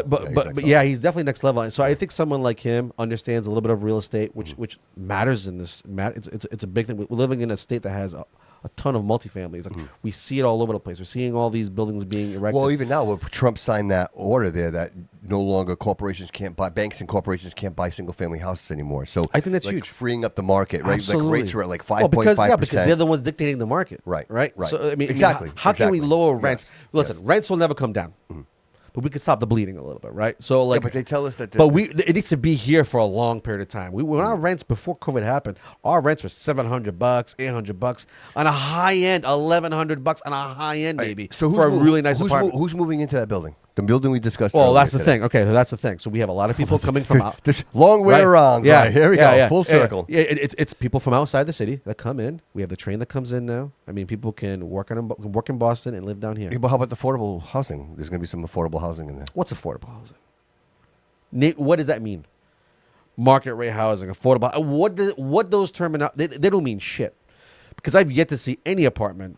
He's definitely next level. And so I think someone like him understands a little bit of real estate, which matters in this. It's a big thing. We're living in a state that has a ton of multifamilies. Like we see it all over the place. We're seeing all these buildings being erected. Well, even now, where Trump signed that order there that no longer banks and corporations can't buy single-family houses anymore. So I think that's huge. freeing up the market, right? Absolutely. Like rates are at like 5.5%. Well, because they're the ones dictating the market. Right. So I mean, Exactly. how can we Exactly. lower rents? Yes. Listen, Yes. rents will never come down, but we can stop the bleeding a little bit, right? So like, but they tell us that. it needs to be here for a long period of time. When our rents before COVID happened, our rents were $700, $800 on a high end, $1,100 on a high end, maybe. So for a really nice apartment. Who's moving into that building? The building we discussed. Well, earlier that's the today. thing. Okay, so that's the thing. So we have a lot of people coming from out. This long way Right. around. Yeah, Right, here we go. Full circle. Yeah, it's people from outside the city that come in. We have the train that comes in now. I mean, people can work in Boston and live down here. Yeah, but how about the affordable housing? There's going to be some affordable housing in there. What's affordable housing? Nate, what does that mean? Market rate housing, affordable. What those they don't mean shit. Because I've yet to see any apartment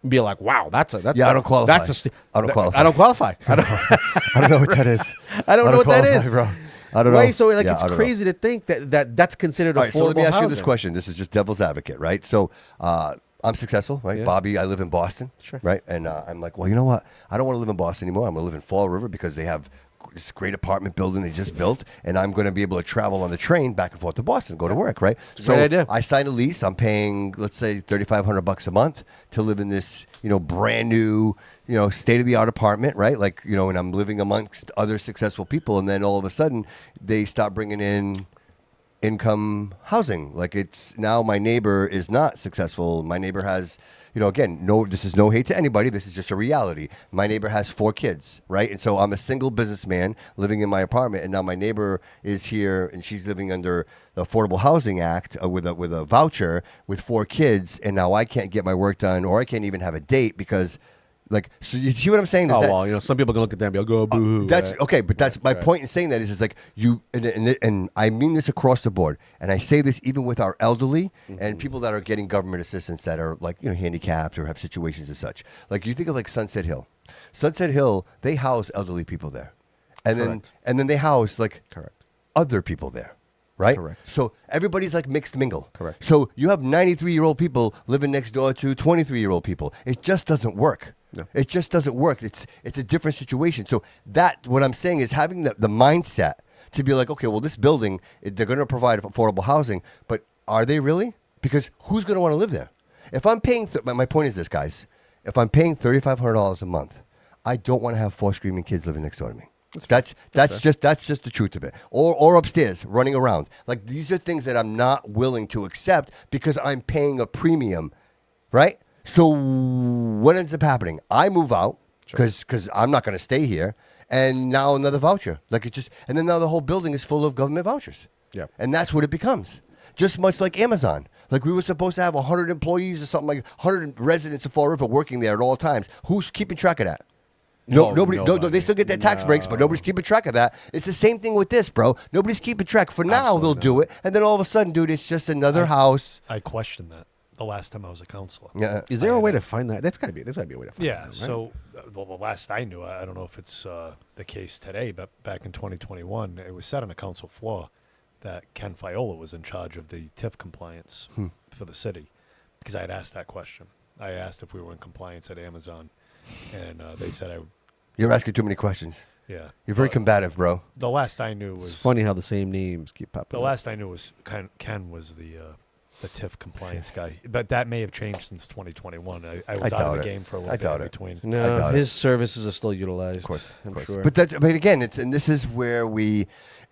be like, wow, that's I don't qualify. I don't qualify. I don't qualify. I don't know what that is. I don't know what that qualify, is, bro. I don't know. Right, so like Yeah, it's I don't know. crazy to think that's considered All affordable right, so let me ask you this housing. question. This is just devil's advocate, right? So I'm successful, right? Yeah. Bobby, I live in Boston, Sure. right? And I'm like, well, you know what? I don't want to live in Boston anymore. I'm going to live in Fall River because they have this great apartment building they just built, and I'm going to be able to travel on the train back and forth to Boston, go to work, right? So great idea. I signed a lease. I'm paying, let's say, $3,500 a month to live in this, brand new, state of the art apartment, right? Like, and I'm living amongst other successful people, and then all of a sudden they stop bringing in income housing. Like, it's now my neighbor is not successful. My neighbor has, again, this is no hate to anybody. This is just a reality. My neighbor has 4 kids, right? And so I'm a single businessman living in my apartment, and now my neighbor is here and she's living under the Affordable Housing Act with a voucher with 4 kids, and now I can't get my work done, or I can't even have a date because, like, so you see what I'm saying? Some people can look at that and be like, "Oh, boo-hoo." That's right? okay, but that's my point in saying that is like you, and I mean this across the board, and I say this even with our elderly and people that are getting government assistance that are like handicapped or have situations as such. Like, you think of like Sunset Hill. Sunset Hill, they house elderly people there, and then they house like other people there. Right? Correct. So everybody's like mixed mingle. Correct. So you have 93-year-old people living next door to 23-year-old people. It just doesn't work. No. It just doesn't work. It's a different situation. So what I'm saying is having the mindset to be like, okay, well, this building, they're going to provide affordable housing, but are they really? Because who's going to want to live there? If I'm paying, my point is this, guys. If I'm paying $3,500 a month, I don't want to have 4 screaming kids living next door to me. That's just the truth of it. Or upstairs running around. Like, these are things that I'm not willing to accept because I'm paying a premium, right? So what ends up happening? I move out because I'm not going to stay here, and now another voucher. Like, and then now the whole building is full of government vouchers. Yeah. And that's what it becomes. Just much like Amazon. Like, we were supposed to have 100 employees or something, like 100 residents of Fall River working there at all times. Who's keeping track of that? Nobody. They still get their tax breaks, but nobody's keeping track of that. It's the same thing with this, bro. Nobody's keeping track. For now, they'll do it, and then all of a sudden, dude, it's just another house. I questioned that the last time I was a counselor. Yeah. Is there a way to find that? There's got to be a way to find that. Yeah. Right? So the last I knew, I don't know if it's the case today, but back in 2021, it was said on the council floor that Ken Fiola was in charge of the TIF compliance for the city, because I had asked that question. I asked if we were in compliance at Amazon, and they said You're asking too many questions. Yeah. You're very combative, bro. The last I knew was It's funny how the same names keep popping the up. last I knew was Ken was the TIF compliance guy, but that may have changed since 2021. I was out of the game for a little bit in between. No, his services are still utilized. Of course, I'm sure. But again, and this is where we,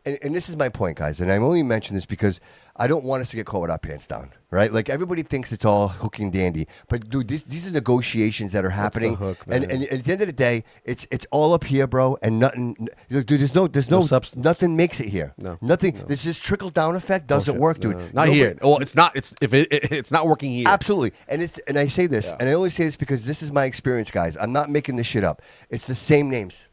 and this is my point, guys. And I only mention this because I don't want us to get caught with our pants down, right? Like, everybody thinks it's all hook and dandy, but dude, these are negotiations that are happening. hook, and man? at the end of the day, it's all up here, bro. And nothing, dude. There's no substance. Nothing makes it here. No. Nothing. No. This trickle down effect doesn't Bullshit. work, dude. No. Not here. Well, it's not. It's not working here. Absolutely. And I say this, and I only say this because this is my experience, guys. I'm not making this shit up. It's the same names.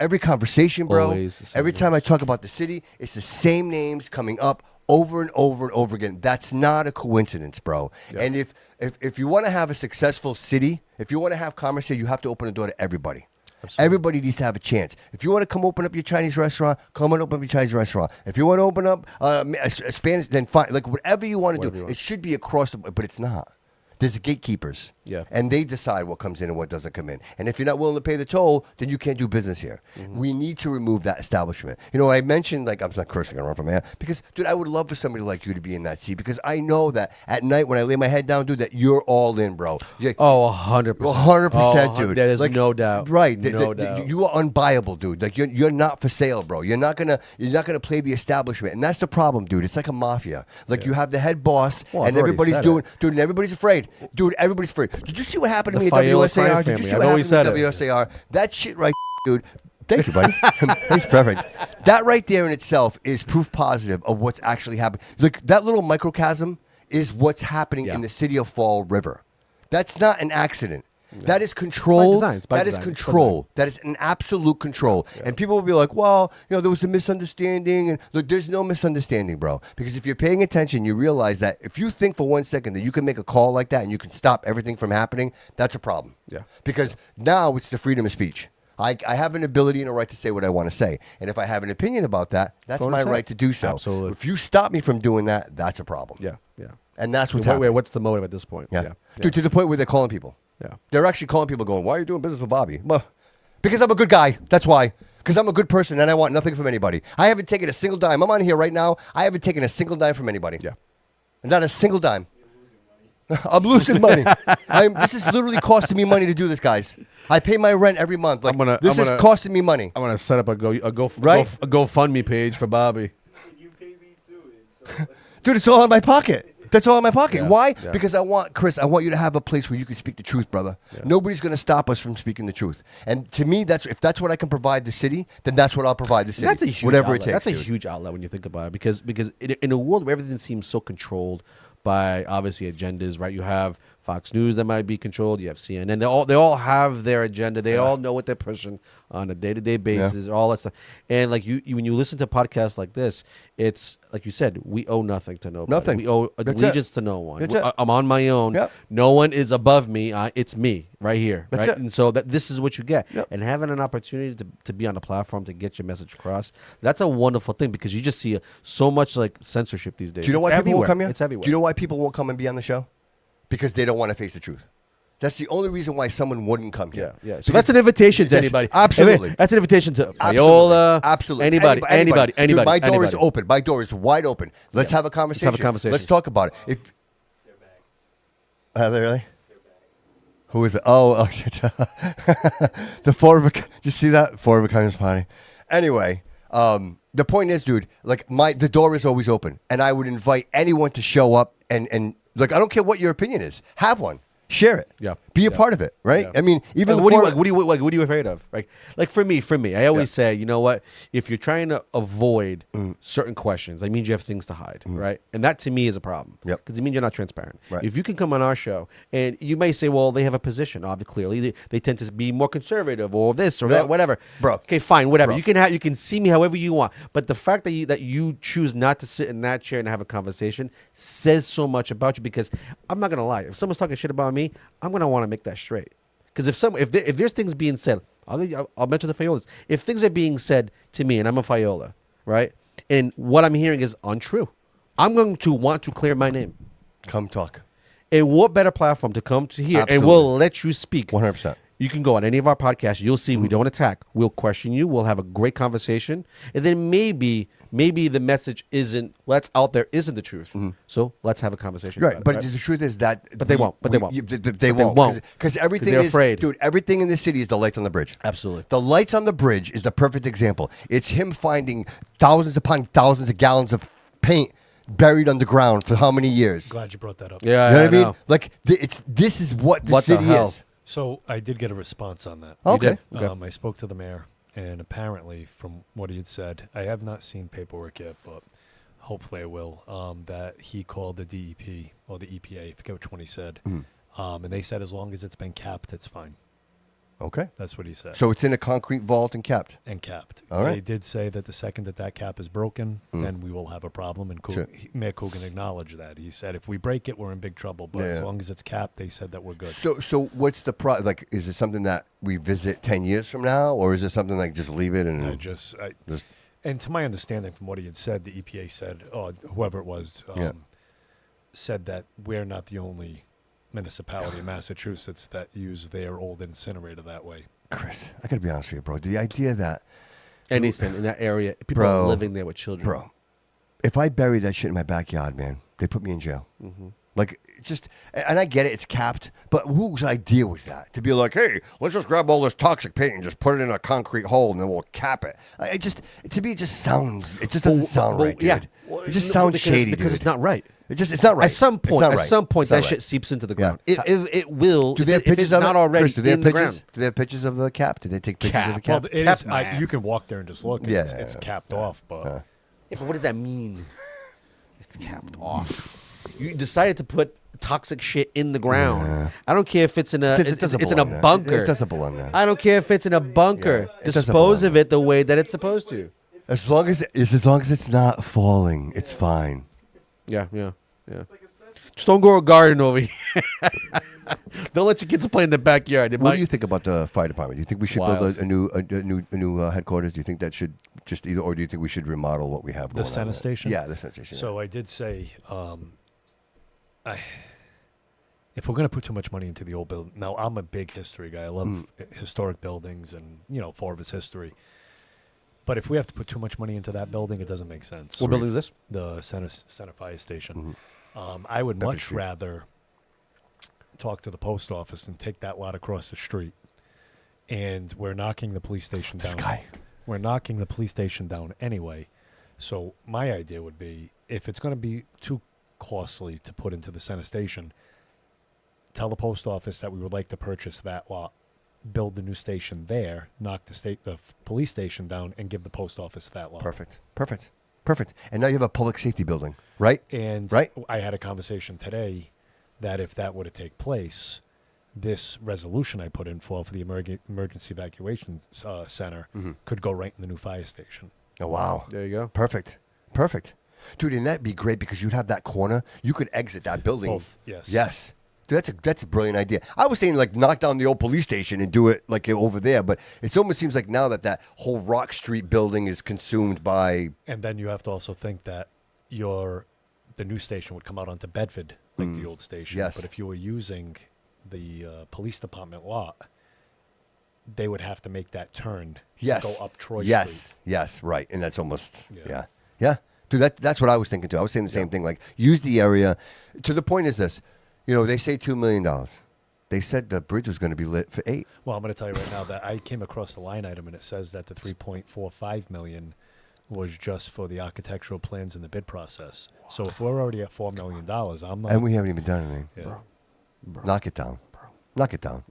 Every conversation, bro. Always the same Every time I talk about the city, it's the same names coming up over and over and over again. That's not a coincidence, bro. Yeah. And if you want to have a successful city, if you want to have commerce here, you have to open the door to everybody. Absolutely. Everybody needs to have a chance. If you want to come open up your Chinese restaurant, come and open up your Chinese restaurant. If you want to open up a Spanish, then fine. Like, whatever you want to do, it should be across the, but it's not. There's gatekeepers. Yeah. And they decide what comes in and what doesn't come in. And if you're not willing to pay the toll, then you can't do business here. Mm-hmm. We need to remove that establishment. I mentioned, like, I'm not cursing around from here, because, dude, I would love for somebody like you to be in that seat, because I know that at night when I lay my head down, dude, that you're all in, bro. 100%. 100%, dude. There's like, no doubt. Right. No doubt. You are unbuyable, dude. Like, you're not for sale, bro. You're not gonna play the establishment. And that's the problem, dude. It's like a mafia. Like, you have the head boss, and everybody's doing, dude, and everybody's afraid. Dude, everybody's afraid. Did you see what happened to me at WSAR? Did you see what happened at WSAR? That shit right, dude. Thank you, buddy. That's perfect. That right there in itself is proof positive of what's actually happening. Look, that little microcosm is what's happening in the city of Fall River. That's not an accident. No. That is control. That is control. That is an absolute control. Yeah. And people will be like, well, there was a misunderstanding. And look, there's no misunderstanding, bro. Because if you're paying attention, you realize that if you think for 1 second that you can make a call like that and you can stop everything from happening, that's a problem. Yeah. Because now it's the freedom of speech. I have an ability and a right to say what I want to say. And if I have an opinion about that, that's my right to do so. Absolutely. If you stop me from doing that, that's a problem. Yeah, yeah. And that's what's happening. Wait, what's the motive at this point? Yeah. Dude, to the point where they're calling people. Yeah. They're actually calling people going, why are you doing business with Bobby? Well, Because I'm a good guy. That's why. Because I'm a good person and I want nothing from anybody. I haven't taken a single dime. I'm on here right now. I haven't taken a single dime from anybody. Yeah. Not a single dime. I'm losing money. This is literally costing me money to do this, guys. I pay my rent every month. Like, this is costing me money. I'm gonna set up a GoFundMe page for Bobby. Dude, it's all in my pocket. That's all in my pocket. Yeah, Why? yeah. Because I want you to have a place where you can speak the truth, brother. Yeah. Nobody's going to stop us from speaking the truth. And to me, if that's what I can provide the city, then that's what I'll provide the city. That's a huge whatever outlet. it takes. That's a dude. huge outlet when you think about it, because in a world where everything seems so controlled by obviously agendas, right? You have Fox News that might be controlled. You have CNN. They all have their agenda. They all know what they're pushing on a day-to-day basis. All that stuff. And like you when you listen to podcasts like this, it's like you said, we owe nothing to nobody. Nothing. We owe That's allegiance it. to no one. That's it. I'm on my own. Yep. No one is above me. It's me right here. That's right? it. And so this is what you get. Yep. And having an opportunity to be on the platform to get your message across, that's a wonderful thing, because you just see so much like censorship these days. Do you know It's why people won't everywhere. come here? It's everywhere. Do you know why people won't come and be on the show? Because they don't want to face the truth. That's the only reason why someone wouldn't come here. Yeah. So Because- that's an invitation to Yes, anybody. absolutely. That's an invitation to Absolutely. Viola. Absolutely. Anybody. Dude, my door is anybody. open. My door is wide open. Let's have a conversation. have a conversation. Let's talk about it. Are they really? Who is it? Oh, the four of a. Did you see that? Four of a kindness party. Anyway, the point is, dude, like the door is always open, and I would invite anyone to show up and like I don't care what your opinion is, have one, share it, Yeah. be a Yeah. part of it, right? Yeah. I mean, even What before, are you afraid of? Like for me, I always say, you know what? If you're trying to avoid certain questions, that means you have things to hide, right? And that to me is a problem. Yep. Because it means you're not transparent. Right. If you can come on our show and you may say, well, they have a position. Obviously, clearly they tend to be more conservative or this or that, whatever. Bro. Okay, fine, whatever. Bro. You can see me however you want. But the fact that you choose not to sit in that chair and have a conversation says so much about you. Because I'm not gonna lie, if someone's talking shit about me, I'm gonna want to make that straight. Because if there's things being said, I'll mention the Fiolas. If things are being said to me and I'm a Fiola, right, and what I'm hearing is untrue, I'm going to want to clear my name. come talk. And what better platform to come to here, and Absolutely. we'll let you speak. 100%. You can go on any of our podcasts. You'll see we don't attack. We'll question you. We'll have a great conversation, and then maybe the message what's out there isn't the truth. So let's have a conversation. Right, about but it, right? the truth is that. But they won't. But they won't. They won't. Because everything they're is, afraid. dude. Everything in this city is the lights on the bridge. Absolutely. The lights on the bridge is the perfect example. It's him finding thousands upon thousands of gallons of paint buried underground for how many years? Glad you brought that up. Yeah, You know what I mean? know. Like this is what the What the city hell? is. So I did get a response on that. Okay. did? Okay. I spoke to the mayor, and apparently, from what he had said, I have not seen paperwork yet, but hopefully I will. That he called the DEP or the EPA, I forget which one he said, and they said as long as it's been capped, it's fine. Okay. That's what he said. So it's in a concrete vault and kept. And capped. All right. They did say that the second that cap is broken, then we will have a problem. And Sure. Mayor Coogan acknowledged that. He said if we break it, we're in big trouble. But as Yeah. long as it's capped, they said that we're good. So what's the like? Is it something that we visit 10 years from now, or is it something like just leave it and Just just and to my understanding from what he had said, the EPA said, or whoever it was, said that we're not the only municipality in Massachusetts that use their old incinerator that way. Chris, I gotta be honest with you, bro. The idea that, Anything in that area, people Bro. are living there with children. bro, if I bury that shit in my backyard, man, they put me in jail. Like, it's just, and I get it, it's capped, but whose idea was that? To be like, hey, let's just grab all this toxic paint and just put it in a concrete hole and then we'll cap it. To me, it just doesn't sound right, dude. Yeah, It just sounds shady, because dude. it's not right. It's not right. At some It's point, not at right. some point, It's not that right. shit seeps into the Yeah. ground. It will. Do they have if pictures it's of not it? already Chris, do they have in the pictures? ground. Do they have pictures of the cap? Did they take pictures of the Cap. cap? Well, it Cap is. my ass. You can walk there and just look. Yeah, It's yeah, capped off, but Yeah, but what does that mean? It's capped off. You decided to put toxic shit in the ground. I don't care if it's in a It doesn't it's in a belong there. bunker. It doesn't belong there. I don't care if it's in a bunker. Yeah, it doesn't Dispose belong of it the way that it's supposed to. As long as it's not falling, it's fine. Yeah. Just don't grow a garden over here. Don't let your kids play in the backyard. What do you think about the fire department? Do you think we It's should wild. build a new headquarters? Do you think that should just either, or do you think we should remodel what we have? the going on Senate there? station. Yeah, the Senate station. So I did say, if we're going to put too much money into the old building, now I'm a big history guy. I love historic buildings and, for of its history. But if we have to put too much money into that building, it doesn't make sense. What building is this? The Center Fire Station. I would much rather talk to the post office and take that lot across the street. And we're knocking the police station down. We're knocking the police station down anyway. So my idea would be, if it's going to be too costly to put into the center station, tell the post office that we would like to purchase that lot, build the new station there, knock the police station down, and give the post office that lot. Perfect. And now you have a public safety building, right? And I had a conversation today that if that were to take place, this resolution I put in for the emergency evacuation center could go right in the new fire station. Oh, wow. There you go. Perfect. Dude, and that'd be great because you'd have that corner. You could exit that building. Both, yes. Yes. Dude, that's a brilliant idea. I was saying, like, knock down the old police station and do it, like, over there. But it almost seems like now that whole Rock Street building is consumed by... And then you have to also think that the new station would come out onto Bedford, like the old station. Yes. But if you were using the police department lot, they would have to make that turn to go up Troy Street. Yes, right. And that's almost, yeah. Dude, that's what I was thinking too. I was saying the same thing, like, use the area. To the point is this, they say $2 million. They said the bridge was going to be lit for $8 million. Well, I'm going to tell you right now that I came across the line item and it says that the $3.45 million was just for the architectural plans and the bid process. So if we're already at $4 million, I'm not... And we haven't even done anything. Yeah. Bro. Knock it down. Knock it down.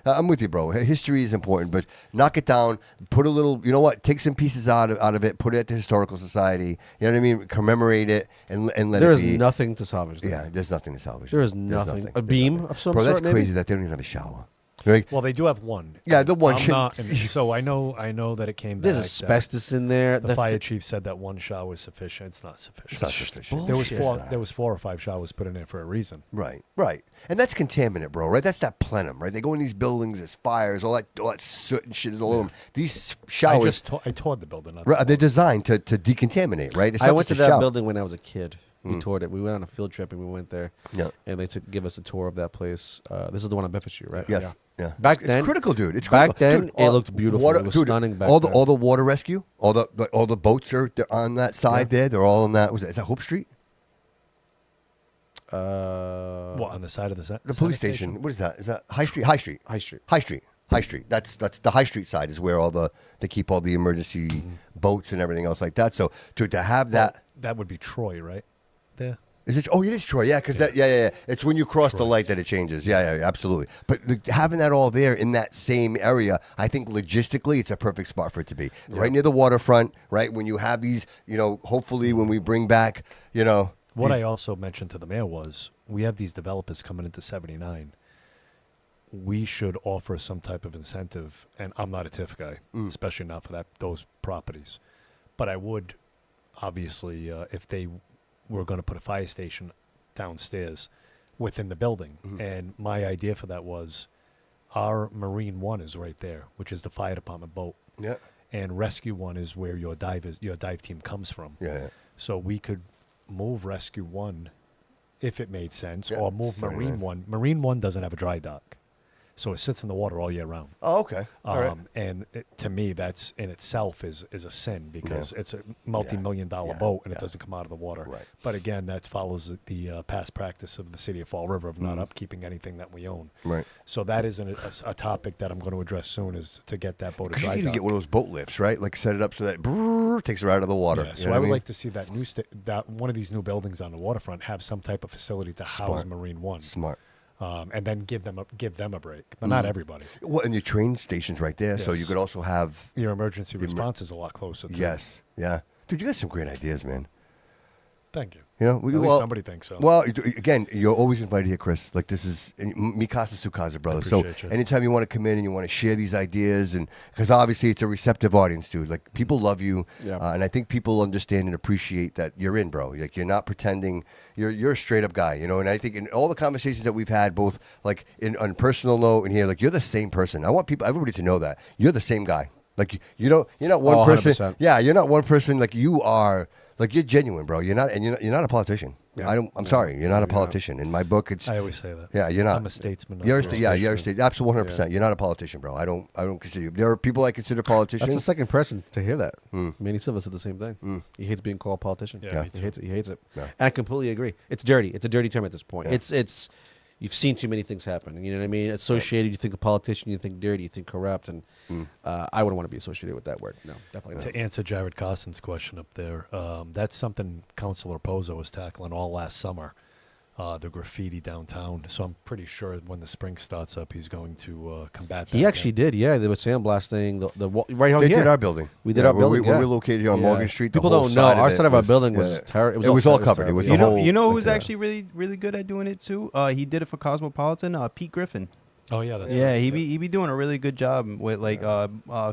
I'm with you, bro. History is important, but knock it down. Put a little, take some pieces out of it. Put it at the Historical Society. You know what I mean? Commemorate it and let it be. There is nothing to salvage. Yeah, there's nothing to salvage. There is nothing. A beam of some sort, maybe? Bro, that's crazy that they don't even have a shower. Right? Well, they do have one. Yeah, the one. So I know that it came back. There's asbestos in there. The fire chief said that one shower was sufficient. It's not sufficient. It's not sufficient. There was 4 or 5 showers put in there for a reason. Right. And that's contaminant, bro. Right? That's that plenum. Right? They go in these buildings. There's fires. All that soot and shit is all over them. These showers. I toured the building. They're designed to decontaminate. Right? I went to that building when I was a kid. We toured it. We went on a field trip and we went there. Yeah. And they give us a tour of that place. This is the one on Bedford Street, right? Yes. Yeah. Back it's then, critical, dude. It's back critical. then. Dude, it looked beautiful. It was stunning. Back then. All the water rescue, all the boats are on that side there. They're all on that. Is that Hope Street? What, on the side of the police station? What is that? Is that High Street? High Street. That's the High Street side is where they keep all the emergency boats and everything else like that. So to have that would be Troy, right? There. Is it? Oh, it is Troy. Yeah, because it's when you cross the light that it changes. Yeah, absolutely. But having that all there in that same area, I think logistically, it's a perfect spot for it to be. Yeah. Right near the waterfront. Right when you have these, hopefully when we bring back, What I also mentioned to the mayor was we have these developers coming into 79. We should offer some type of incentive, and I'm not a TIF guy, especially not for those properties. But I would, obviously, if they were going to put a fire station downstairs within the building. And my idea for that was our Marine 1 is right there, which is the fire department boat. Yeah. And Rescue 1 is where your dive team comes from. Yeah. So we could move Rescue 1 if it made sense, or move Marine 1. Marine 1 doesn't have a dry dock. So it sits in the water all year round. Oh, okay. All right. And to me, that's in itself is a sin because it's a multi-million-dollar boat and it doesn't come out of the water. Right. But again, that follows the past practice of the city of Fall River of not upkeeping anything that we own. Right. So that is a topic that I'm going to address soon, is to get that boat a dry you need dock. to get one of those boat lifts, right? Like set it up so that takes her out of the water. Yeah, so I would like to see that that one of these new buildings on the waterfront have some type of facility to house Marine 1. Smart. And then give them a break, but not everybody. Well, and your train station's right there, so you could also have your emergency response is a lot closer. Yes, yeah, dude, you got some great ideas, man. Thank you. At least somebody thinks so. Well, again, you're always invited here, Chris. Like, this is mi casa su casa, brother. So anytime you want to come in and you want to share these ideas, and because obviously it's a receptive audience, dude. Like, people love you, and I think people understand and appreciate that you're in, bro. Like, you're not pretending. You're a straight up guy, And I think in all the conversations that we've had, both like on personal note and here, like, you're the same person. I want everybody to know that you're the same guy. Like, you're not one person. 100%. Yeah, you're not one person. Like, you are. Like, you're genuine, bro. You're not a politician. Yeah. I'm sorry, you're not a politician. In my book, it's I always say that. yeah, you're not. I'm a statesman. You're not a you're a state. Absolutely, 100%. You're not a politician, bro. I don't consider you. There are people I consider politicians. That's the second person to hear that. Manny Silva said the same thing. He hates being called a politician. Yeah, me he too. hates it. He hates it. Yeah. And I completely agree. It's dirty. It's a dirty term at this point. Yeah. It's you've seen too many things happen. You know what I mean? Associated, you think a politician, you think dirty, you think corrupt, and I wouldn't want to be associated with that word. No, definitely not. To answer Jared Costin's question up there, that's something Councilor Pozo was tackling all last summer, the graffiti downtown. So I'm pretty sure when the spring starts up, he's going to combat that. He actually did. Yeah, they were sandblasting the right out They here. did our building. We did our building. We're located here on Morgan Street. The People whole don't know side of our it side of our was- building was terrible. It was all covered. It was You the whole. know who's like, actually really good at doing it too? He did it for Cosmopolitan. Pete Griffin. Oh yeah, that's Yeah, right. he be doing a really good job with like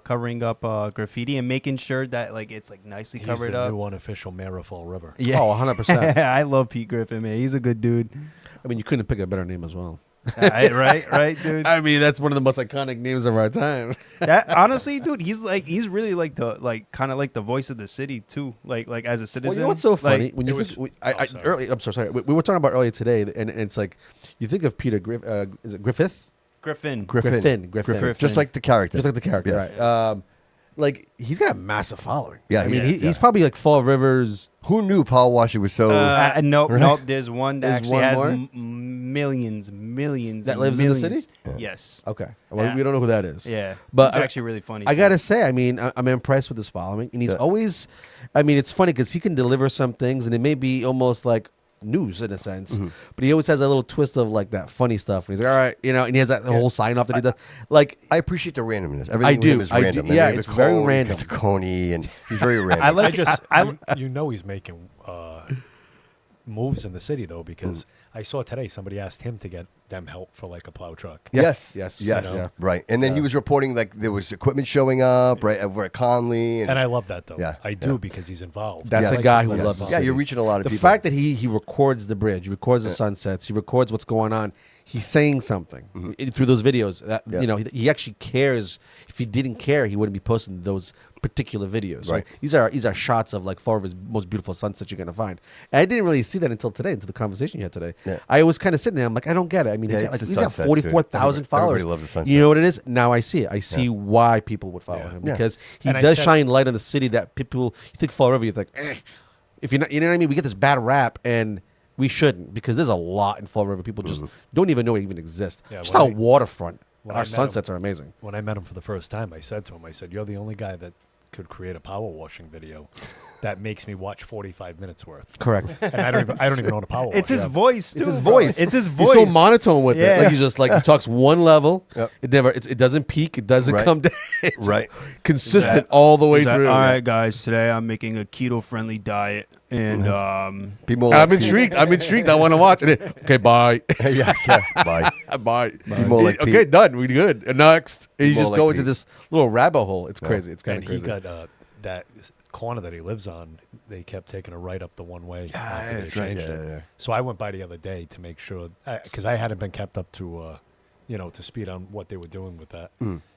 covering up graffiti and making sure that like it's like nicely He's covered the up. new unofficial mayor of Fall River. Yeah. Oh, 100%. I love Pete Griffin, man. He's a good dude. I mean, you couldn't pick a better name as well. right, dude. I mean, that's one of the most iconic names of our time. That, honestly, dude, he's really like the kind of like the voice of the city too. Like as a citizen. Well, you know what's so funny? Like, When you it think, was- early, I'm so sorry. We were talking about earlier today, and it's like you think of Peter is it Griffith? Griffin. Griffin. Just like the character. Just like the character, Yes. right? Like he's got a massive following. Yeah, I mean, yeah. he's probably like Fall Rivers. Who knew Paul Washer was so? Nope. There's one that There's actually one has more? millions That and lives in the millions. city? Yes. Okay, well, Yeah. we don't know who that is. Yeah, But it's actually really funny. I too. gotta say, I mean, I'm impressed with his following, and he's Yeah. always. I mean, it's funny because he can deliver some things, and it may be almost like news in a sense, but he always has a little twist of like that funny stuff. And he's like, all right, and he has that whole sign off that he does. Like, I appreciate the randomness. Everything with do. him is I do. random. Yeah, And it's the very cone, random. The Coney, and he's very random. I like. You know he's making moves in the city though, because I saw today somebody asked him to get them help for like a plow truck. Yes, Yes. yes, You know? right. And then he was reporting like there was equipment showing up right over at Conley, And I love that though. Yeah, I do yeah. because he's involved. That's Yes. a guy who Yes. loves the Yeah, city. you're reaching a lot of the people. fact that he records the bridge, he records the sunsets, he records what's going on. He's saying something through those videos. That Yeah. he actually cares. If he didn't care, he wouldn't be posting those particular videos. Right. These are shots of like four of his most beautiful sunsets you're gonna find. And I didn't really see that until today, until the conversation you had today. Yeah. I was kind of sitting there. I'm like, I don't get it. I mean, Yeah, he's it's the got sunsets, 44,000 dude. followers. Everybody loves the sunset. You know what it is? Now I see it. I see why people would follow Yeah. him Yeah. because he And I does said- shine light on the city that people. You think Fall River, you think, if you're not, you know what I mean? We get this bad rap and. We shouldn't because there's a lot in Fall River. People just don't even know it even exists. Yeah, Just when our I- waterfront, when our I met sunsets are amazing. When I met him for the first time, I said to him, I said, "You're the only guy that could create a power washing video that makes me watch 45 minutes worth." Correct. And I don't even own a power wash. It's his voice too. It's his bro. voice. It's his He's voice. so monotone with it. Yeah. Like he's just like he talks one level. Yep. It doesn't peak. It doesn't Right. come down. It's just Right. consistent all the way He's like, through. all right, guys. Today I'm making a keto-friendly diet, and People I'm like intrigued. I want to watch it. Okay, bye. yeah, bye. Bye. more like Okay, Pete. done. We good. And next, and you More just like go into Pete. this little rabbit hole. It's crazy. It's kind And of he crazy. got that corner that he lives on. They kept taking a right up the one way after they that's right. changed Yeah, it. yeah. So I went by the other day to make sure because I hadn't been kept up to to speed on what they were doing with that.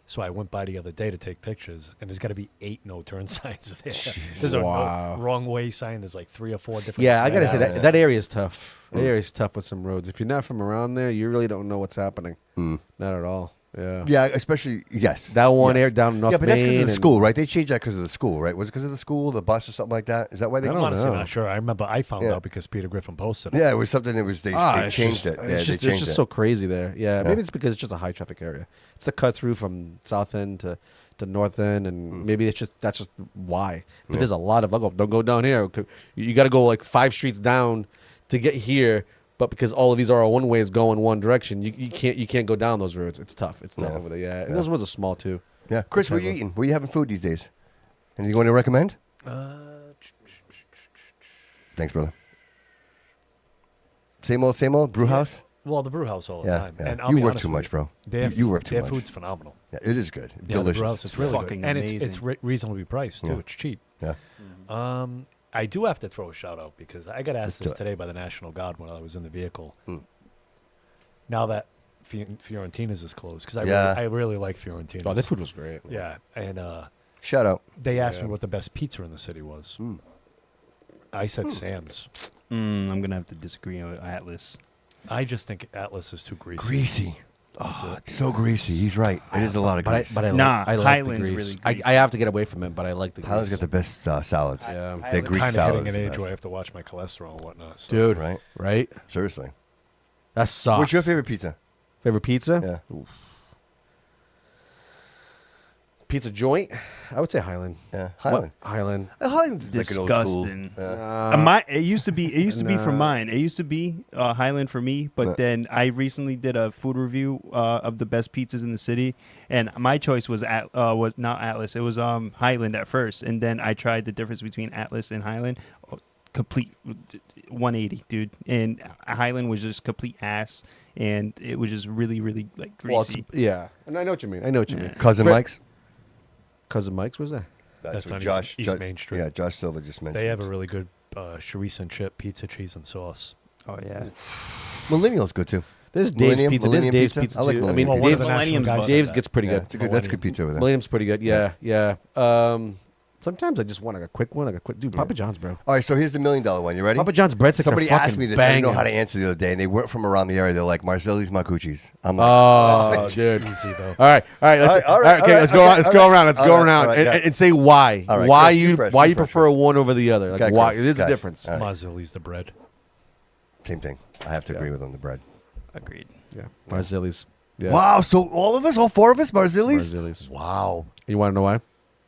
So I went by the other day to take pictures, and there's got to be 8 no turn signs there. There's a Wow. wrong way sign. There's like 3 or 4 different. Yeah, I gotta say Yeah. that area is tough. That area is tough with some roads. If you're not from around there, you really don't know what's happening. Not at all. Yeah. Yeah, especially yes. That one yes. area down in North Yeah, but that's because Main of the and- school, right? They changed that because of the school, right? Was it because of the school, the bus, or something like that? Is that why they? I I'm don't honestly know. not sure. I remember I found Yeah. out because Peter Griffin posted it. Yeah, it was something that was they It's changed just- it. Yeah, It's just, they changed it's just it. so crazy there. Yeah, maybe it's because it's just a high traffic area. It's the cut through from South End to North End, and maybe that's just why. But there's a lot of don't go down here. You got to go like 5 streets down to get here. But because all of these are one ways going one direction, you can't go down those roads. It's tough. It's tough over there. Yeah, and those roads are small too. Yeah, Chris, what are you eating? Where are you having food these days? Anything you want to recommend? Thanks, brother. Same old brew house. Well, the brew house all the Yeah, time. yeah. And I'll You be work honest too with much, bro. Their, You work too their much. food's phenomenal. Yeah, it is good. Yeah, Delicious. the brew house, it's really fucking good. And amazing. it's reasonably priced, too. Yeah. It's cheap. Yeah. I do have to throw a shout out because I got asked do this it. today by the National Guard when I was in the vehicle. Now that Fiorentina's is closed, because Yeah. I really like Fiorentina's. Oh, their food was great. Yeah, and Shout out. they asked me what the best pizza in the city was. I said Sam's. I'm gonna have to disagree with Atlas. I just think Atlas is too greasy. Greasy. Oh, so greasy. He's right. It is a lot of grease. But I Nah, I like Highland's the grease. really greasy. I have to get away from it, but I like the grease. Highland's got the best salads. Yeah. They're Greek Kind of salads. hitting an age best. where I have to watch my cholesterol and whatnot. So. Dude, Right? right? Seriously. That sucks. What's your favorite pizza? Favorite pizza? Yeah. Pizza joint? I would say Highland. Yeah. Highland. What? Highland. Highland's like an old school. Disgusting. Yeah. It used to be for mine. It used to be Highland for me, but then I recently did a food review of the best pizzas in the city, and my choice was not Atlas. It was Highland at first, and then I tried the difference between Atlas and Highland. Complete 180, dude. And Highland was just complete ass, and it was just really, really like greasy. Yeah. And I know what you mean. I know what you mean. Cousin Mike's? Cousin Mike's? What's that? That's what on Josh, East Main Street. Yeah, Josh Silva just mentioned. They have a really good chorizo and chip, pizza, cheese, and sauce. Oh yeah. Millennial's good too. There's Dave's Millennium- Pizza. There's Millennium Dave's pizza? Pizza. I like too. I mean, Millennium Well, one of Dave's, the national guys said Dave's that. gets pretty Yeah, good. it's a good. That's good pizza over there. Millennium's pretty good. Yeah. Sometimes I just want like a quick one, dude. Papa John's, bro. All right, so here's the $1 million one. You ready? Papa John's breadsticks Somebody are fucking asked me this. I didn't know how to banging. answer the other day, and they weren't from around the area. They're like Marcelli's Marcucci's. I'm like, Oh, dude. Easy though. All right. Let's All right, okay. Let's go. okay, Let's okay. go around. Let's All go right, around all right, and, yeah. and say why. All right, Why Chris, you you first, why you you first, prefer one over the other? Like Okay, why? Chris, There's a guys. difference. All right. Marzilli's the bread. Same thing. I have to agree with them. The bread. Agreed. Yeah. Marzilli's. Yeah. Wow. So all of us, all four of us, Marzilli's. Marzilli's. Wow. You want to know why?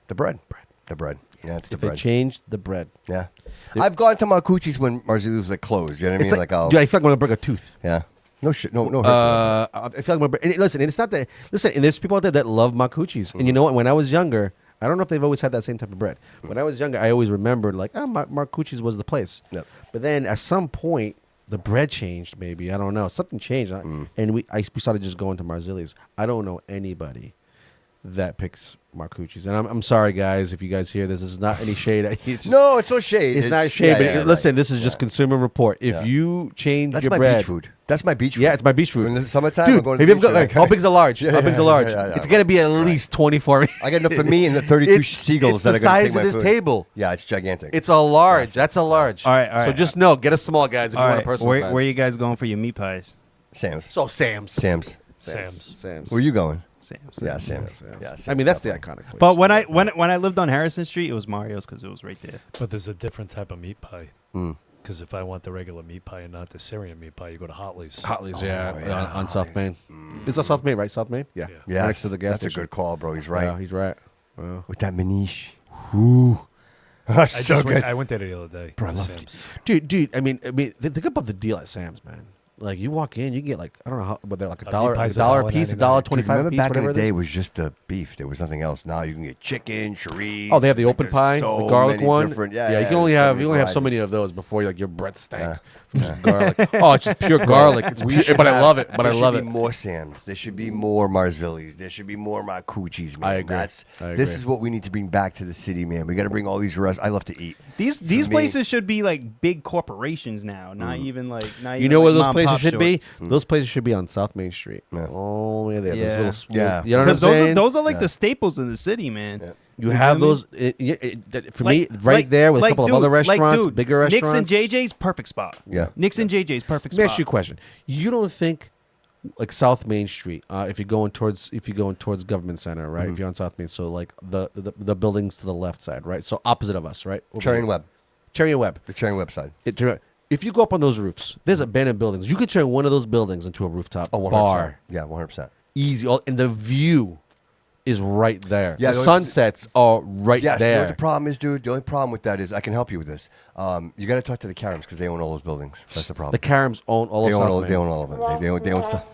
The bread. The bread. Yeah, it's the If they bread. changed the bread. Yeah. I've gone to Marcucci's when Marzilli's was like closed. You know what I mean? It's like, I'll, dude, I feel like I'm gonna break a tooth. yeah. No shit. No. No. hurt I feel like I'm gonna break. And listen, and it's not that. Listen, and there's people out there that love Marcucci's, and you know what? When I was younger, I don't know if they've always had that same type of bread. When I was younger, I always remembered like, Marcucci's was the place. Yep. But then at some point, the bread changed. Maybe I don't know. Something changed, and we started just going to Marzilli's. I don't know anybody that picks Marcucci's, and I'm sorry, guys, if you guys hear this. This is not any shade. It's just, No, it's no shade. it's not shade. yeah, but yeah, listen, right. this is just Consumer Report. If Yeah. you change That's your my bread, beach food. That's my beach food. yeah, it's my beach food. In the summertime, Dude, I'm going have to you the ever got beach. how big's a large? Yeah, How big's a yeah, large? yeah, yeah. It's gonna be at least 24. I got enough for me and the 32 seagulls it's that the are going to size take my of this food. table. Yeah, it's gigantic. It's a large. That's a large. All right. So just know, get a small, guys, if you All want a right. personal Where size. are you guys going for your meat pies? Sam's. So Sam's. Sam's. Where are you going? Sam's. Yeah, Sam's. Sam's. Yeah, Sam's I mean, that's the definitely. iconic place. But when I lived on Harrison Street, it was Mario's because it was right there. But there's a different type of meat pie. Mm. Because if I want the regular meat pie and not the Syrian meat pie, you go to Hotley's. Hotley's, yeah, on South Main. Is that South Main, right? South Main? Yeah. Yeah, Next to the gas that's station. a good call, bro. He's right. Yeah, he's right. Wow. With that maniche. Ooh. That's I so just good. went, I went there the other day. Bro, I to love Sam's. Dude. I mean, think about the deal at Sam's, man. Like you walk in, you get like I don't know how, but they're like meat $1, pie's a dollar a piece, $1.99. $1.25 Dude, remember a piece, back in whatever the it day, is. it was just the beef. There was nothing else. Now you can get chicken, chorizo. Oh, they have the It's like open there's pie, so the garlic many one. different- Yeah, you can only have so many varieties. of those before like your breath stank Yeah. from just garlic. Oh, it's just pure garlic. It's We pure, should but I have- love it. But I there love should it. be more Sam's. There should be more Marzilli's. There should be more Marcucci's, man. I agree. This I agree. is what we need to bring back to the city, man. We got to bring all these restaurants. I love to eat. These me- places should be like big corporations now, not even like You know where those mom places pop should be? stores. Those places should be on South Main Street. Yeah. All the way there. Yeah. Those little, Yeah. You know what I'm Because those saying? are, those are like Yeah. the staples in the city, man. Yeah. You You have feel me? those for me right there with a couple of dude, other restaurants, dude, bigger restaurants. Nick's and JJ's perfect spot. Yeah. Nick's and JJ's perfect Let me spot. ask you a question. You don't think like South Main Street, if you're going towards Government Center, right? If you're on South Main, so like the buildings to the left side, right? So opposite of us, right? Over Cherry here. and Webb. Cherry and Webb. The Cherry and Webb side. If you go up on those roofs, there's abandoned buildings. You could turn one of those buildings into a rooftop Oh, 100%. bar. Yeah, 100%. Easy. And the view is right there. Yeah, the the- sunsets are right Yes, you know there. what the problem is, dude? The only problem with that is I can help you with this. You got to talk to the Karams because they own all those buildings. That's the problem. The Karams own all They of own South all, Main. they own all of them. They own stuff.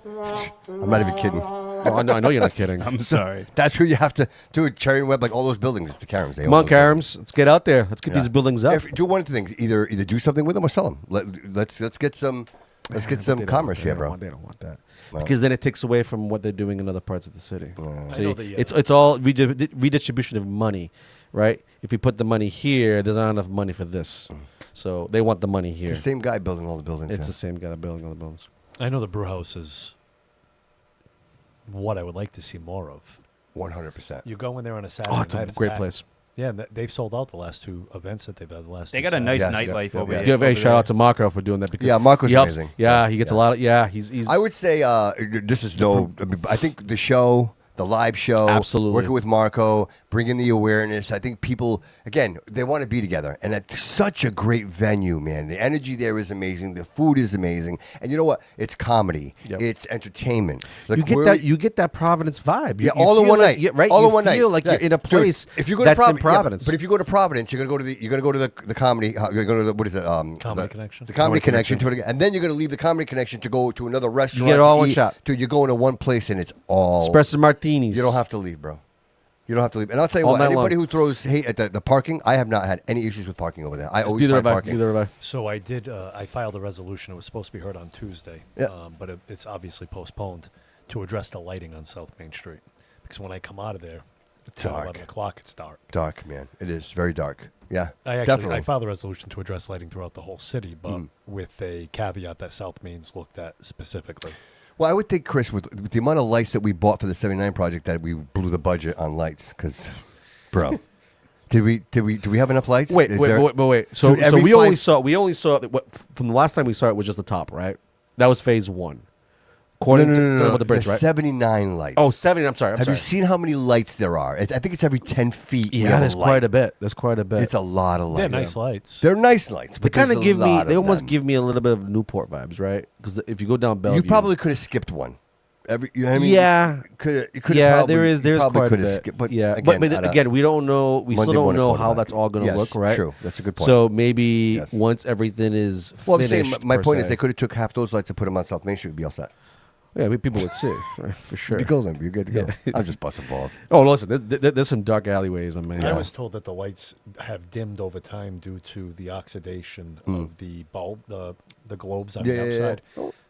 I'm not even kidding. Oh, I know you're not kidding. I'm sorry. That's who you have to do. Cherry and Webb, like all those buildings, it's the Karams. They Come own on, those buildings. Karams. Let's get out there. Let's get Yeah. these buildings up. Do one of the things. Either do something with them or sell them. Let's get some. Let's get some commerce here, bro. They don't want that No. because then it takes away from what they're doing in other parts of the city. I See, know that, yeah. it's all redistribution of money, right? If we put the money here, there's not enough money for this, so they want the money here. It's the same guy building all the buildings. It's yeah. the same guy that building all the buildings. I know the brew house is what I would like to see more of. 100%. You go in there on a Saturday Oh, it's night. a great packed. place. Yeah, they've sold out the last two events that they've had. The last They two got a nice Yes, nightlife yeah, over yeah. there. Give a over shout there. out to Marco for doing that because Yeah, Marco's he helps. amazing. Yeah, Yeah, he gets yeah. a lot of. Yeah, he's. I would say this is no. I mean, I think the show, the live show, Absolutely. working with Marco, bringing the awareness. I think people, again, they want to be together, and it's such a great venue, man. The energy there is amazing. The food is amazing, and you know what? It's comedy. Yep. It's entertainment. Like, you get where that. we- You get that Providence vibe. Yeah, all in feel one like, night. Yeah, right. All you in one night. feel like Yeah. you're in a Dude, place. if you go that's to in Providence, Providence. but if you go to Providence, you're gonna go to the comedy. You're gonna go to the what is it? Comedy Connection. The comedy connection. And then you're gonna leave the comedy connection to go to another restaurant. get it all to one eat. shot. Dude, you're going to one place and it's all. espresso martinis. You don't have to leave, bro. You don't have to leave. And I'll tell you All what, night anybody long. who throws hate at the parking, I have not had any issues with parking over there. I always Neither find have I. parking. Neither have I. So I did. I filed a resolution. It was supposed to be heard on Tuesday, Yeah. but it's obviously postponed to address the lighting on South Main Street. Because when I come out of there, at 10, Dark. 11 o'clock, it's dark. Dark, man. It is very dark. Yeah, I definitely. filed a resolution to address lighting throughout the whole city, but with a caveat that South Main's looked at specifically. Well, I would think, Chris, with the amount of lights that we bought for the 79 project, that we blew the budget on lights. Because, bro, do we have enough lights? Wait. Is there- So Dude, every we five- only saw what from the last time we saw it was just the top, right? That was phase one. No, According no, to no, no, no. with the bridge, There's right? 79 lights. Oh, 70. I'm sorry. Have you seen how many lights there are? I think it's every 10 feet. we Yeah, have there's light. quite a bit. There's quite a bit. It's a lot of They're lights. nice lights. They're nice lights, They but kind there's of a give me. lot They of almost them. give me a little bit of Newport vibes, right? Because if you go down Bellevue, You probably could have skipped one. You know what I mean? Yeah. You could Yeah, probably, there's you probably quite a could have bit. skipped. But yeah, again, but again, we don't know. We Monday still don't morning know how quarterback. that's all going to Yes, look, right? true. That's a good point. So maybe Yes. once everything is Well, I'm finished, saying my per point is se. they could have took half those lights and put them on South Main Street. We'd be all set. Yeah, people would see right, for sure. You're golden. You're good to go. Yeah. I'm just busting balls. Oh, listen, there's some dark alleyways, my man. I was told that the lights have dimmed over time due to the oxidation of the bulb, the globes on Yeah, the yeah, yeah. outside.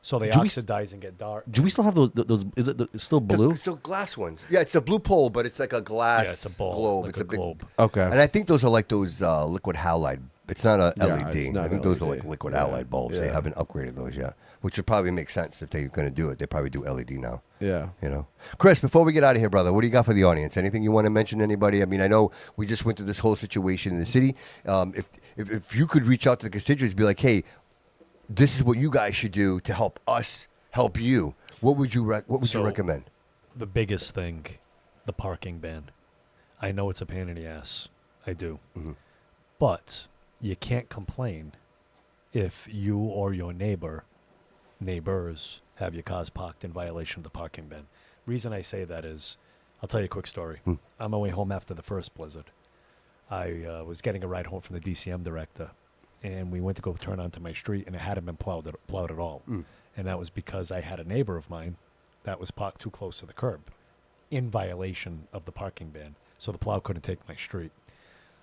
So they Do we oxidize and get dark. Do we still have those? Is it it's still blue? It's still glass ones. Yeah, it's a blue pole, but it's like a glass Yeah, it's a ball, globe. like It's a a big globe. Okay. And I think those are like those liquid halide. It's not a Yeah, LED. it's not I think an those are LED. like liquid Yeah, halide bulbs. They yeah. haven't upgraded those yet, which would probably make sense if they're going to do it. They probably do LED now. Yeah. You know, Chris. Before we get out of here, brother, what do you got for the audience? Anything you want to mention to anybody? I mean, I know we just went through this whole situation in the city. If you could reach out to the constituents, be like, hey, this is what you guys should do to help us help you. What would you So- recommend? The biggest thing, the parking ban. I know it's a pain in the ass. I do. But you can't complain if you or your neighbors have your cars parked in violation of the parking ban. Reason I say that is, I'll tell you a quick story. On my way home after the first blizzard, I was getting a ride home from the DCM director, and we went to go turn onto my street, and it hadn't been plowed at all. And that was because I had a neighbor of mine that was parked too close to the curb in violation of the parking ban. So the plow couldn't take my street.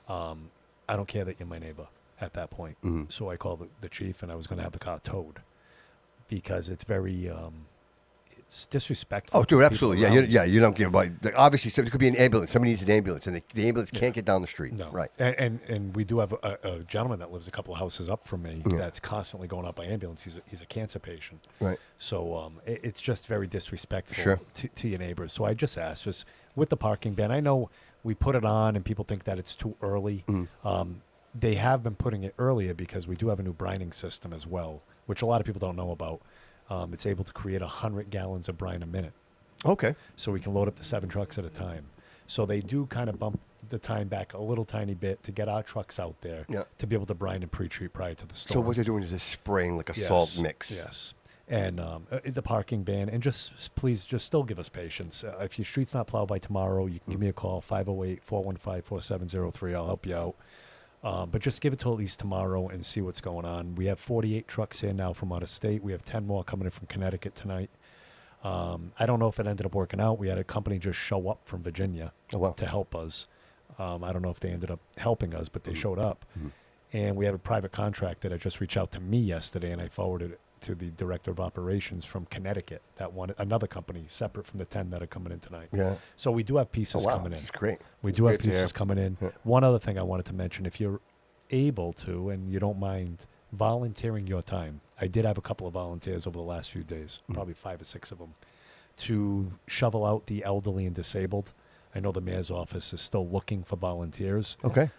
I don't care that you're my neighbor at that point. So I called the chief, and I was going to have the car towed because it's very it's disrespectful. Oh, to dude, the absolutely. people Yeah, around you don't give about. Like, obviously, somebody could be an ambulance. Somebody needs an ambulance, and the ambulance can't get down the street. No, Right. And we do have a gentleman that lives a couple of houses up from me that's constantly going out by ambulance. He's a cancer patient. Right. So it's just very disrespectful Sure. to your neighbors. So I just asked, just with the parking ban, I know we put it on and people think that it's too early. They have been putting it earlier because we do have a new brining system as well, which a lot of people don't know about. It's able to create 100 gallons of brine a minute. Okay. So we can load up to 7 trucks at a time. So they do kind of bump the time back a little tiny bit to get our trucks out there to be able to brine and pre-treat prior to the storm. So what they're doing is just spraying like a salt mix. Yes. And the parking ban, and please still give us patience. If your street's not plowed by tomorrow, you can give me a call, 508-415-4703. I'll help you out. But just give it till at least tomorrow and see what's going on. We have 48 trucks here now from out of state. We have 10 more coming in from Connecticut tonight. I don't know if it ended up working out. We had a company just show up from Virginia to help us. I don't know if they ended up helping us, but they showed up. And we have a private contractor that just reached out to me yesterday, and I forwarded it to the director of operations from Connecticut that wanted another company separate from the 10 that are coming in tonight. Yeah. So we do have pieces coming in. That's great. We do have great to hear. pieces coming in. Yeah. One other thing I wanted to mention, if you're able to and you don't mind volunteering your time, I did have a couple of volunteers over the last few days, probably 5 or 6 of them, to shovel out the elderly and disabled. I know the mayor's office is still looking for volunteers. Okay.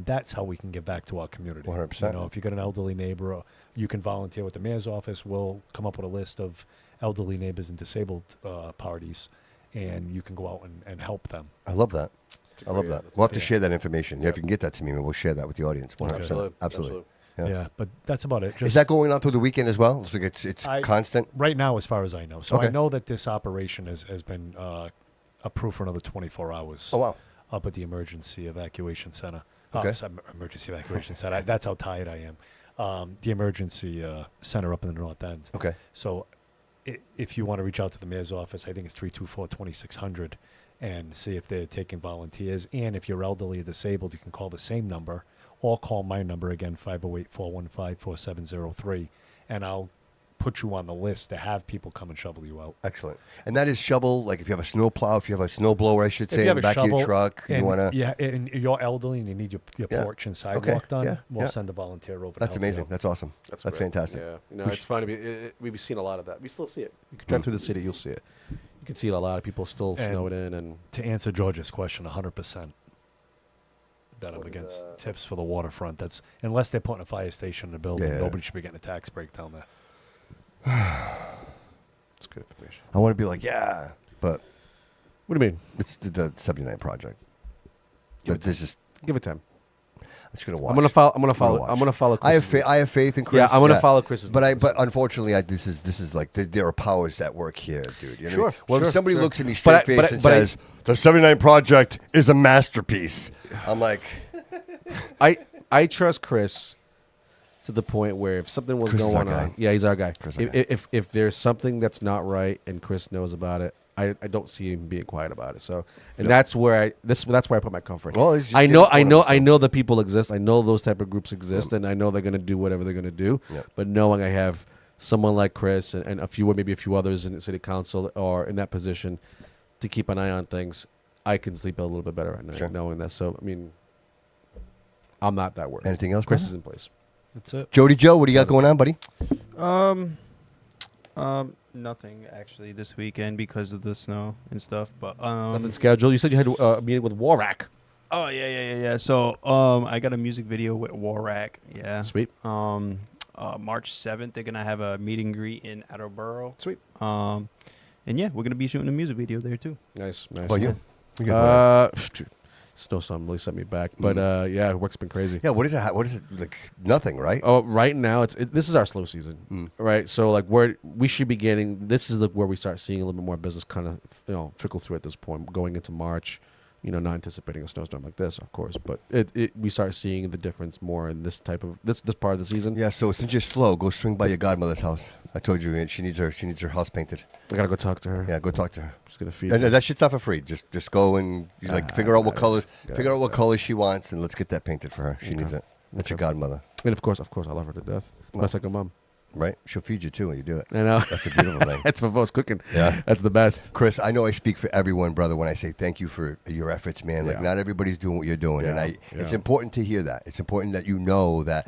That's how we can give back to our community. 100%. You know, if you got an elderly neighbor, you can volunteer with the mayor's office. We'll come up with a list of elderly neighbors and disabled parties, and you can go out and help them. I love that. I love that. We'll have to Yeah. share that information. Yeah, if you can get that to me, we'll share that with the audience. 100%. Absolutely. Yeah. Yeah, but that's about it. Is that going on through the weekend as well? So it's constant? Right now, as far as I know. So Okay. I know that this operation has been approved for another 24 hours. Oh, wow. Up at the emergency evacuation center. Okay. Emergency evacuation center. That's how tired I am. The emergency center up in the north end. Okay. So if you want to reach out to the mayor's office, I think it's 324-2600 and see if they're taking volunteers. And if you're elderly or disabled, you can call the same number or call my number again, 508-415-4703, and I'll put you on the list to have people come and shovel you out. Excellent. And that is shovel, like if you have a snow plow, if you have a snow blower, I should say, in the back of your truck, you and want to... Yeah, and you're elderly and you need your Yeah. porch and sidewalk done, Yeah. we'll Yeah. send a volunteer over. That's to help you amazing. out. That's awesome. That's great. fantastic. Yeah, you know, it's funny. We've seen a lot of that. We still see it. You can drive through the city, you'll see it. You can see a lot of people still And snowed in, and To answer George's question, 100% that I'm What is, against tips for the waterfront. That's unless they're putting a fire station in the building, Yeah. nobody should be getting a tax break down there. it's good information. I want to be like, yeah, but What do you mean? it's the 79 project. There's just... Give it time. I'm just gonna watch. I'm gonna follow. I'm gonna watch. follow. I have Chris's- I have faith in Chris. Yeah, I'm gonna follow Chris's. But lead. but unfortunately, this is like there are powers that work here, dude. You know what I mean? Sure, Well, sure, if somebody sure. looks at me straight face and says the 79 project is a masterpiece, I'm like, I trust Chris to the point where if something was Chris is our going on, guy. yeah, he's our guy. Chris is our If there's something that's not right and Chris knows about it, I don't see him being quiet about it. So, and that's where that's where I put my comfort. Well, he's just I know getting the people exist. I know those type of groups exist, and I know they're gonna do whatever they're gonna do. Yep. But knowing I have someone like Chris and maybe a few others in the city council or in that position to keep an eye on things, I can sleep a little bit better at night Sure. knowing that. So, I mean, I'm not that worried. anything else, Chris Chris? is in place. That's it. Jody Jo, what do you got going on, buddy? Nothing actually this weekend because of the snow and stuff. But Nothing scheduled. You said you had a meeting with Warak. Oh yeah. So I got a music video with Warak. Yeah. Sweet. March 7th they're gonna have a meet and greet in Attleboro. Sweet. And yeah, we're gonna be shooting a music video there too. Nice. How about you? You got going on? Snowstorm really set me back, but yeah, work's been crazy. Yeah, what is it? What is it like? Nothing, right? Oh, right now this is our slow season, right? So like we should be getting this is where we start seeing a little bit more business kind of trickle through at this point, going into March. Not anticipating a snowstorm like this, of course, but we start seeing the difference more in this type of this part of the season. Yeah. So since you're slow, go swing by your godmother's house. I told you she needs her house painted. I gotta go talk to her. Yeah, go talk to her. Just gonna feed. And her. that shit's not for free. Just go and figure out what colors she wants, and let's get that painted for her. She needs it. That's your godmother, And of course, I love her to death. My second mom. right? She'll feed you too when you do it. I know. That's a beautiful thing. That's for most cooking. Yeah. That's the best. Chris, I know I speak for everyone, brother, when I say thank you for your efforts, man. Like, Yeah. not everybody's doing what you're doing. Yeah, And it's yeah. important to hear that. It's important that you know that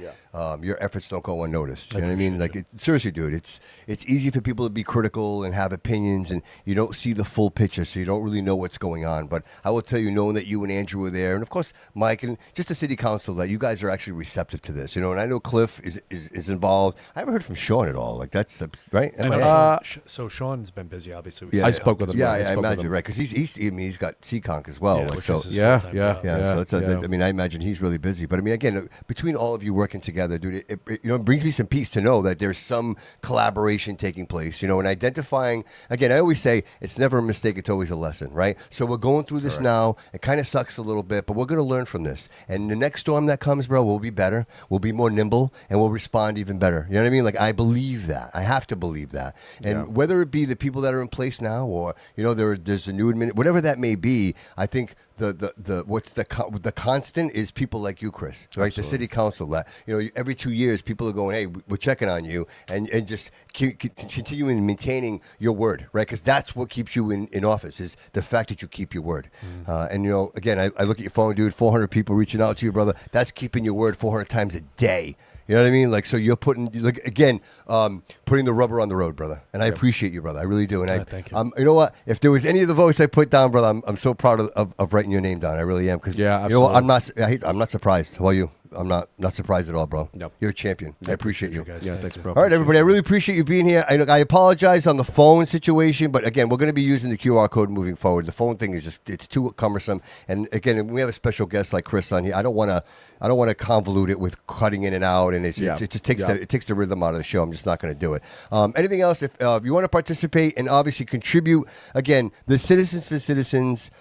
your efforts don't go unnoticed. You know what I mean? Like, seriously, dude, it's easy for people to be critical and have opinions, and you don't see the full picture, so you don't really know what's going on. But I will tell you, knowing that you and Andrew were there, and of course, Mike, and just the city council, that you guys are actually receptive to this. And I know Cliff is involved. I haven't heard from Sean at all. Like, that's right? I know so Sean's been busy, obviously. Yeah. I spoke with him. Yeah, I I spoke with imagine, him. right? Because he's got Seaconk as well. Yeah, like, which so is his Yeah, full-time yeah, job. yeah, so yeah. I mean, I imagine he's really busy. But I mean, again, between all of you working together, dude, it brings me some peace to know that there's some collaboration taking place. And identifying. Again, I always say it's never a mistake; it's always a lesson, right? So we're going through this now. It kind of sucks a little bit, but we're going to learn from this. And the next storm that comes, bro, we'll be better. We'll be more nimble, and we'll respond even better. You know what I mean? Like, I believe that. I have to believe that. And whether it be the people that are in place now, or there's a new whatever that may be, I think the constant is people like you, Chris, right? The city council. That every 2 years, people are going, hey, we're checking on you, and just continuing maintaining your word, right? Because that's what keeps you in office, is the fact that you keep your word. And again, I look at your phone, dude. 400 people reaching out to you, brother. That's keeping your word 400 times a day. You know what I mean? Like, so you're putting, like, again, putting the rubber on the road, brother. And I appreciate you, brother. I really do. And Thank you. You know what? If there was any of the votes I put down, brother, I'm so proud of writing your name down. I really am. Because, Yeah, you know what? absolutely. I'm not surprised. How about you? I'm not surprised at all, bro. Nope. You're a champion. I appreciate you. guys. Yeah, Thank thanks, you. bro. All right, everybody. I really appreciate you being here. I apologize on the phone situation, but again, we're going to be using the QR code moving forward. The phone thing is it's too cumbersome. And again, when we have a special guest like Chris on here, I don't want to convolute it with cutting in and out, and it just takes the rhythm out of the show. I'm just not going to do it. Anything else? If you want to participate and obviously contribute, again, the Citizens for Citizens.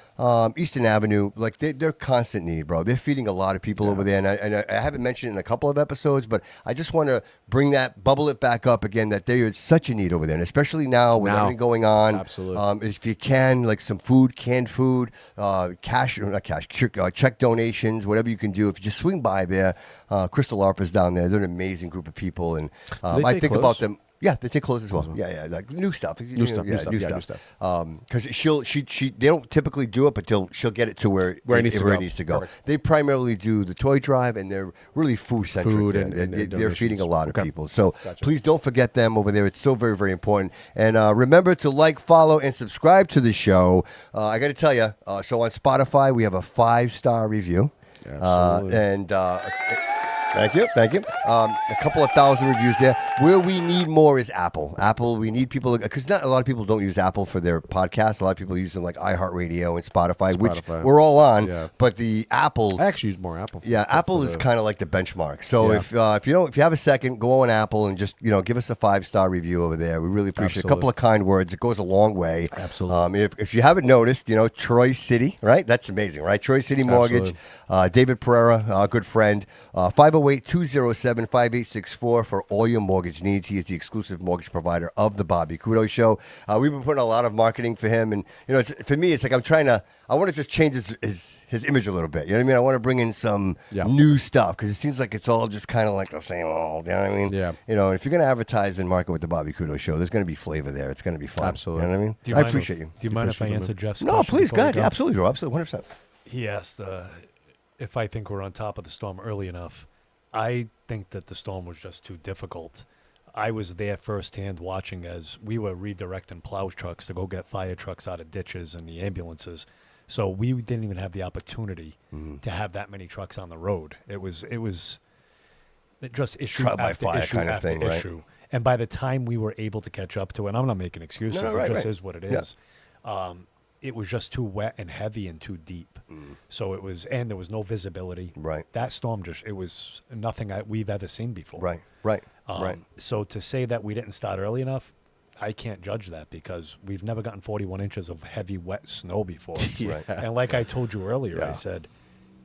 Eastern Avenue, like they're constant need, bro. They're feeding a lot of people over there, and I haven't mentioned it in a couple of episodes, but I just want to bubble it back up again that there is such a need over there, and especially now with everything going on. Absolutely. If you can, like some food, canned food, check donations, whatever you can do. If you just swing by there, Crystal Arpa's down there. They're an amazing group of people, and I think clothes? about them. Yeah, they take clothes as well. Yeah, like new stuff. New stuff. Because they don't typically do it, but she'll get it to where it needs to go. Perfect. They primarily do the toy drive, and they're really food centric. They're feeding a lot of people. So please don't forget them over there. It's so very, very important. And remember to like, follow, and subscribe to the show. I got to tell you, so on Spotify we have a 5-star review. Absolutely. Thank you. A couple of thousand reviews there. Where we need more is Apple. We need people, because not a lot of people don't use Apple for their podcasts. A lot of people use them like iHeartRadio and Spotify, which we're all on. Yeah. But the Apple, I actually use more Apple. Apple is kind of like the benchmark. So if you have a second, go on Apple and just give us a 5-star review over there. We really appreciate it. A couple of kind words. It goes a long way. Absolutely. If you haven't noticed, Troy City, right? That's amazing, right? Troy City Mortgage. David Pereira, our good friend. 508-207-5864 for all your mortgage needs. He is the exclusive mortgage provider of the Bobby Couto Show. We've been putting a lot of marketing for him, and for me, it's like I want to just change his image a little bit. You know what I mean? I want to bring in some new stuff because it seems like it's all just kind of like the same old. You know what I mean? Yeah. If you're going to advertise and market with the Bobby Couto Show, there's going to be flavor there. It's going to be fun. Absolutely. You know what I mean? Do you I mind appreciate you. Do you mind if I answer Jeff's No, question please, before we go ahead. Absolutely, bro. Absolutely, 100%. He asked if I think we're on top of the storm early enough. I think that the storm was just too difficult. I was there firsthand watching as we were redirecting plow trucks to go get fire trucks out of ditches and the ambulances. So we didn't even have the opportunity to have that many trucks on the road. It was just issue Trial by after fire issue kind of after thing, right? issue. And by the time we were able to catch up to it, and I'm not making excuses, it just is what it is. It was just too wet and heavy and too deep. So it was, and there was no visibility. Right. That storm it was nothing we've ever seen before. Right. So to say that we didn't start early enough, I can't judge that because we've never gotten 41 inches of heavy, wet snow before. Right. And like I told you earlier, I said,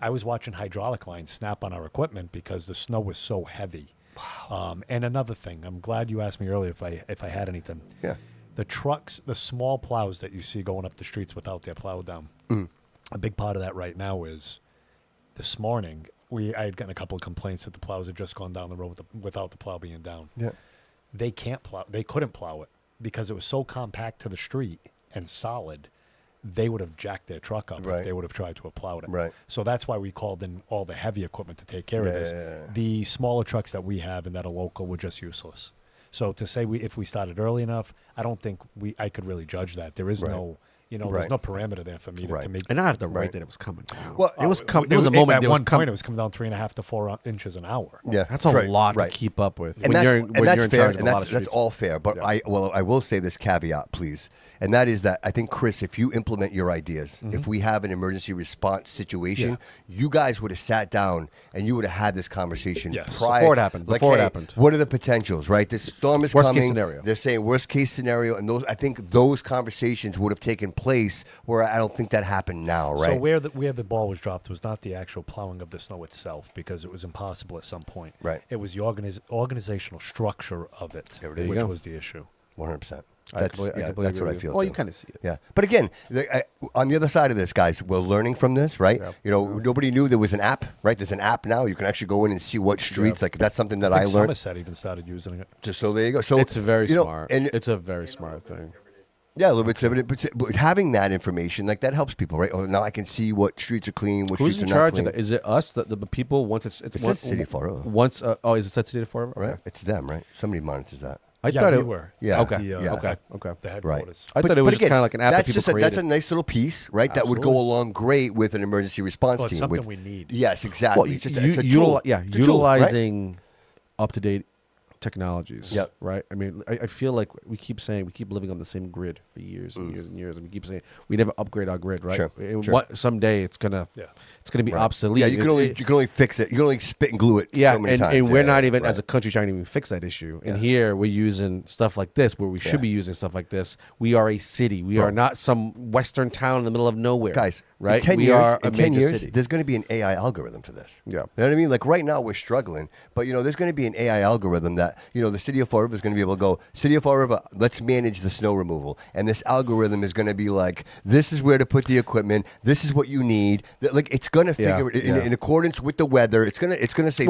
I was watching hydraulic lines snap on our equipment because the snow was so heavy. Wow. And another thing, I'm glad you asked me earlier if I had anything. Yeah. The trucks, the small plows that you see going up the streets without their plow down, a big part of that right now is this morning, I had gotten a couple of complaints that the plows had just gone down the road without the plow being down. Yeah. They couldn't plow it because it was so compact to the street and solid. They would have jacked their truck up if they would have tried to have plowed it. Right. So that's why we called in all the heavy equipment to take care of this. Yeah. The smaller trucks that we have and that are local were just useless. So to say if we started early enough, I don't think I could really judge that. There is no, there's no parameter there for me to make. And I had the right that it was coming down. Well, it was coming. There was a moment at one point it was coming down 3.5 to 4 inches an hour. Yeah, that's a lot to keep up with. And when that's you're in fair, charge of and a lot of that's streets. all fair. But I will say this caveat, please, and that is that I think, Chris, if you implement your ideas, if we have an emergency response situation, you guys would have sat down and you would have had this conversation prior. Before it happened. Like, Before it hey, happened. What are the potentials, right? This storm is Worst coming. case scenario. They're saying worst case scenario, and I think those conversations would have taken place where I don't think that happened now, right? So where the ball was dropped was not the actual plowing of the snow itself because it was impossible at some point. Right. It was the organizational structure of it, which was the issue. 100%. I completely That's agree what I with feel. Well, too. you kind of see it. Yeah, but again, on the other side of this, guys, we're learning from this, right? Yeah. Nobody knew there was an app, right? There's an app now. You can actually go in and see what streets. Like that's something that I learned. Somerset even started using it. So there you go. So It's very smart. and It's a very smart thing. Yeah, a little bit intimidate, but having that information, like that helps people, right? Oh, now I can see what streets are clean, what Who's streets in are not charge clean. of that? Is it us, the people? Once it's It says City of Fall River. Once is it said City of Fall River? Right? Okay. It's them, right? Somebody monitors that. I Yeah, thought we it were. Yeah. Okay. Yeah. Okay. The Right. headquarters. I thought it was just again, kind of like an app that that's people just that's created. a nice little piece, right? That would go Absolutely. along great with an emergency response Well, it's team. something with- we need. Yes, exactly. Well, it's just it's a tool. It's a tool, utilizing up-to-date technologies. Yep. Right. I mean, I feel like we keep living on the same grid for years and years and years, and we keep saying we never upgrade our grid. Right. Sure, And sure. someday it's gonna be Right. obsolete. Yeah, you can only fix it. You can only spit and glue it. Yeah, so many and, times. and we're Yeah, not even right. as a country trying to even fix that issue. And here we're using stuff like this where we should be using stuff like this. We are a city. We are not some western town in the middle of nowhere. Guys, right? In 10 we years, are a in 10 major years, city. there's going to be an AI algorithm for this. Yeah. You know what I mean? Like right now we're struggling, but there's going to be an AI algorithm that, the City of Fall River is going to be able to go, City of Fall River, let's manage the snow removal. And this algorithm is going to be like, this is where to put the equipment. This is what you need. Like it's going to figure it in accordance with the weather. It's going to say,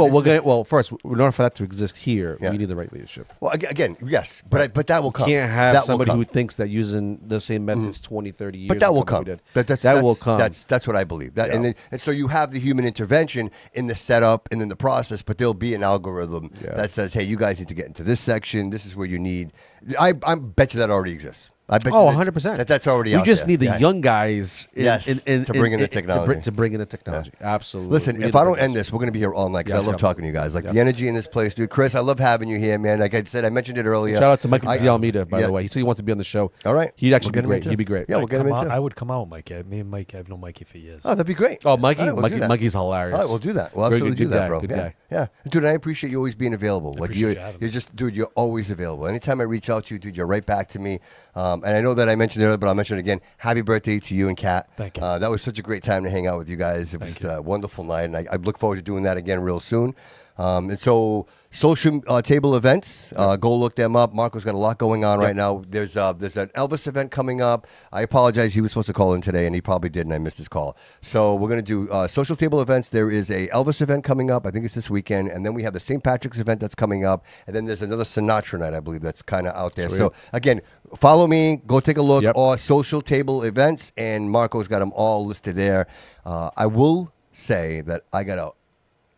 First, in order for that to exist here, we need the right leadership. well, again, yes, but that will come. You can't have That will somebody come. who thinks that using the same methods 20, 30 years But that will ago come. we did. That will come. That's what I believe. And so you have the human intervention in the setup and in the process, but there'll be an algorithm that says, hey, you guys need to get into this section. This is where you need. I bet you that already exists. I bet. Oh, you 100%. That's already. We out just there. need the Yeah. young guys to bring in the technology. To bring in the technology. Absolutely. Listen, We if need I to don't bring end this, we're going to be here all night because Yes, I love yeah. talking to you guys. Like the energy in this place, dude. Chris, I love having you here, man. Like I said, I mentioned it earlier. Shout out to Michael D'Almeida, by yeah. the way. He said he wants to be on the show. All right. He'd actually We'll get be him great. in, too. He'd be great. Yeah, we'll get him in too. I would come out, Mike. Me and Mike have known Mikey for years. Oh, that'd be great. Oh, Mikey, All right, we'll do that. Mikey's hilarious. All right, we'll do that. We'll Very absolutely good do that, guy, bro. good yeah. guy. Yeah. Dude, I appreciate you always being available. Like appreciate you having you're me. just, dude, you're always available. Anytime I reach out to you, dude, you're right back to me. And I know that I mentioned it earlier, but I'll mention it again. Happy birthday to you and Kat. Thank you. That was such a great time to hang out with you guys. It was just a wonderful night, and I look forward to doing that again real soon. And so social table events, go look them up. Marco's got a lot going on right now. There's an Elvis event coming up. I apologize. He was supposed to call in today, and he probably did, and I missed his call. So we're going to do social table events. There is a Elvis event coming up. I think it's this weekend. And then we have the St. Patrick's event that's coming up. And then there's another Sinatra night, I believe, that's kind of out there. Sweet. So, again, follow me. Go take a look. Yep. Or social table events. And Marco's got them all listed there. I will say that I got a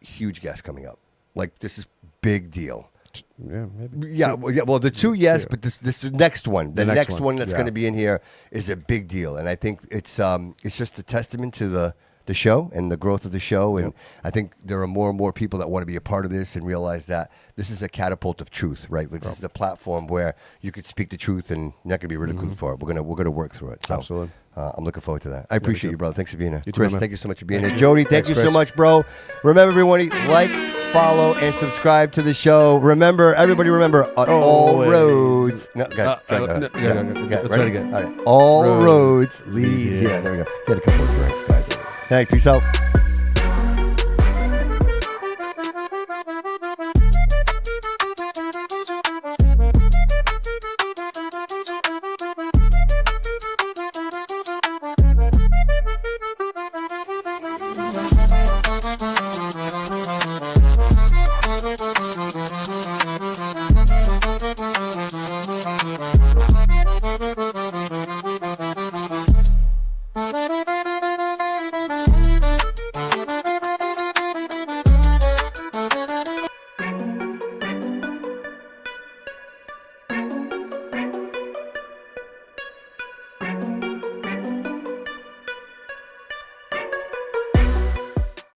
huge guest coming up. Like, this is big deal. Yeah, maybe. Yeah, well, the two, yes, but this next one, the next one that's yeah. going to be in here is a big deal, and I think it's just a testament to the show and the growth of the show, and I think there are more and more people that want to be a part of this and realize that this is a catapult of truth, right? Like, this is a platform where you could speak the truth and you're not going to be ridiculed for it. We're gonna work through it. So, Absolutely. I'm looking forward to that. I appreciate you, brother. Thanks for being here. You too, Chris, man. thank you so much for being here. Jody, thank Thanks, you so Chris. much, bro. Remember, everyone, like, follow, and subscribe to the show. Remember, everybody remember, on all Always. roads. No, okay, no, okay, no, okay, let's ready? try it again. All right. All roads Roads lead lead here. There we go. Get a couple of drinks, guys. Thank you. Peace out.